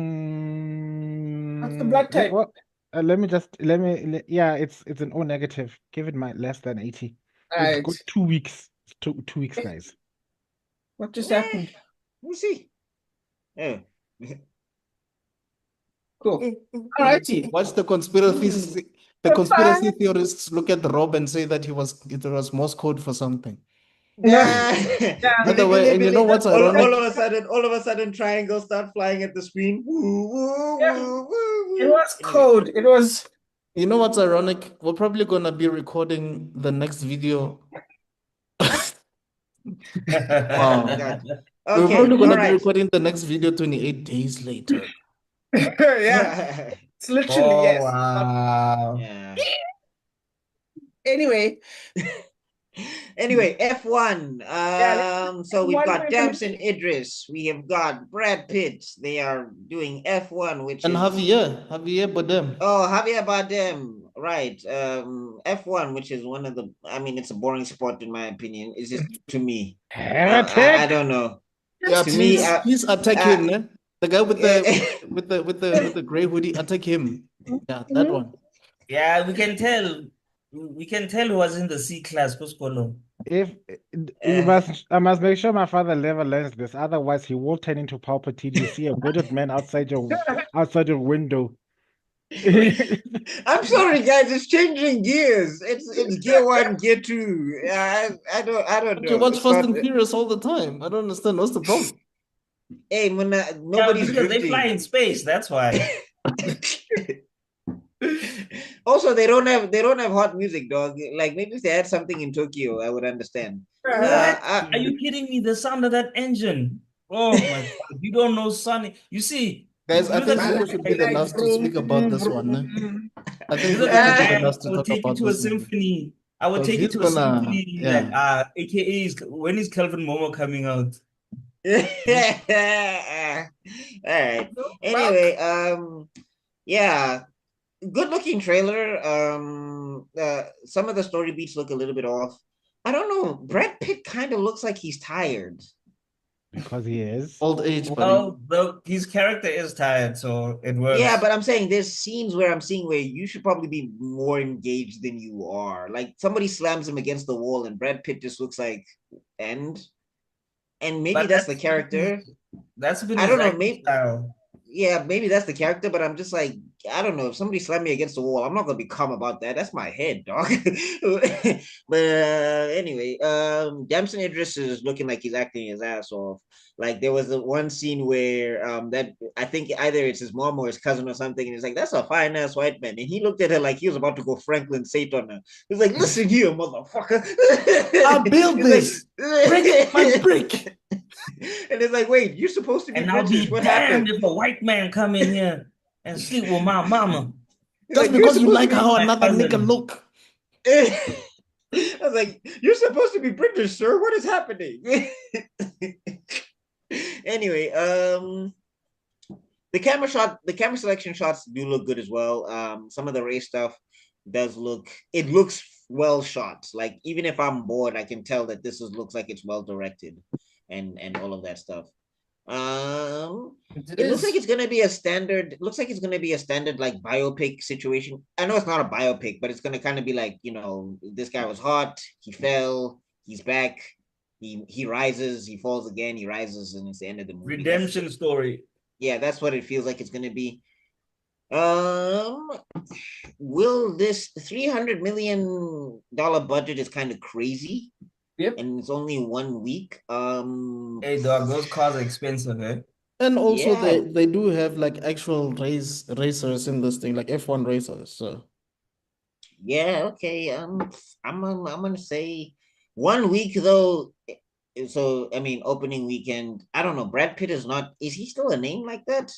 the blood type? Well, let me. Yeah, it's an O negative. Give it my less than 80. It's Alright. got 2 weeks. Two weeks, guys. What just happened? We'll see. Yeah. Cool. Alrighty. Watch the conspiracy theorists look at Rob and say that it was Morse code for something. Yeah. By the way, and you know what's ironic? All of a sudden, triangles start flying at the screen. Woo, woo, Yeah. woo, woo, It woo. was code. It was. You know what's ironic? We're probably gonna be recording the next video. Wow. God. We're Okay, probably all gonna be right. recording the next video 28 days later. Yeah. It's literally Oh, yes. wow. Yeah. Anyway. Anyway, F1. So we've F1 got Damson recommendation. Idris. We have got Brad Pitt. They are doing F1, which And is Javier Bardem. oh, Javier Bardem. Right. F1, which is one of the. I mean, it's a boring sport in my opinion. It's just to me. I Heretic. don't know. Yeah, To me, please attack him, ne? The guy with eh, the gray hoodie, attack him. Yeah, that one. Yeah, we can tell. We can tell who was in the C class. Kuskolo. If Eh. I must make sure my father never learns this. Otherwise, he will turn into Palpatine. You see a wounded man outside your window. I'm sorry, guys. It's changing gears. It's gear 1, gear 2. I don't But you know. watch It's Fast not- and Furious all the time. I don't understand. What's the problem? Hey, when Yeah, nobody's because they fly drifting. in space. That's why. Also, they don't have hot music, dog. Like maybe if they had something in Tokyo, I would understand. Are you kidding me? The sound of that engine. Oh my God. You don't know Sonny. You see, Guys, I look think at Hugo the should be the guy. last to speak about this one. Ne? I think Look Hugo at should the be the guy. last I to would talk take you about to a this one. symphony. I would Because take you he's to a gonna- symphony, yeah. like AKA when is Calvin Momo coming out? All right. Anyway, yeah, good looking trailer. Some of the story beats look a little bit off. I don't know. Brad Pitt kind of looks like he's tired. because he is. Old age, buddy. Well, his character is tired, so it works. Yeah, but I'm saying there's scenes where I'm seeing where you should probably be more engaged than you are. Like somebody slams him against the wall, and Brad Pitt just looks like and maybe But that's the character. That's been I his don't know, acting maybe style. yeah, maybe that's the character, but I'm just like, I don't know. If somebody slammed me against the wall, I'm not gonna be calm about that. That's my head, dog. But anyway, Damson Idris is looking like he's acting his ass off. Like there was the one scene where that I think either it's his mom or his cousin or something, and he's like, "That's a fine ass white man," and he looked at her like he was about to go Franklin Saint on her. He's like, "Listen here, motherfucker! I built He's this. like, Brick by brick. And it's like, wait, you're supposed to be And I'll be British. What damned happened? if a white man come in here and sleep with my mama. He's Just like, because you "You're like supposed how my another nigga cousin." look. I was like, you're supposed to be British, sir. What is happening? Anyway, the camera selection shots do look good as well. Some of the race stuff looks well shot. Like even if I'm bored, I can tell that looks like it's well directed and all of that stuff. It looks like it's gonna be a standard. It looks like it's gonna be a standard like biopic situation. I know it's not a biopic, but it's gonna kind of be like, this guy was hot, he fell, he's back, he rises, he falls again, he rises, and it's the end of the movie. Redemption story. Yeah, that's what it feels like it's gonna be. Will this $300 million budget is kind of crazy? Yep. And it's only 1 week. Hey dog, those cars are expensive, eh? And also Yeah. they do have like actual racers in this thing, like F1 racers. So Yeah, okay. I'm gonna say 1 week though. So I mean, opening weekend. I don't know. Brad Pitt is not. Is he still a name like that?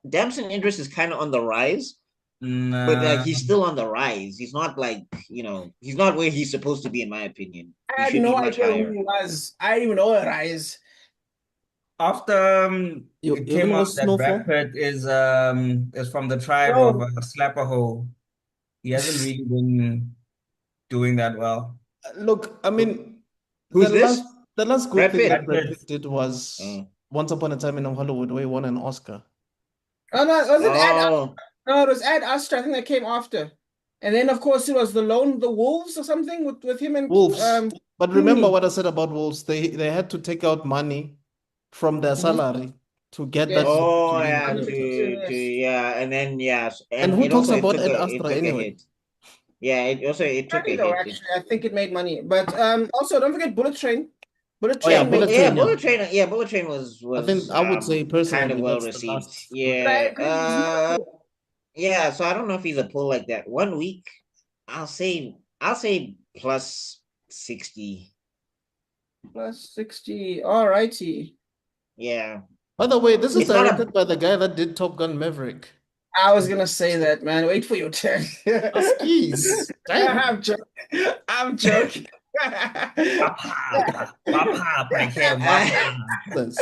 Damson Idris is kind of on the rise, but like he's still on the rise. He's not like he's not where he's supposed to be, in my opinion. I He had should no be much idea who higher. he was. I didn't even know who Rise. After You it you came know out that Snowfall? Brad Pitt is from the tribe Yo. of Slapperho. He hasn't really been doing that well. Look, I mean, Who's the this? last Brad good thing Pitt. that Brad Brad Pitt. Pitt did was Oh. Once Upon a Time in Hollywood, where he won an Oscar. Oh no, was it Ad? Oh, No, it was Ad Astra. I think that came after. And then of course it was the Wolves or something with him and Wolves. But remember Hmm. what I said about Wolves. They had to take out money from their salary to get Yes. that movie oh to be yeah, made. yeah, and then yes, And who it talks also about Ad it Astra took a anyway? hit. Yeah, it took a Funny though, hit. actually, I think it made money. But also don't forget Bullet Train. Bullet Oh, yeah, Train made Bullet Train, yeah. Bullet Train was I think I would say kind personally of well that's the received. last. But I Yeah, agree, he's not cool. yeah. So I don't know if he's a pull like that. 1 week, I'll say plus 60. Plus 60. All righty. Yeah, By the way, this is It's not a- directed by the guy that did Top Gun Maverick. I was gonna say that, man. Wait for your turn. Skis. Damn. I'm joking. I'm joking. Wapa, wapa, I can't wapa.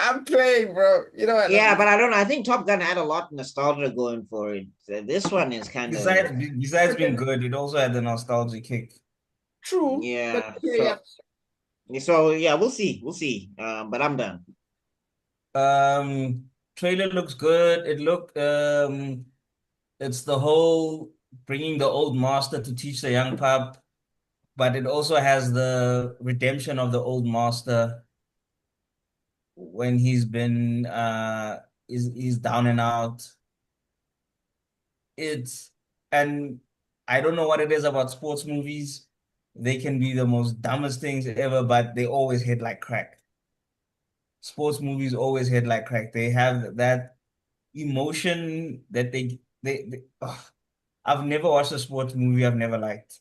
I'm playing, bro. You know what? yeah, but I don't know. I think Top Gun had a lot of nostalgia going for it. This one is kind of Besides being good, it also had the nostalgia kick. True. yeah. But yeah. So yeah, we'll see. But I'm done. Trailer looks good. It's the whole bringing the old master to teach the young pup, but it also has the redemption of the old master when he's been he's down and out. And I don't know what it is about sports movies. They can be the most dumbest things ever, but they always hit like crack. Sports movies always hit like crack. They have that emotion that I've never watched a sports movie I've never liked.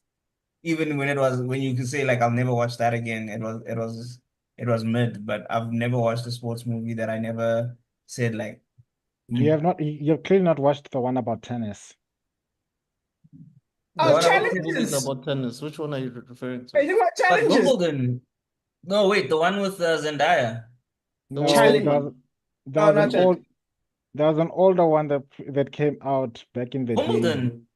Even when you could say like I'll never watch that again, it was mid, but I've never watched a sports movie that I never said like You've clearly not watched the one about tennis. the Oh, one about challenges. About tennis. Which one are you referring Are to? you talking about but challenges? Wimbledon. No, wait, the one with Zendaya. No, Challenge. there Oh, was not an older one that came out back in the day. Wimbledon.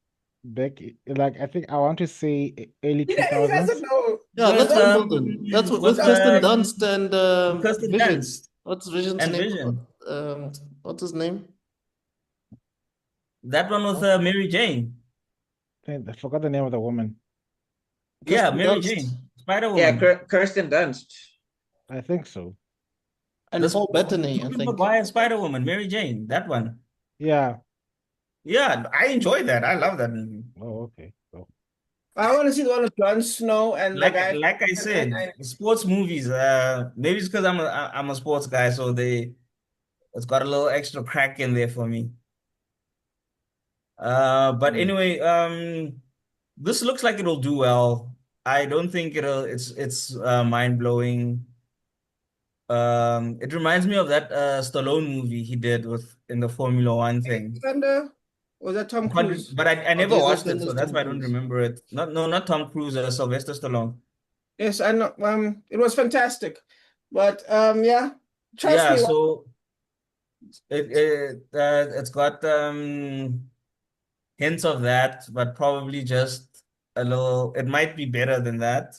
back, like I think I want to say early He doesn't 2000s. know. Yeah, With that's Wimbledon. That's what with with Kirsten Dunst and Kirsten Vision. Dunst What's Vision's and name? Vision. What's his name? That one with Mary Jane. I forgot the name of the woman. Yeah, Kirsten Mary Dunst Jane, Spider Yeah, Woman. Kirsten Dunst. I think so. and This Paul Bettany, I Tobey think. Maguire Spider Woman, Mary Jane, that one. Yeah. Yeah, I enjoyed that. I love that movie. Oh, okay. Oh. I want to see the one with Jon Snow and the guy. Like I said, sports movies. Maybe it's because I'm a sports guy, so it's got a little extra crack in there for me. But anyway, this looks like it'll do well. I don't think it's mind blowing. It reminds me of that Stallone movie he did in the Formula One thing. Thunder? Was that Tom Cruise? But I Oh, never Days of watched it, Thunder so is that's Tom why I don't Cruise. remember it. Not Tom Cruise, Sylvester Stallone. Yes, I know. It was fantastic, but yeah, trust Yeah, me. so it's got hints of that, but probably just a little. It might be better than that.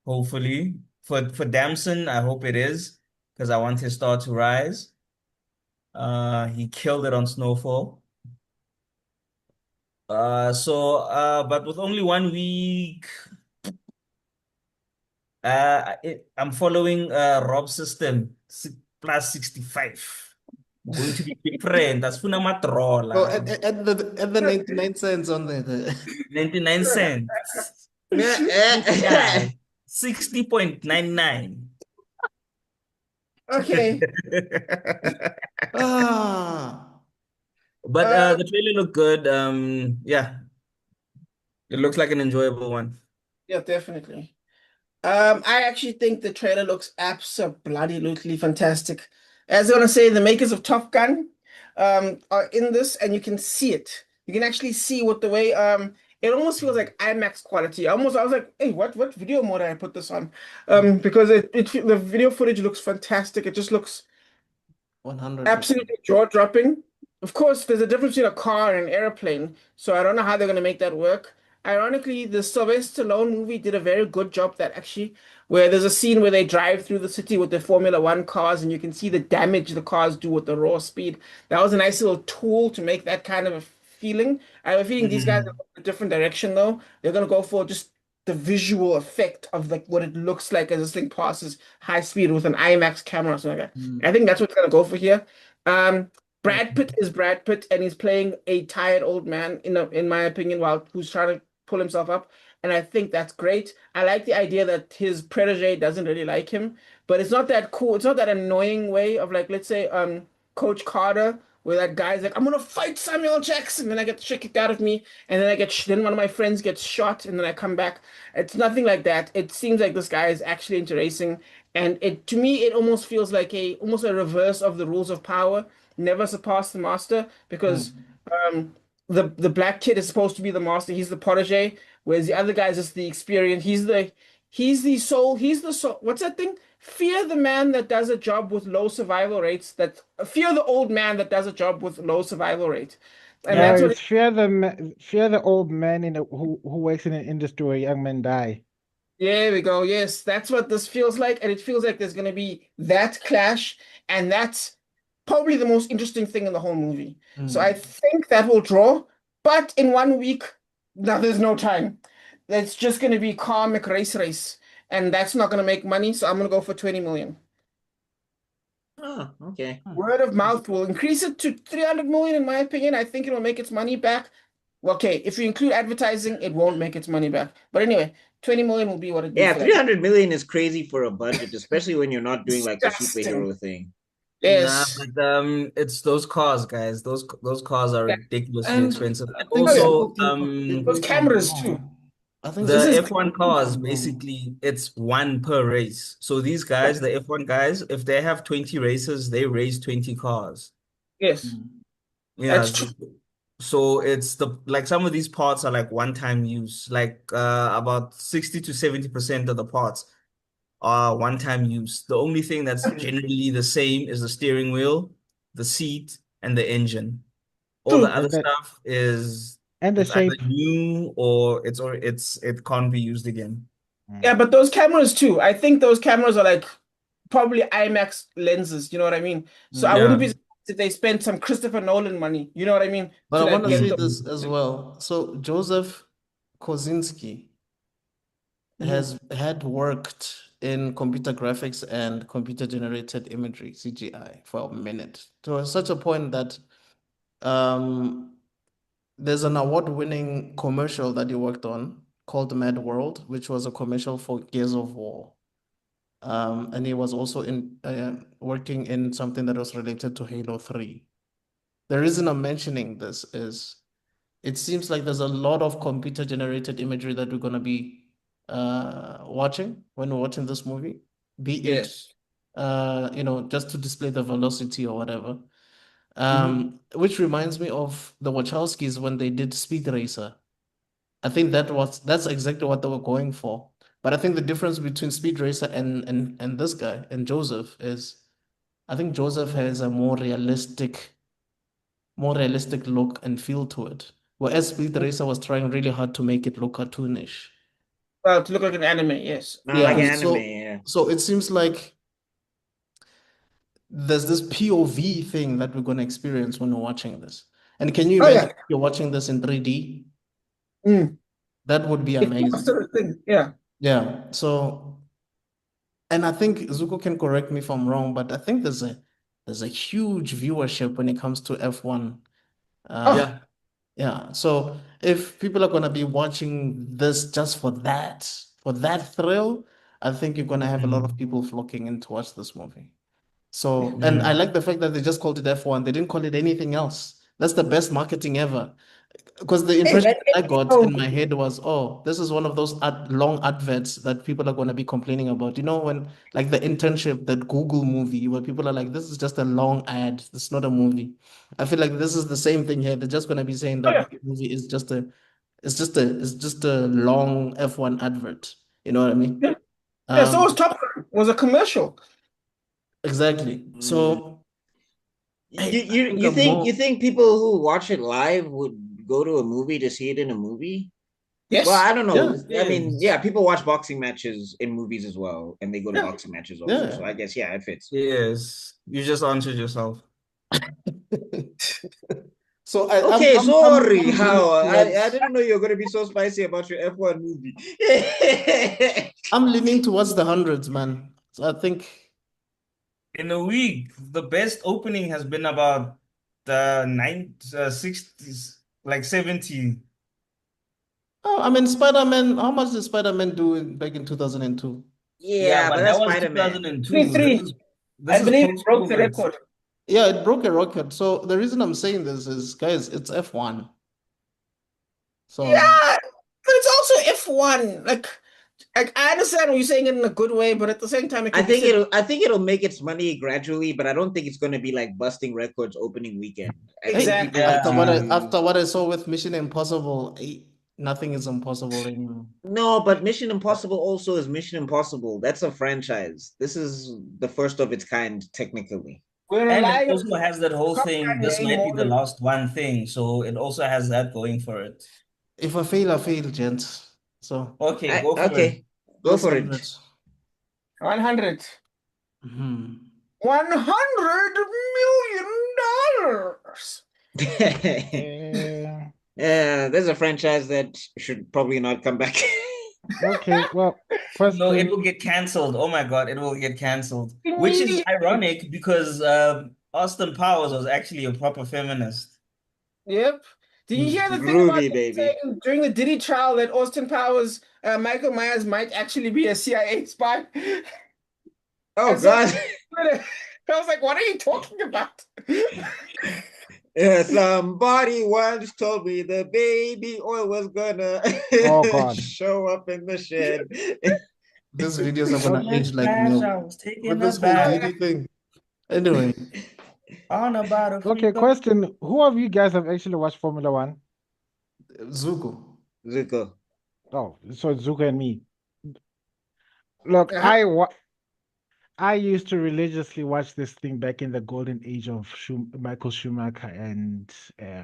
Hopefully, for Damson, I hope it is because I want his star to rise. He killed it on Snowfall. But with only 1 week, I'm following Rob's system, plus 65. Going to be different. That's Funama Oh, Troll. and the 99 cents on there. 99 cents. This guy, 60.99. Okay. Ah, But the trailer looked good. Yeah, it looks like an enjoyable one. Yeah, definitely. I actually think the trailer looks absolutely fantastic. As I want to say, the makers of Top Gun are in this, and you can see it. You can actually see what the way it almost feels like IMAX quality. I was like, hey, what video mode did I put this on? Because the video footage looks fantastic. It just looks 100%. absolutely jaw-dropping. Of course, there's a difference between a car and an airplane, so I don't know how they're going to make that work. Ironically, the Sylvester Stallone movie did a very good job that actually, where there's a scene where they drive through the city with the Formula One cars, and you can see the damage the cars do with the raw speed. That was a nice little tool to make that kind of a feeling. I have a feeling these guys are going a different direction though. They're going to go for just the visual effect of like what it looks like as this thing passes high speed with an IMAX camera or something like that. I think that's what's gonna go for here. Brad Pitt is Brad Pitt, and he's playing a tired old man in my opinion, while who's trying to pull himself up. And I think that's great. I like the idea that his protege doesn't really like him, but it's not that cool. It's not that annoying way of like, let's say, Coach Carter, where that guy's like, I'm gonna fight Samuel Jackson, then I get the shit kicked out of me, and then then one of my friends gets shot, and then I come back. It's nothing like that. It seems like this guy is actually into racing, and it to me it almost feels like almost a reverse of the rules of power. Never surpass the master, because the black kid is supposed to be the master. He's the protege, whereas the other guy is just the experience. He's the soul. What's that thing? Fear the man that does a job with low survival rates. Fear the old man that does a job with low survival rate. And No, that's what it's fear the old man who works in an industry where young men die. There we go. Yes, that's what this feels like. And it feels like there's going to be that clash. And that's probably the most interesting thing in the whole movie. So I think that will draw. But in 1 week, now there's no time. It's just going to be comic race. And that's not going to make money. So I'm going to go for 20 million. Oh, okay. Word of mouth will increase it to 300 million, in my opinion. I think it will make its money back. Well, okay, if you include advertising, it won't make its money back. But anyway, 20 million will be what it Yeah, is. 300 million is crazy for a budget, especially when you're not doing like a Disgusting. superhero thing. Yes. Nah, but it's those cars, guys. Those cars are ridiculously And expensive. I And think also, Those cameras too. I think the This is- F1 cars, basically, it's one per race. So these guys, the F1 guys, if they have 20 races, they race 20 cars. Yes. Yeah. That's true. So it's like some of these parts are like one-time use. Like about 60 to 70% of the parts are one-time use. The only thing that's generally the same is the steering wheel, the seat, and the engine. All the True. other stuff is And the It's either shape. new or it can't be used again. Yeah, but those cameras too. I think those cameras are like probably IMAX lenses. You know what I mean? So I wouldn't be Yeah. surprised if they spent some Christopher Nolan money. You know what I mean? But To I like want to get say the. this as well. So Joseph Kosinski has had worked in computer graphics and computer generated imagery, CGI, for a minute. To such a point that there's an award-winning commercial that he worked on called Mad World, which was a commercial for Gears of War. And he was also working in something that was related to Halo 3. The reason I'm mentioning this is it seems like there's a lot of computer generated imagery that we're going to be watching when we're watching this movie, be it Yes. just to display the velocity or whatever. Which reminds me of the Wachowskis when they did Speed Racer. I think that's exactly what they were going for. But I think the difference between Speed Racer and this guy and Joseph is I think Joseph has a more realistic look and feel to it. Whereas Speed Racer was trying really hard to make it look cartoonish. Well, to look like an anime, yes. Not like Yeah, anime, yeah. so it seems like there's this POV thing that we're going to experience when we're watching this. And can you Oh imagine yeah. if you're watching this in 3D? Mm. That would be It's amazing. sort of thing. Yeah. Yeah. So, and I think Zuko can correct me if I'm wrong, but I think there's a huge viewership when it comes to F1. Oh, Yeah. So if people are gonna be watching this just for that thrill, I think you're gonna have a lot of people flocking in to watch this movie. So, and I like the fact that they just called it F1. They didn't call it anything else. That's the best marketing ever. Because the hey, impression man, that I got so in my head was, oh, this is one of those long adverts that people are going to be complaining about. You know, when like the internship, that Google movie, where people are like, this is just a long ad. It's not a movie. I feel like this is the same thing here. They're just going to be saying oh, that yeah. the movie is it's just a long F1 advert. You know what I mean? Yeah. Yeah, so was Um, Top Gun. Was a commercial. exactly. Mm. So You, I you think you I'm think you more. think people who watch it live would go to a movie to see it in a movie? Well, Yes. I don't know. Yeah, I mean, Yes. yeah, people watch boxing matches in movies as well, and they go to Yeah. boxing matches also. So yeah. I guess yeah, it fits. Yes. You just answered yourself. So Okay, sorry. I'm leaning How I towards didn't know you were gonna be so spicy about your F1 movie. I'm leaning towards the hundreds, man. So I think In a week, the best opening has been about the 60s, like 70. I mean Spider-Man, how much did Spider-Man do back in 2002? Yeah, Yeah, but but that that's was Spider-Man. 2002. This 23. is I this is believe it broke the post-COVID. record. Yeah, it broke a record. So the reason I'm saying this is, guys, it's F1. So Yeah, but it's also F1. Like I understand what you're saying it in a good way, but at the same time, it I can be think said. it'll make its money gradually, but I don't think it's gonna be like busting records opening weekend. I think Exactly. people need after Yeah. what I saw with Mission Impossible, nothing is impossible anymore. no, but Mission Impossible also is Mission Impossible. That's a franchise. This is the first of its kind, technically. We're And it relying on also has that whole top thing. line This name might be more the than last one thing. So it also has that going for it. If I fail, gents. So Okay, I, go for it. okay, go let's for have it. it. 100. Hmm. $100 million. Uh, Yeah, there's a franchise that should probably not come back. okay, well, No, it question. will get canceled. Oh my God, it will get canceled. Which is ironic because Austin Powers was actually a proper feminist. Yep. Did you hear the thing about Groovy, them baby. saying during the Diddy trial that Austin Powers, Michael Myers might actually be a CIA spy? Oh I saw God. I was like, what are you talking about? Yeah, somebody once told me the baby oil was gonna Oh God. show up in the shed. These videos are gonna Okay. age like Flash, I milk was with taking a this whole bath Diddy thing. Anyway, on a Okay, battlefield. question. Who of you guys have actually watched Formula One? Zuko. Zuko. Oh, so it's Zuka and me. Look, Uh-huh. I used to religiously watch this thing back in the golden age of Michael Schumacher and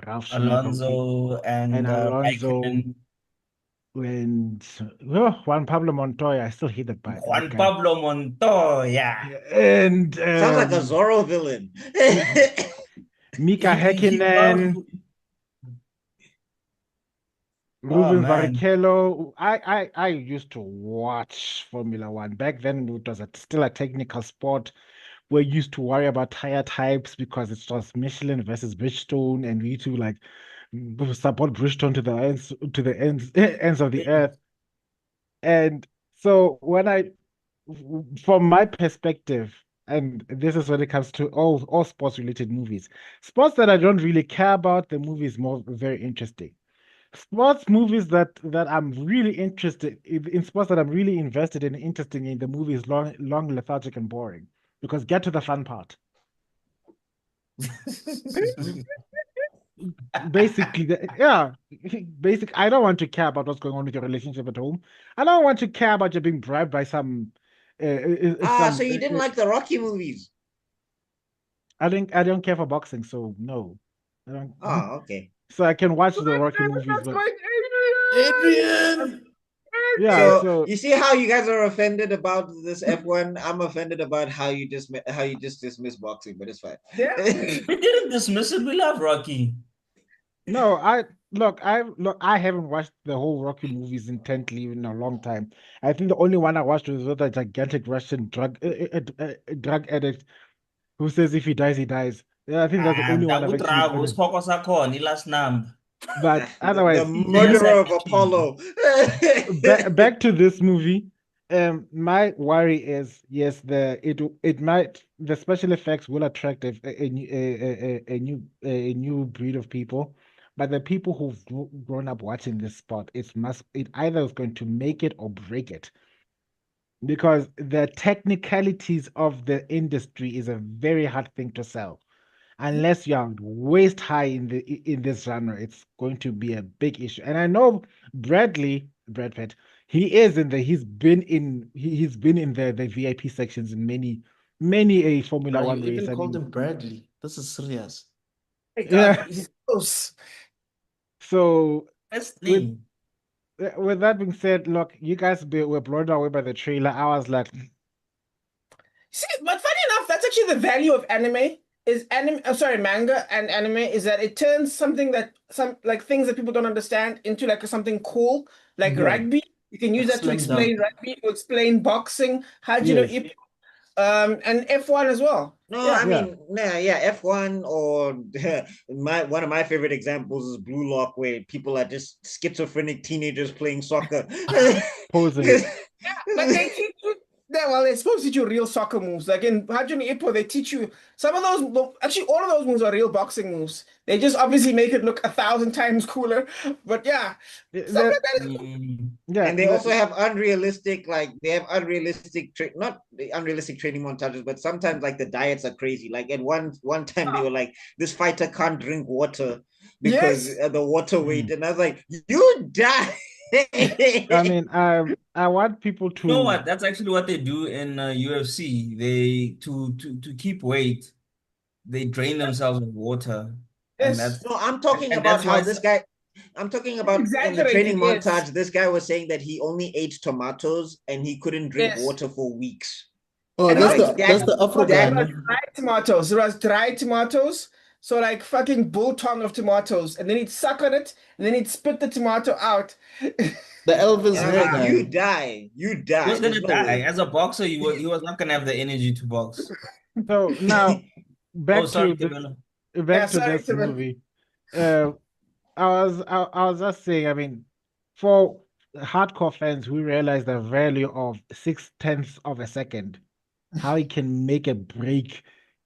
Ralph Schumacher Alonso and and Alonso Raikkonen, and Juan Pablo Montoya. I still hate that Juan guy. Pablo Montoya. And Sounds like a Zorro villain. Mika He Häkkinen, Oh Ruben man. Barrichello. I used to watch Formula One. Back then, it was still a technical sport. We used to worry about tire types because it was Michelin versus Bridgestone, and we used to like support Bridgestone to the ends of the earth. And so from my perspective, and this is when it comes to all sports related movies, sports that I don't really care about, the movie is more very interesting. Sports movies that I'm really interested in sports that I'm really invested in, interesting in, the movie is long, lethargic, and boring. Because get to the fun part. Basically, I don't want to care about what's going on with your relationship at home. I don't want to care about you being bribed by some So you didn't like the Rocky movies? I don't care for boxing, so no. I don't. Oh, okay. So I can watch the Rocky movies, That's but my Adrian. yeah, So so you see how you guys are offended about this F1? I'm offended about how you just dismiss boxing, but it's fine. Yeah. We didn't dismiss it. We love Rocky. no, I haven't watched the whole Rocky movies intently in a long time. I think the only one I watched was with a gigantic Russian drug addict who says if he dies, he dies. Yeah, I think that's the only one I've actually Dakutrago, gotten. Skoko Sakon, last number. But The otherwise, murderer of Apollo. back to this movie. My worry is yes, it might the special effects will attract a new breed of people, but the people who've grown up watching this sport, it either is going to make it or break it because the technicalities of the industry is a very hard thing to sell unless you are waist high in this genre. It's going to be a big issue. And I know Brad Pitt, he's been in the VIP sections in many a Formula You One race. even I called mean, him Bradley. This is serious. My yeah. God, he's close. So Best with thing. with that being said, look, you guys were blown away by the trailer. I was like, See, but funny enough, that's actually the value of anime. Is anime, sorry, manga and anime is that it turns something that some like things that people don't understand into like something cool, like yeah, rugby. You can use Like that to slam explain dunk. rugby, to explain boxing, yes, and F1 as well. No, I Yeah. yeah. mean, nah, yeah, F1 or one of my favorite examples is Blue Lock, where people are just schizophrenic teenagers playing soccer. Posing. But they teach you they're supposed to teach you real soccer moves. Like in Hajime Ippo, they teach you some of those. Well, actually, all of those moves are real boxing moves. They just obviously make it look 1,000 times cooler. But yeah, stuff The, like that. Mm, yeah, And they also have unrealistic, like they have not the unrealistic training montages, but sometimes like the diets are crazy. Like at one time they were like, this fighter can't drink water because Yes. the water weight, Mm. and I was like, you die. I mean, I want people You know to what? That's actually what they do in UFC. They to keep weight, they drain themselves of water, and Yes. that's No, I'm talking and about that's why how this guy. I'm talking It's about in the exaggerated. training Yes. montage. This guy was saying that he only ate tomatoes and he couldn't drink Yes. water for weeks. Oh, And And I'm not like, even that's that the Afro but it guy, that was no? dry tomatoes. It was dry tomatoes. So like fucking biltong of tomatoes. And then he'd suck on it, and then he'd spit the tomato out. The Elvis and I'm hair like, guy. you he was die. There's gonna no die way. as a boxer. He was not gonna have the energy to box. so now Oh, back sorry, to Camilla. Yeah, sorry, this Timon. movie. Uh, I was just saying. I mean, for hardcore fans who realize the value of 6/10 of a second, how it can make a break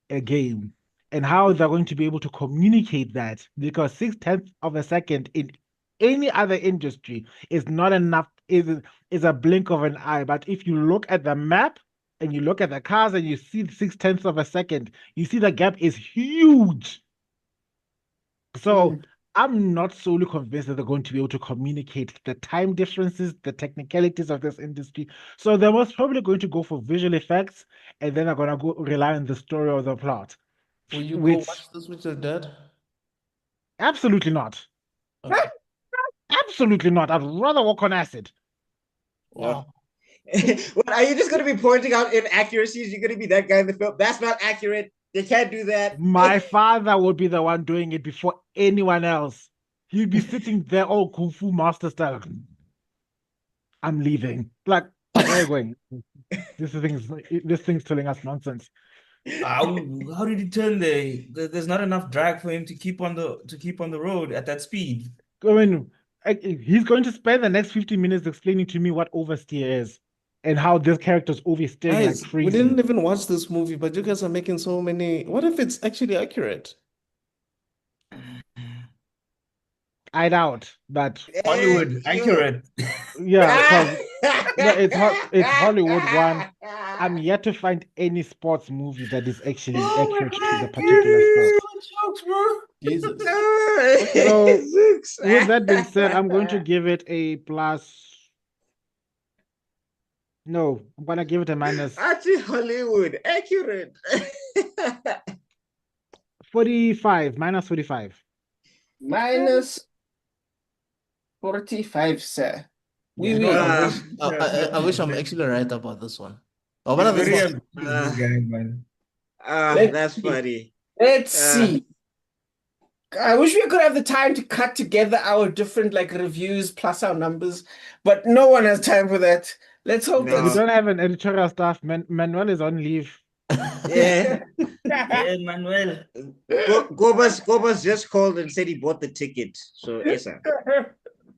a game, and how they're going to be able to communicate that because 6/10 of a second in any other industry is not enough. Is a blink of an eye. But if you look at the map and you look at the cars and you see 6/10 of a second, you see the gap is huge. So Mm. I'm not solely convinced that they're going to be able to communicate the time differences, the technicalities of this industry. So they're most probably going to go for visual effects, and then they're gonna go rely on the story or the plot. Will you go Which watch this with your dad? absolutely not. Okay. Absolutely not. I'd rather walk on acid. Wow. What, are you just going to be pointing out inaccuracies? You're going to be that guy in the film. That's not accurate. They can't do that. My father would be the one doing it before anyone else. He'd be sitting there all Kung Fu master style. I'm leaving. Like, where are you going? This thing's telling us nonsense. How did he turn there? There's not enough drag for him to keep on the road at that speed. I mean, he's going to spend the next 15 minutes explaining to me what oversteer is and how this character's oversteering like Guys, we crazy. didn't even watch this movie, but you guys are making so many. What if it's actually accurate? I doubt, but Hollywood, accurate. yeah, because no, it's Hollywood one. I'm yet to find any sports movie that is actually accurate to the particular sport. Jokes, bro. Jesus. So, with that being said, I'm going to give it a plus. No, I'm gonna give it a minus Actually, Hollywood, accurate. 45, minus 45. Minus 45, sir. You Oui, know, oui. I wish I'm actually right about this one. Oh, but He's this very one. ambitious, this guy, man. Let's That's see. funny. Let's see. I wish we could have the time to cut together our different like reviews plus our numbers, but no one has time for that. Let's hope No. We don't have an editorial staff. Manuel is on leave. Yeah. Yeah, Manuel. Gobas just called and said he bought the ticket. So yes, sir.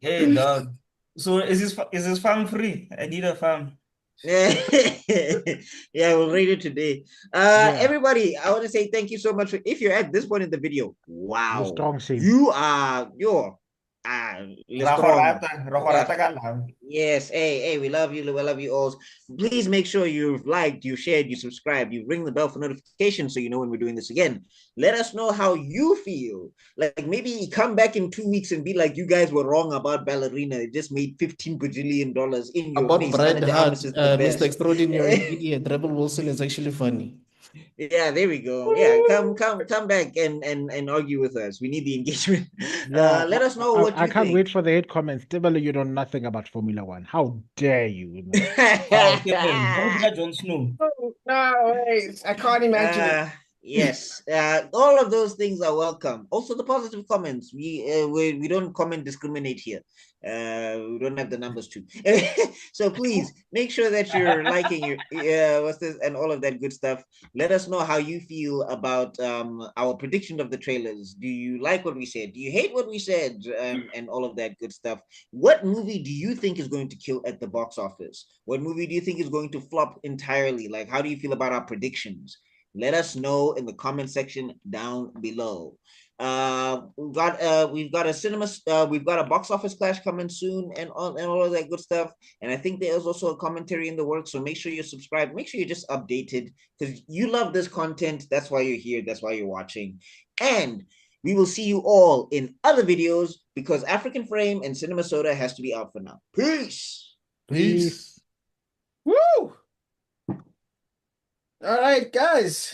Hey, dog. So is his farm free? I need a farm. Yeah, we'll read it today. Yeah. Everybody, I want to say thank you so much for if you're at this point in the video. Wow, strong shame. you're strong. Ragorata ka lang. Yes, hey, we love you all. Please make sure you've liked, you shared, you subscribed, you ring the bell for notifications so you know when we're doing this again. Let us know how you feel. Like maybe come back in 2 weeks and be like, you guys were wrong about Ballerina. It just made $15 bajillion in your About face. Brad Ana de Hart, Armas is the best. Mr. Extraordinary Idiot, Rebel Wilson is actually funny. Yeah, there we go. Yeah, come back and argue with us. We need the engagement. Yeah, Let us know what you I can't think. wait for the hate comments. Tebele, you know nothing about Formula One. How dare you? Oh, Kevin, how did Jon Snow? No, wait, I can't imagine it. Yes, all of those things are welcome. Also, the positive comments. We don't comment discriminate here. We don't have the numbers to. So please make sure that you're liking your what's this and all of that good stuff. Let us know how you feel about our prediction of the trailers. Do you like what we said? Do you hate what we said? And all of that good stuff. What movie do you think is going to kill at the box office? What movie do you think is going to flop entirely? Like, how do you feel about our predictions? Let us know in the comment section down below. We've got a box office clash coming soon and all of that good stuff. And I think there's also a commentary in the works. So make sure you're subscribed. Make sure you're just updated because you love this content. That's why you're here. That's why you're watching. And we will see you all in other videos because African Frame and Cinema Soda has to be out for now. Peace. Peace. Woo! All right, guys.